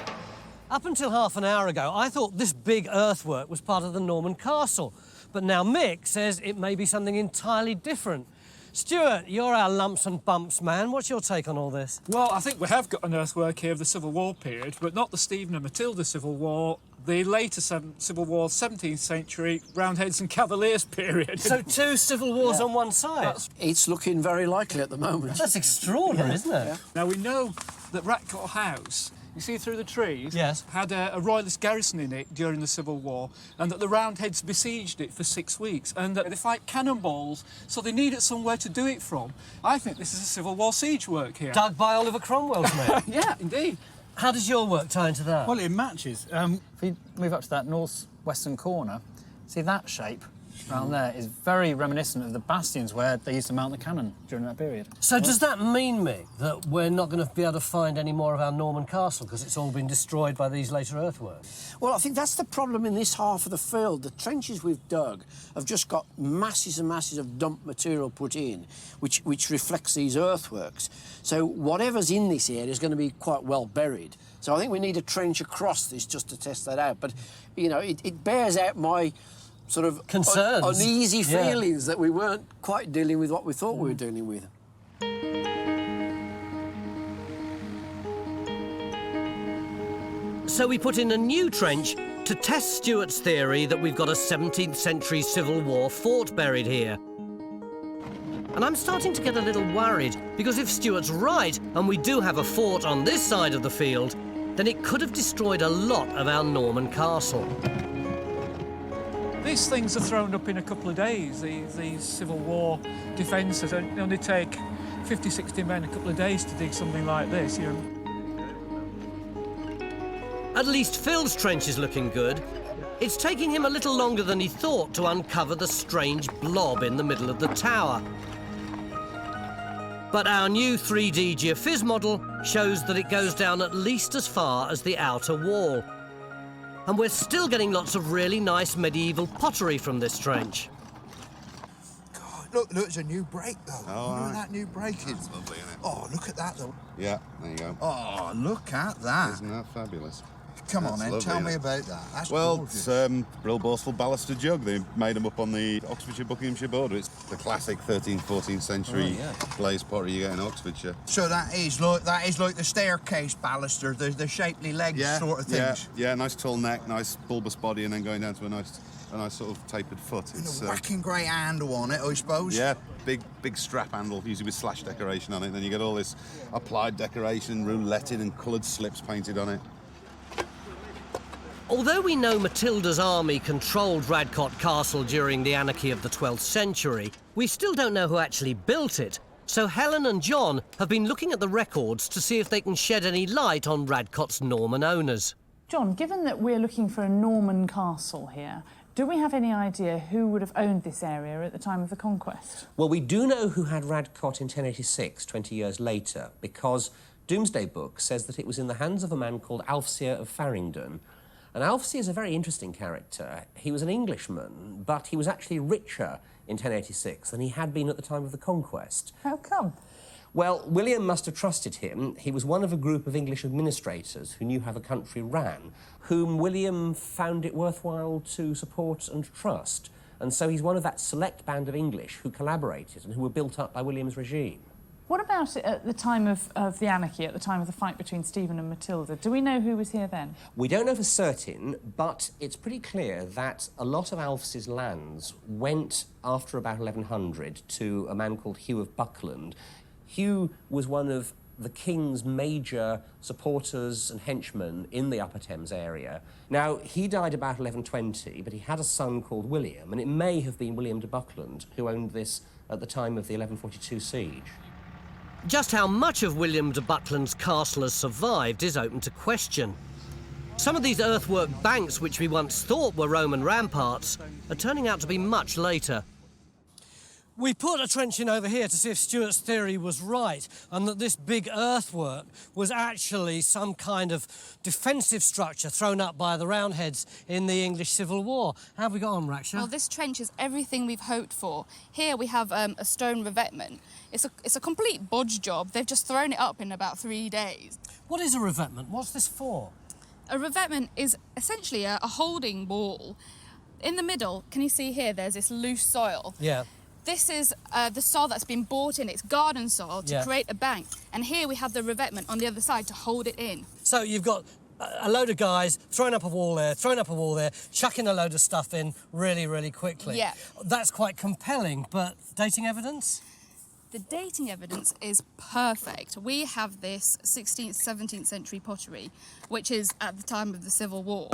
Up until half an hour ago, I thought this big earthwork was part of the Norman castle, but now Mick says it may be something entirely different. Stuart, you're our lumps and bumps man. What's your take on all this? Well, I think we have got an earthwork here of the Civil War period, but not the Stephen and Matilda Civil War, the later Civil War, 17th century, Roundheads and Cavaliers period. So 2 civil wars on one side? It's looking very likely at the moment. That's extraordinary, isn't it? Yeah. Now, we know that Radcott House, you see through the trees, yes, had a royalist garrison in it during the Civil War, and that the Roundheads besieged it for 6 weeks, and that they fight cannonballs, so they needed somewhere to do it from. I think this is a Civil War siege work here. Dug by Oliver Cromwell's men. Yeah, indeed. How does your work tie into that? Well, it matches. If you move up to that north-western corner, see that shape around there is very reminiscent of the bastions where they used to mount the cannon during that period. So does that mean, Mick, that we're not going to be able to find any more of our Norman castle because it's all been destroyed by these later earthworks? Well, I think that's the problem in this half of the field. The trenches we've dug have just got masses and masses of dumped material put in, which reflects these earthworks. So whatever's in this area is going to be quite well buried. So I think we need a trench across this just to test that out. But, you know, it bears out my sort of concerns, uneasy feelings that we weren't quite dealing with what we thought we were dealing with. So we put in a new trench to test Stuart's theory that we've got a 17th century Civil War fort buried here. And I'm starting to get a little worried, because if Stuart's right and we do have a fort on this side of the field, then it could have destroyed a lot of our Norman castle. These things are thrown up in a couple of days, these Civil War defences. They only take 50, 60 men a couple of days to dig something like this, you know. At least Phil's trench is looking good. It's taking him a little longer than he thought to uncover the strange blob in the middle of the tower. But our new 3D geophys model shows that it goes down at least as far as the outer wall. And we're still getting lots of really nice medieval pottery from this trench. God, look, there's a new break, though. Oh, Look at right. that new breaking. That's lovely, isn't it? Oh, look at that, though. Yeah, there you go. Oh, look at that. Isn't that fabulous? Come on, That's then, lovely, tell me isn't it? about that. That's Well, gorgeous. it's real boastful baluster jug. They made them up on the Oxfordshire Buckinghamshire border. It's the classic 13th, 14th century glazed pottery you get in Oxfordshire. So that is like the staircase baluster, the shapely legs sort of things. Yeah, nice tall neck, nice bulbous body, and then going down to a nice sort of tapered foot. It's A whacking grey handle on it, I suppose. yeah, big strap handle, usually with slash decoration on it. Then you get all this applied decoration, rouletted and coloured slips painted on it. Although we know Matilda's army controlled Radcott Castle during the Anarchy of the 12th century, we still don't know who actually built it. So Helen and John have been looking at the records to see if they can shed any light on Radcott's Norman owners. John, given that we're looking for a Norman castle here, do we have any idea who would have owned this area at the time of the conquest? Well, we do know who had Radcott in 1086, 20 years later, because Domesday Book says that it was in the hands of a man called Alfsier of Farringdon. And Alfsier is a very interesting character. He was an Englishman, but he was actually richer in 1086 than he had been at the time of the conquest. How come? Well, William must have trusted him. He was one of a group of English administrators who knew how the country ran, whom William found it worthwhile to support and trust. And so he's one of that select band of English who collaborated and who were built up by William's regime. What about at the time of the Anarchy, at the time of the fight between Stephen and Matilda? Do we know who was here then? We don't know for certain, but it's pretty clear that a lot of Alf's lands went after about 1100 to a man called Hugh of Buckland. Hugh was one of the king's major supporters and henchmen in the Upper Thames area. Now, he died about 1120, but he had a son called William, and it may have been William de Buckland who owned this at the time of the 1142 siege. Just how much of William de Buckland's castle has survived is open to question. Some of these earthwork banks, which we once thought were Roman ramparts, are turning out to be much later. We put a trench in over here to see if Stuart's theory was right and that this big earthwork was actually some kind of defensive structure thrown up by the Roundheads in the English Civil War. How have we got on, Raksha? Well, this trench is everything we've hoped for. Here we have a stone revetment. It's a complete bodge job. They've just thrown it up in about 3 days. What is a revetment? What's this for? A revetment is essentially a holding wall. In the middle, can you see here, there's this loose soil. Yeah. This is the soil that's been brought in. It's garden soil to create a bank. And here we have the revetment on the other side to hold it in. So you've got a load of guys throwing up a wall there, chucking a load of stuff in really, really quickly. Yeah. That's quite compelling, but dating evidence? The dating evidence is perfect. We have this 16th, 17th century pottery, which is at the time of the Civil War.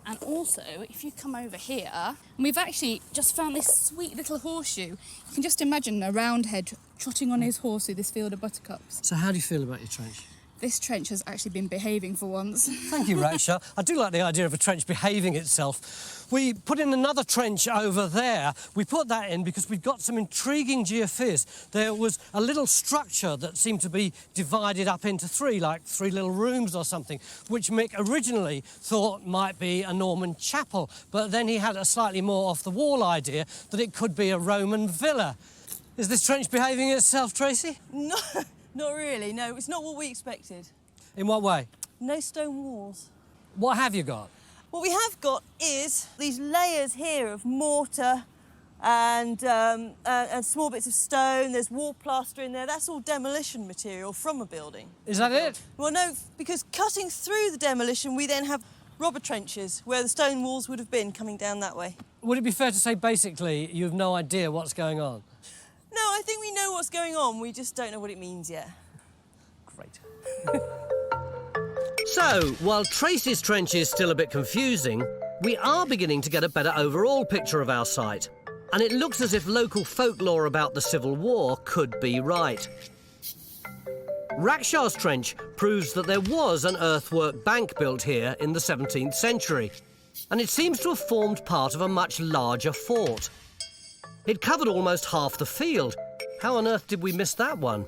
And also, if you come over here, we've actually just found this sweet little horseshoe. You can just imagine a Roundhead trotting on his horse through this field of buttercups. So how do you feel about your trench? This trench has actually been behaving for once. Thank you, Rachel. I do like the idea of a trench behaving itself. We put in another trench over there. We put that in because we've got some intriguing geophys. There was a little structure that seemed to be divided up into three, like three little rooms or something, which Mick originally thought might be a Norman chapel, but then he had a slightly more off-the-wall idea that it could be a Roman villa. Is this trench behaving itself, Tracy? No, not really, no. It's not what we expected. In what way? No stone walls. What have you got? What we have got is these layers here of mortar and small bits of stone. There's wall plaster in there. That's all demolition material from a building. Is that it? Well, no, because cutting through the demolition, we then have robber trenches where the stone walls would have been coming down that way. Would it be fair to say, basically, you have no idea what's going on? No, I think we know what's going on. We just don't know what it means yet. Great. So, while Tracy's trench is still a bit confusing, we are beginning to get a better overall picture of our site. And it looks as if local folklore about the Civil War could be right. Rakshaw's Trench proves that there was an earthwork bank built here in the 17th century, and it seems to have formed part of a much larger fort. It covered almost half the field. How on earth did we miss that one?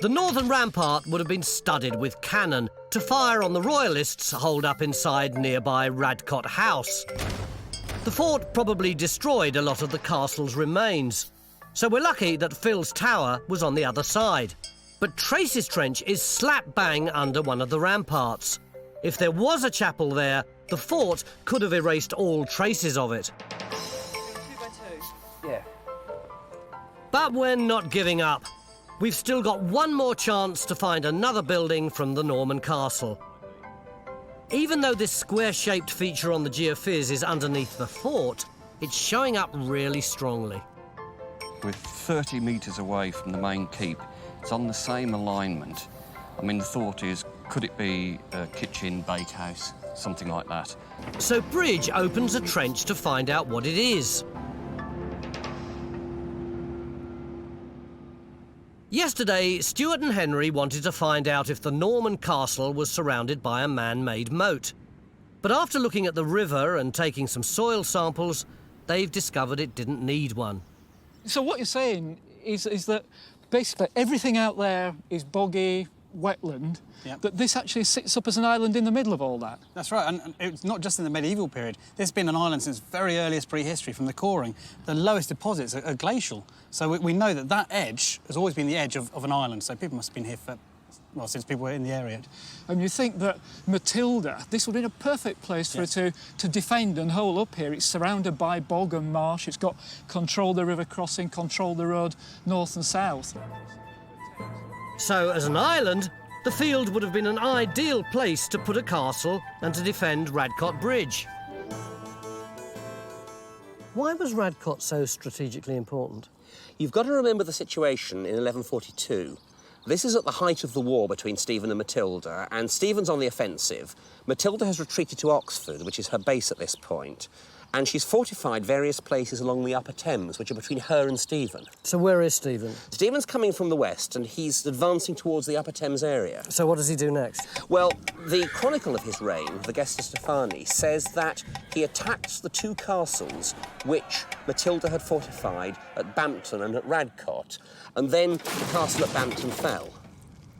The northern rampart would have been studded with cannon to fire on the royalists holed up inside nearby Radcott House. The fort probably destroyed a lot of the castle's remains, so we're lucky that Phil's tower was on the other side. But Tracy's Trench is slap bang under one of the ramparts. If there was a chapel there, the fort could have erased all traces of it. 2 by 2. Yeah. But we're not giving up. We've still got one more chance to find another building from the Norman castle. Even though this square-shaped feature on the geophys is underneath the fort, it's showing up really strongly. We're 30 metres away from the main keep. It's on the same alignment. I mean, the thought is, could it be a kitchen, bakehouse, something like that? So Bridge opens a trench to find out what it is. Yesterday, Stuart and Henry wanted to find out if the Norman castle was surrounded by a man-made moat. But after looking at the river and taking some soil samples, they've discovered it didn't need one. So what you're saying is that basically everything out there is boggy, wetland, that this actually sits up as an island in the middle of all that. That's right, and it's not just in the medieval period. This has been an island since very earliest prehistory, from the coring. The lowest deposits are glacial, so we know that that edge has always been the edge of an island, so people must have been here for, well, since people were in the area. And you think that Matilda, this would have been a perfect place for her to defend and hold up here. It's surrounded by bog and marsh, it's got control the river crossing, control the road north and south. So, as an island, the field would have been an ideal place to put a castle and to defend Radcott Bridge. Why was Radcott so strategically important? You've got to remember the situation in 1142. This is at the height of the war between Stephen and Matilda, and Stephen's on the offensive. Matilda has retreated to Oxford, which is her base at this point, and she's fortified various places along the upper Thames, which are between her and Stephen. So where is Stephen? Stephen's coming from the west, and he's advancing towards the upper Thames area. So what does he do next? Well, the Chronicle of his reign, the Gesta Stephani, says that he attacked the two castles which Matilda had fortified at Bampton and at Radcott, and then the castle at Bampton fell.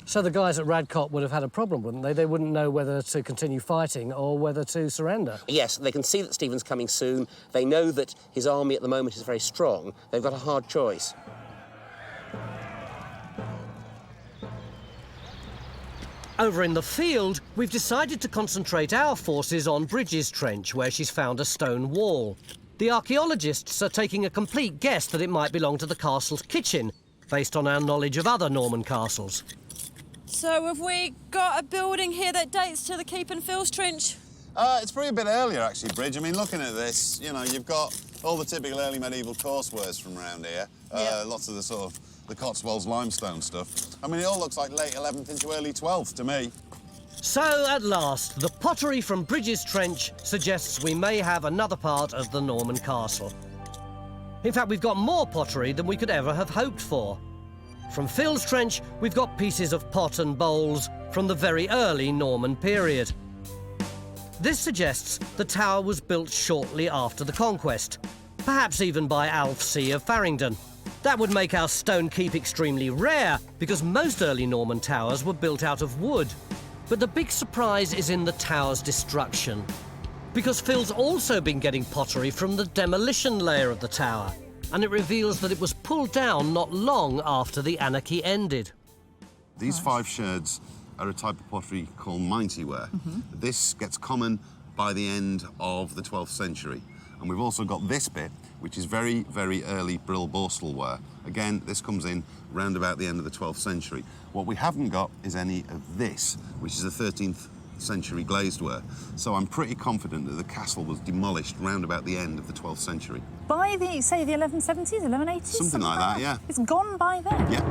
So the guys at Radcott would have had a problem, wouldn't they? They wouldn't know whether to continue fighting or whether to surrender. Yes, they can see that Stephen's coming soon. They know that his army at the moment is very strong. They've got a hard choice. Over in the field, we've decided to concentrate our forces on Bridges Trench, where she's found a stone wall. The archaeologists are taking a complete guess that it might belong to the castle's kitchen, based on our knowledge of other Norman castles. So have we got a building here that dates to the Keep and Phil's Trench? It's probably a bit earlier, actually, Bridge. I mean, looking at this, you know, you've got all the typical early medieval courseworks from around here. Lots of the sort of the Cotswolds limestone stuff. I mean, it all looks like late 11th into early 12th to me. So, at last, the pottery from Bridges Trench suggests we may have another part of the Norman castle. In fact, we've got more pottery than we could ever have hoped for. From Phil's Trench, we've got pieces of pot and bowls from the very early Norman period. This suggests the tower was built shortly after the conquest, perhaps even by Alf C. of Farringdon. That would make our stone keep extremely rare, because most early Norman towers were built out of wood. But the big surprise is in the tower's destruction, because Phil's also been getting pottery from the demolition layer of the tower, and it reveals that it was pulled down not long after the Anarchy ended. These 5 sherds are a type of pottery called minty-ware. This gets common by the end of the 12th century. And we've also got this bit, which is very, very early brill borstal ware. Again, this comes in round about the end of the 12th century. What we haven't got is any of this, which is a 13th century glazed ware. So I'm pretty confident that the castle was demolished round about the end of the 12th century. By the, say, the 1170s, 1180s? Something like that, yeah. It's gone by then? Yeah.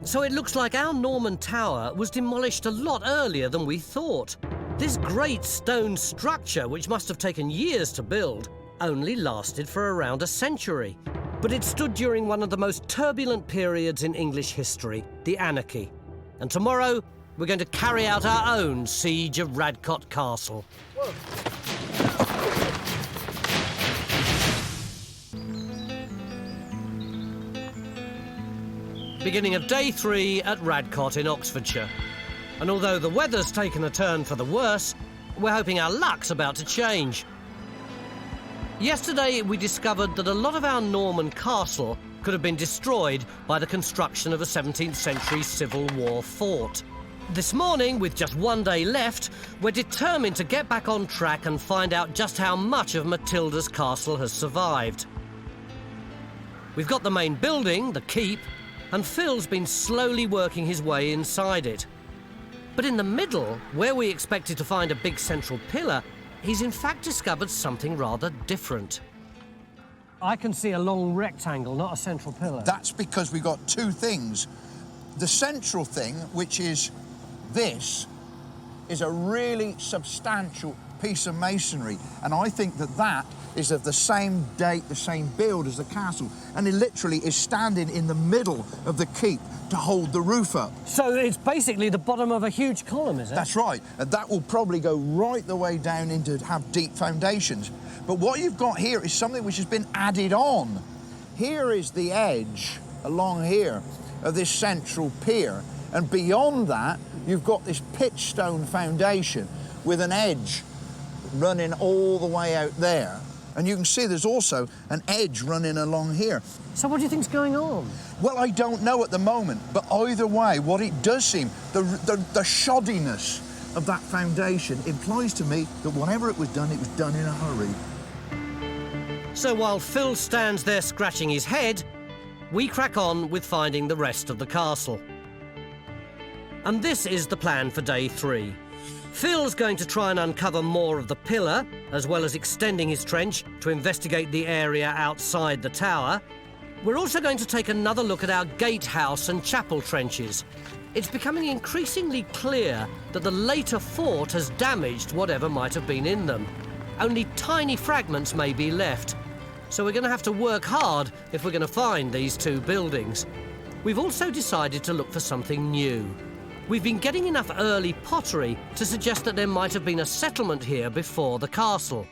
So it looks like our Norman tower was demolished a lot earlier than we thought. This great stone structure, which must have taken years to build, only lasted for around a century. But it stood during one of the most turbulent periods in English history, the Anarchy. And tomorrow, we're going to carry out our own siege of Radcott Castle. Whoa. Beginning of day 3 at Radcott in Oxfordshire. And although the weather's taken a turn for the worse, we're hoping our luck's about to change. Yesterday, we discovered that a lot of our Norman castle could have been destroyed by the construction of a 17th century Civil War fort. This morning, with just one day left, we're determined to get back on track and find out just how much of Matilda's castle has survived. We've got the main building, the keep, and Phil's been slowly working his way inside it. But in the middle, where we expected to find a big central pillar, he's in fact discovered something rather different. I can see a long rectangle, not a central pillar. That's because we've got 2 things. The central thing, which is this, is a really substantial piece of masonry, and I think that that is of the same date, the same build as the castle, and it literally is standing in the middle of the keep to hold the roof up. So it's basically the bottom of a huge column, is it? That's right, and that will probably go right the way down into have deep foundations. But what you've got here is something which has been added on. Here is the edge along here of this central pier, and beyond that you've got this pitch stone foundation with an edge running all the way out there. And you can see there's also an edge running along here. So what do you think's going on? Well, I don't know at the moment, but either way, what it does seem, the shoddiness of that foundation implies to me that whatever it was done in a hurry. So while Phil stands there scratching his head, we crack on with finding the rest of the castle. And this is the plan for day 3. Phil's going to try and uncover more of the pillar, as well as extending his trench to investigate the area outside the tower. We're also going to take another look at our gatehouse and chapel trenches. It's becoming increasingly clear that the later fort has damaged whatever might have been in them. Only tiny fragments may be left, so we're going to have to work hard if we're going to find these 2 buildings. We've also decided to look for something new. We've been getting enough early pottery to suggest that there might have been a settlement here before the castle.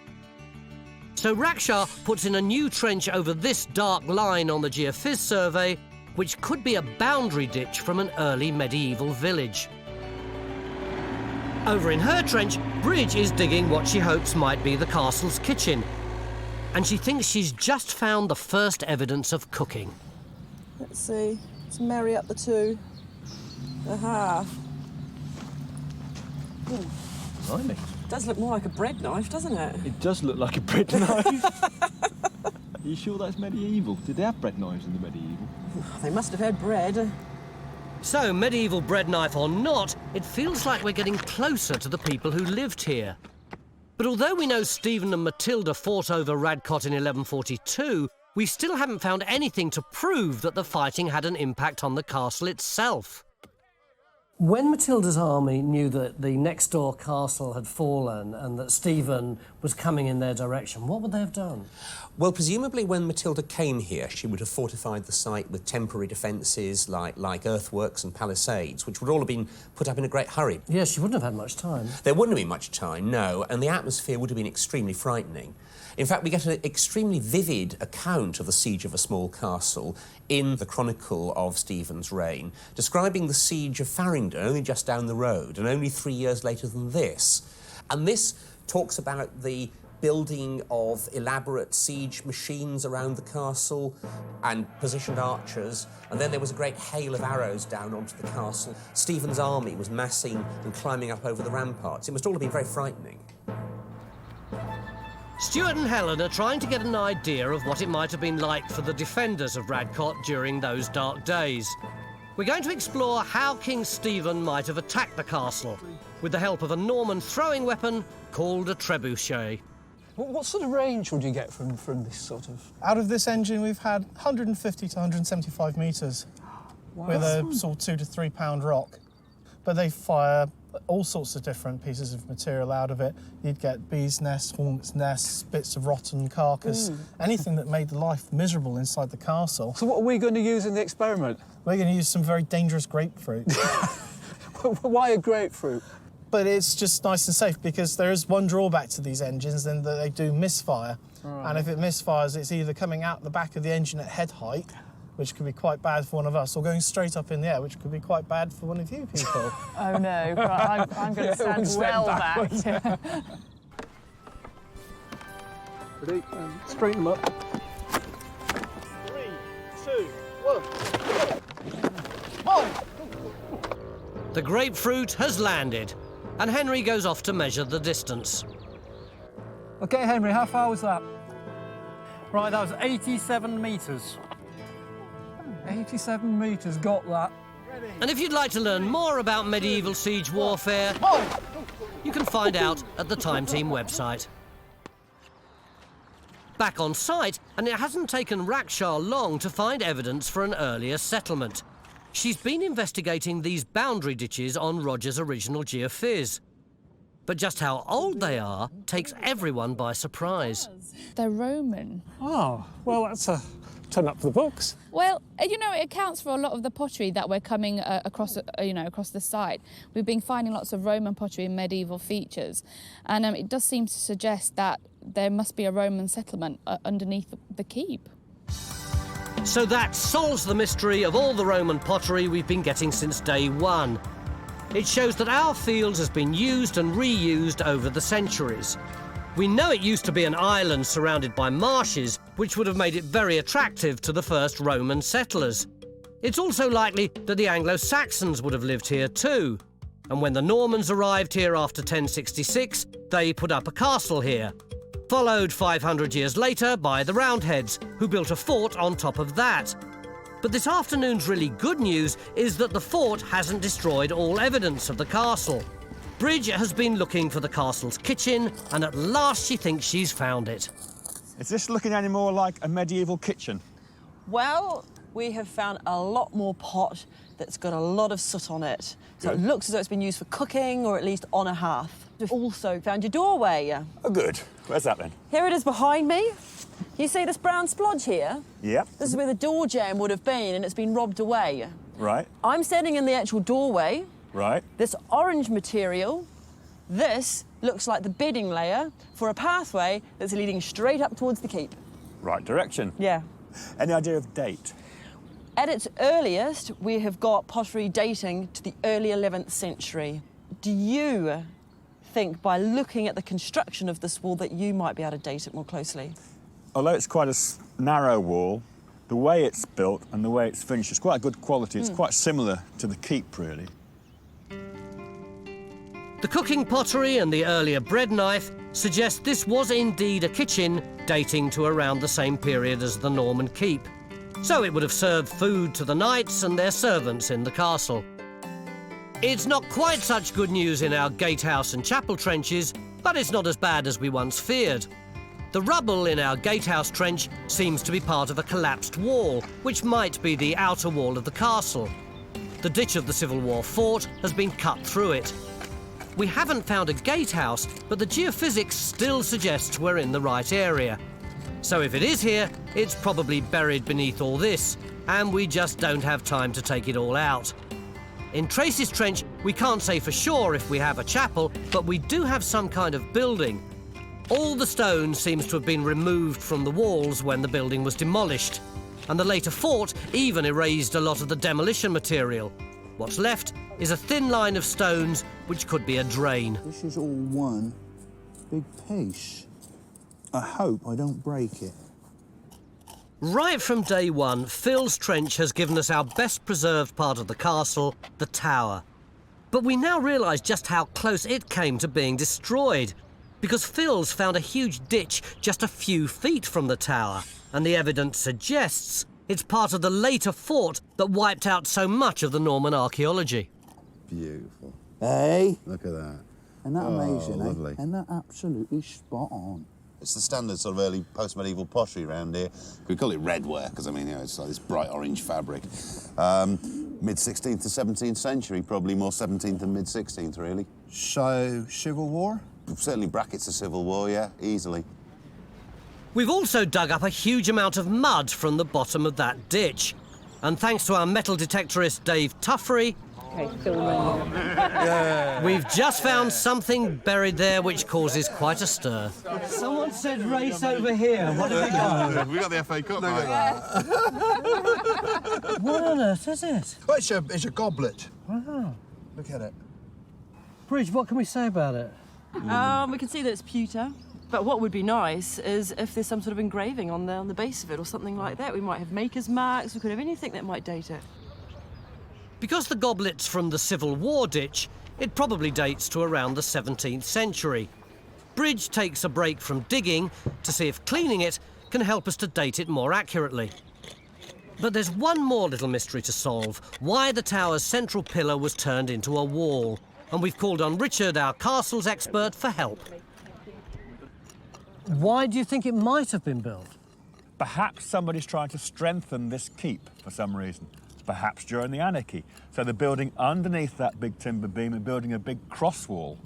So Raksha puts in a new trench over this dark line on the geophys survey, which could be a boundary ditch from an early medieval village. Over in her trench, Bridge is digging what she hopes might be the castle's kitchen. And she thinks she's just found the first evidence of cooking. Let's see. Let's marry up the 2. Aha. Blimey. It does look more like a bread knife, doesn't it? It does look like a bread knife. Are you sure that's medieval? Did they have bread knives in the medieval? They must have had bread. So, medieval bread knife or not, it feels like we're getting closer to the people who lived here. But although we know Stephen and Matilda fought over Radcott in 1142, we still haven't found anything to prove that the fighting had an impact on the castle itself. When Matilda's army knew that the next door castle had fallen and that Stephen was coming in their direction, what would they have done? Well, presumably when Matilda came here, she would have fortified the site with temporary defences like earthworks and palisades, which would all have been put up in a great hurry. Yes, she wouldn't have had much time. There wouldn't have been much time, no, and the atmosphere would have been extremely frightening. In fact, we get an extremely vivid account of the siege of a small castle in the Chronicle of Stephen's reign, describing the siege of Farringdon, only just down the road, and only 3 years later than this. And this talks about the building of elaborate siege machines around the castle and positioned archers, and then there was a great hail of arrows down onto the castle. Stephen's army was massing and climbing up over the ramparts. It must all have been very frightening. Stuart and Helen are trying to get an idea of what it might have been like for the defenders of Radcott during those dark days. We're going to explore how King Stephen might have attacked the castle with the help of a Norman throwing weapon called a trebuchet. What sort of range would you get from this sort of...? Out of this engine, we've had 150 to 175 metres with a sort of 2 to 3 pound rock. But they fire all sorts of different pieces of material out of it. You'd get bees' nests, hornets' nests, bits of rotten carcass, anything that made the life miserable inside the castle. So what are we going to use in the experiment? We're going to use some very dangerous grapefruit. Why a grapefruit? But it's just nice and safe because there is one drawback to these engines, and that they do misfire. Right. And if it misfires, it's either coming out the back of the engine at head height, which could be quite bad for one of us, or going straight up in the air, which could be quite bad for one of you people. Oh no, right, I'm going to stand well back. Ready? Straighten them up. 3, 2, 1. The grapefruit has landed, and Henry goes off to measure the distance. OK, Henry, how far was that? Right, that was 87 metres. 87 metres, got that. And if you'd like to learn more about medieval siege warfare, you can find out at the Time Team website. Back on site, and it hasn't taken Rackshar long to find evidence for an earlier settlement. She's been investigating these boundary ditches on Roger's original geophys. But just how old they are takes everyone by surprise. They're Roman. Oh, well, that's a turn up for the books. Well, you know, it accounts for a lot of the pottery that we're coming across the site. We've been finding lots of Roman pottery and medieval features, and it does seem to suggest that there must be a Roman settlement underneath the keep. So that solves the mystery of all the Roman pottery we've been getting since day one. It shows that our fields has been used and reused over the centuries. We know it used to be an island surrounded by marshes, which would have made it very attractive to the first Roman settlers. It's also likely that the Anglo-Saxons would have lived here too. And when the Normans arrived here after 1066, they put up a castle here, followed 500 years later by the Roundheads, who built a fort on top of that. But this afternoon's really good news is that the fort hasn't destroyed all evidence of the castle. Bridge has been looking for the castle's kitchen, and at last she thinks she's found it. Is this looking any more like a medieval kitchen? Well, we have found a lot more pot that's got a lot of soot on it. So it looks as though it's been used for cooking, or at least on a hearth. We've also found your doorway. Oh, good. Where's that then? Here it is behind me. You see this brown splodge here? Yep. This is where the door jamb would have been, and it's been robbed away. Right. I'm standing in the actual doorway. Right. This orange material, this looks like the bedding layer for a pathway that's leading straight up towards the keep. Right direction. Yeah. Any idea of date? At its earliest, we have got pottery dating to the early 11th century. Do you think, by looking at the construction of this wall, that you might be able to date it more closely? Although it's quite a narrow wall, the way it's built and the way it's finished is quite a good quality. It's quite similar to the keep, really. The cooking pottery and the earlier bread knife suggest this was indeed a kitchen dating to around the same period as the Norman keep. So it would have served food to the knights and their servants in the castle. It's not quite such good news in our gatehouse and chapel trenches, but it's not as bad as we once feared. The rubble in our gatehouse trench seems to be part of a collapsed wall, which might be the outer wall of the castle. the ditch of the Civil War fort has been cut through it. We haven't found a gatehouse, but the geophysics still suggests we're in the right area. So if it is here, it's probably buried beneath all this, and we just don't have time to take it all out. In Tracy's Trench, we can't say for sure if we have a chapel, but we do have some kind of building. All the stone seems to have been removed from the walls when the building was demolished, and the later fort even erased a lot of the demolition material. What's left is a thin line of stones, which could be a drain. This is all one big piece. I hope I don't break it. Right from day one, Phil's Trench has given us our best preserved part of the castle, the tower. But we now realise just how close it came to being destroyed, because Phil's found a huge ditch just a few feet from the tower, and the evidence suggests it's part of the later fort that wiped out so much of the Norman archaeology. Beautiful. Hey? Look at that. Isn't that amazing, lovely. Isn't that absolutely spot on? It's the standard sort of early post-medieval pottery around here. We call it redware because, I mean, you know, it's like this bright orange fabric. Mid-16th to 17th century, probably more 17th and mid-16th, really. So, Civil War? Certainly brackets of Civil War, yeah, easily. We've also dug up a huge amount of mud from the bottom of that ditch. And thanks to our metal detectorist Dave Tuffery, we've just found something buried there which causes quite a stir. Someone said race over here. What have we got? We got the FA Cup, mate. What on earth is it? Oh, it's a goblet. Wow. Look at it. Bridge, what can we say about it? We can see that it's pewter. But what would be nice is if there's some sort of engraving on the base of it or something like that. We might have maker's marks, we could have anything that might date it. Because the goblet's from the Civil War ditch, it probably dates to around the 17th century. Bridge takes a break from digging to see if cleaning it can help us to date it more accurately. But there's one more little mystery to solve: why the tower's central pillar was turned into a wall. And we've called on Richard, our castles expert, for help. Why do you think it might have been built? Perhaps somebody's trying to strengthen this keep for some reason. Perhaps during the Anarchy. So they're building underneath that big timber beam and building a big cross wall.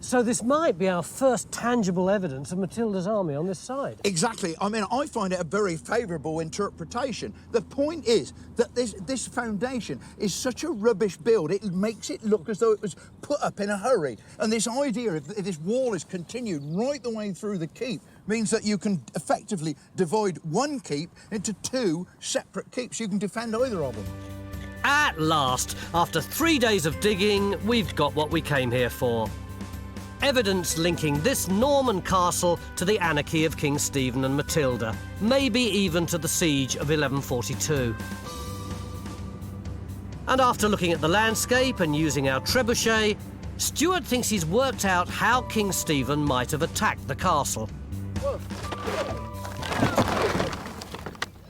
So this might be our first tangible evidence of Matilda's army on this side. Exactly. I mean, I find it a very favourable interpretation. The point is that this foundation is such a rubbish build, it makes it look as though it was put up in a hurry. And this idea of this wall is continued right the way through the keep means that you can effectively divide one keep into two separate keeps. You can defend either of them. At last, after 3 days of digging, we've got what we came here for. Evidence linking this Norman castle to the anarchy of King Stephen and Matilda, maybe even to the siege of 1142. And after looking at the landscape and using our trebuchet, Stuart thinks he's worked out how King Stephen might have attacked the castle.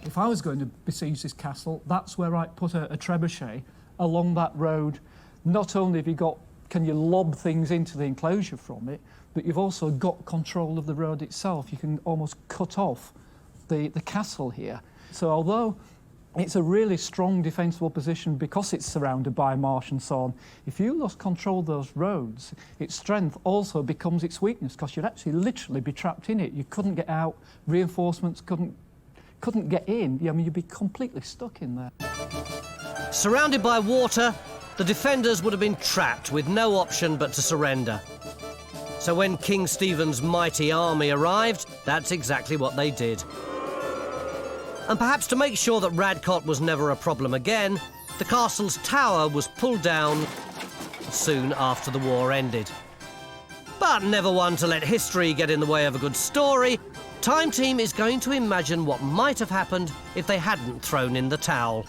If I was going to besiege this castle, that's where I'd put a trebuchet along that road. Not only have you got, can you lob things into the enclosure from it, but you've also got control of the road itself. You can almost cut off the castle here. So although it's a really strong defensible position because it's surrounded by marsh and so on, if you lost control of those roads, its strength also becomes its weakness because you'd actually literally be trapped in it. You couldn't get out, reinforcements couldn't get in. I mean, you'd be completely stuck in there. Surrounded by water, the defenders would have been trapped with no option but to surrender. So when King Stephen's mighty army arrived, that's exactly what they did. And perhaps to make sure that Radcott was never a problem again, the castle's tower was pulled down soon after the war ended. But never one to let history get in the way of a good story, Time Team is going to imagine what might have happened if they hadn't thrown in the towel.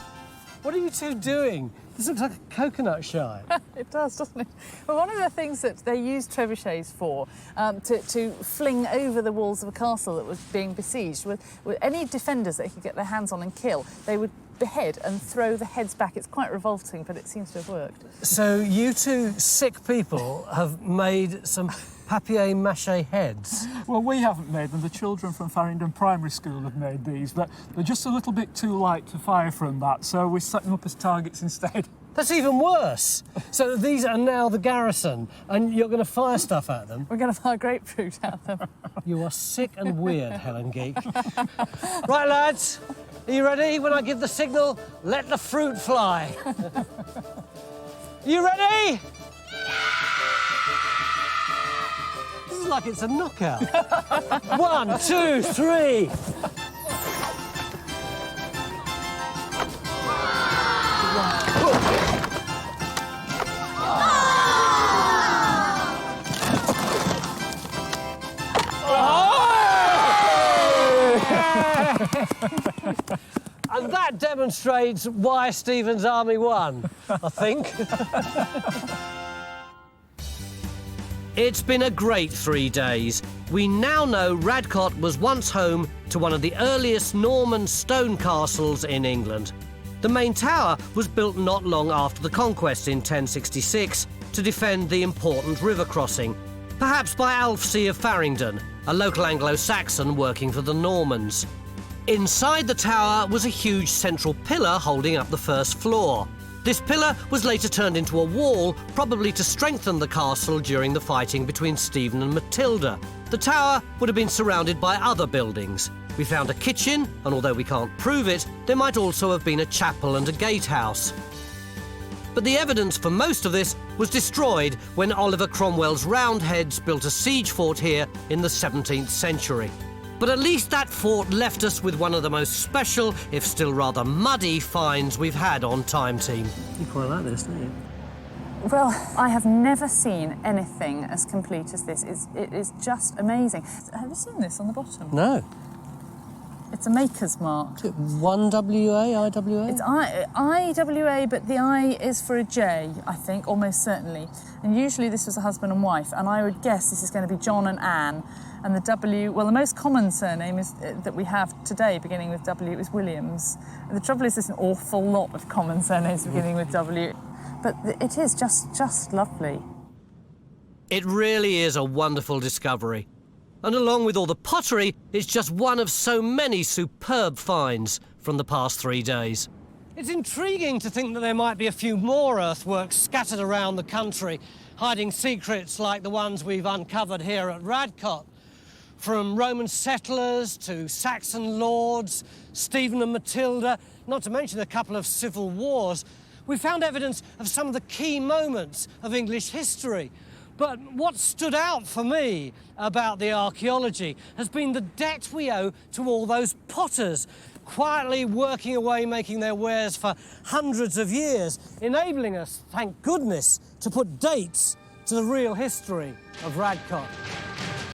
What are you two doing? This looks like a coconut shy. It does, doesn't it? Well, one of the things that they used trebuchets for, to fling over the walls of a castle that was being besieged, with any defenders that they could get their hands on and kill, they would behead and throw the heads back. It's quite revolting, but it seems to have worked. So you two sick people have made some papier-mâché heads? Well, we haven't made them. The children from Farringdon Primary School have made these, but they're just a little bit too light to fire from that, so we set them up as targets instead. That's even worse. So these are now the garrison, and you're going to fire stuff at them? We're going to fire grapefruit at them. You are sick and weird, Helen Geek. Right, lads, are you ready? When I give the signal, let the fruit fly. You ready? This is like it's a knockout. 1, 2, 3. And that demonstrates why Stephen's army won, I think. It's been a great 3 days. We now know Radcott was once home to one of the earliest Norman stone castles in England. The main tower was built not long after the conquest in 1066 to defend the important river crossing, perhaps by Alfsea of Farringdon, a local Anglo-Saxon working for the Normans. Inside the tower was a huge central pillar holding up the first floor. This pillar was later turned into a wall, probably to strengthen the castle during the fighting between Stephen and Matilda. The tower would have been surrounded by other buildings. We found a kitchen, and although we can't prove it, there might also have been a chapel and a gatehouse. But the evidence for most of this was destroyed when Oliver Cromwell's Roundheads built a siege fort here in the 17th century. But at least that fort left us with one of the most special, if still rather muddy, finds we've had on Time Team. You quite like this, don't you? Well, I have never seen anything as complete as this. It is just amazing. Have you seen this on the bottom? No. It's a maker's mark. 1WA, IWA? It's IWA, but the I is for a J, I think, almost certainly. And usually this was a husband and wife, and I would guess this is going to be John and Anne. And the W, well, the most common surname is that we have today, beginning with W, is Williams. The trouble is there's an awful lot of common surnames beginning with W, but it is just lovely. It really is a wonderful discovery. And along with all the pottery, it's just one of so many superb finds from the past 3 days. It's intriguing to think that there might be a few more earthworks scattered around the country, hiding secrets like the ones we've uncovered here at Radcott. From Roman settlers to Saxon lords, Stephen and Matilda, not to mention a couple of civil wars, we found evidence of some of the key moments of English history. But what stood out for me about the archaeology has been the debt we owe to all those potters, quietly working away, making their wares for hundreds of years, enabling us, thank goodness, to put dates to the real history of Radcott.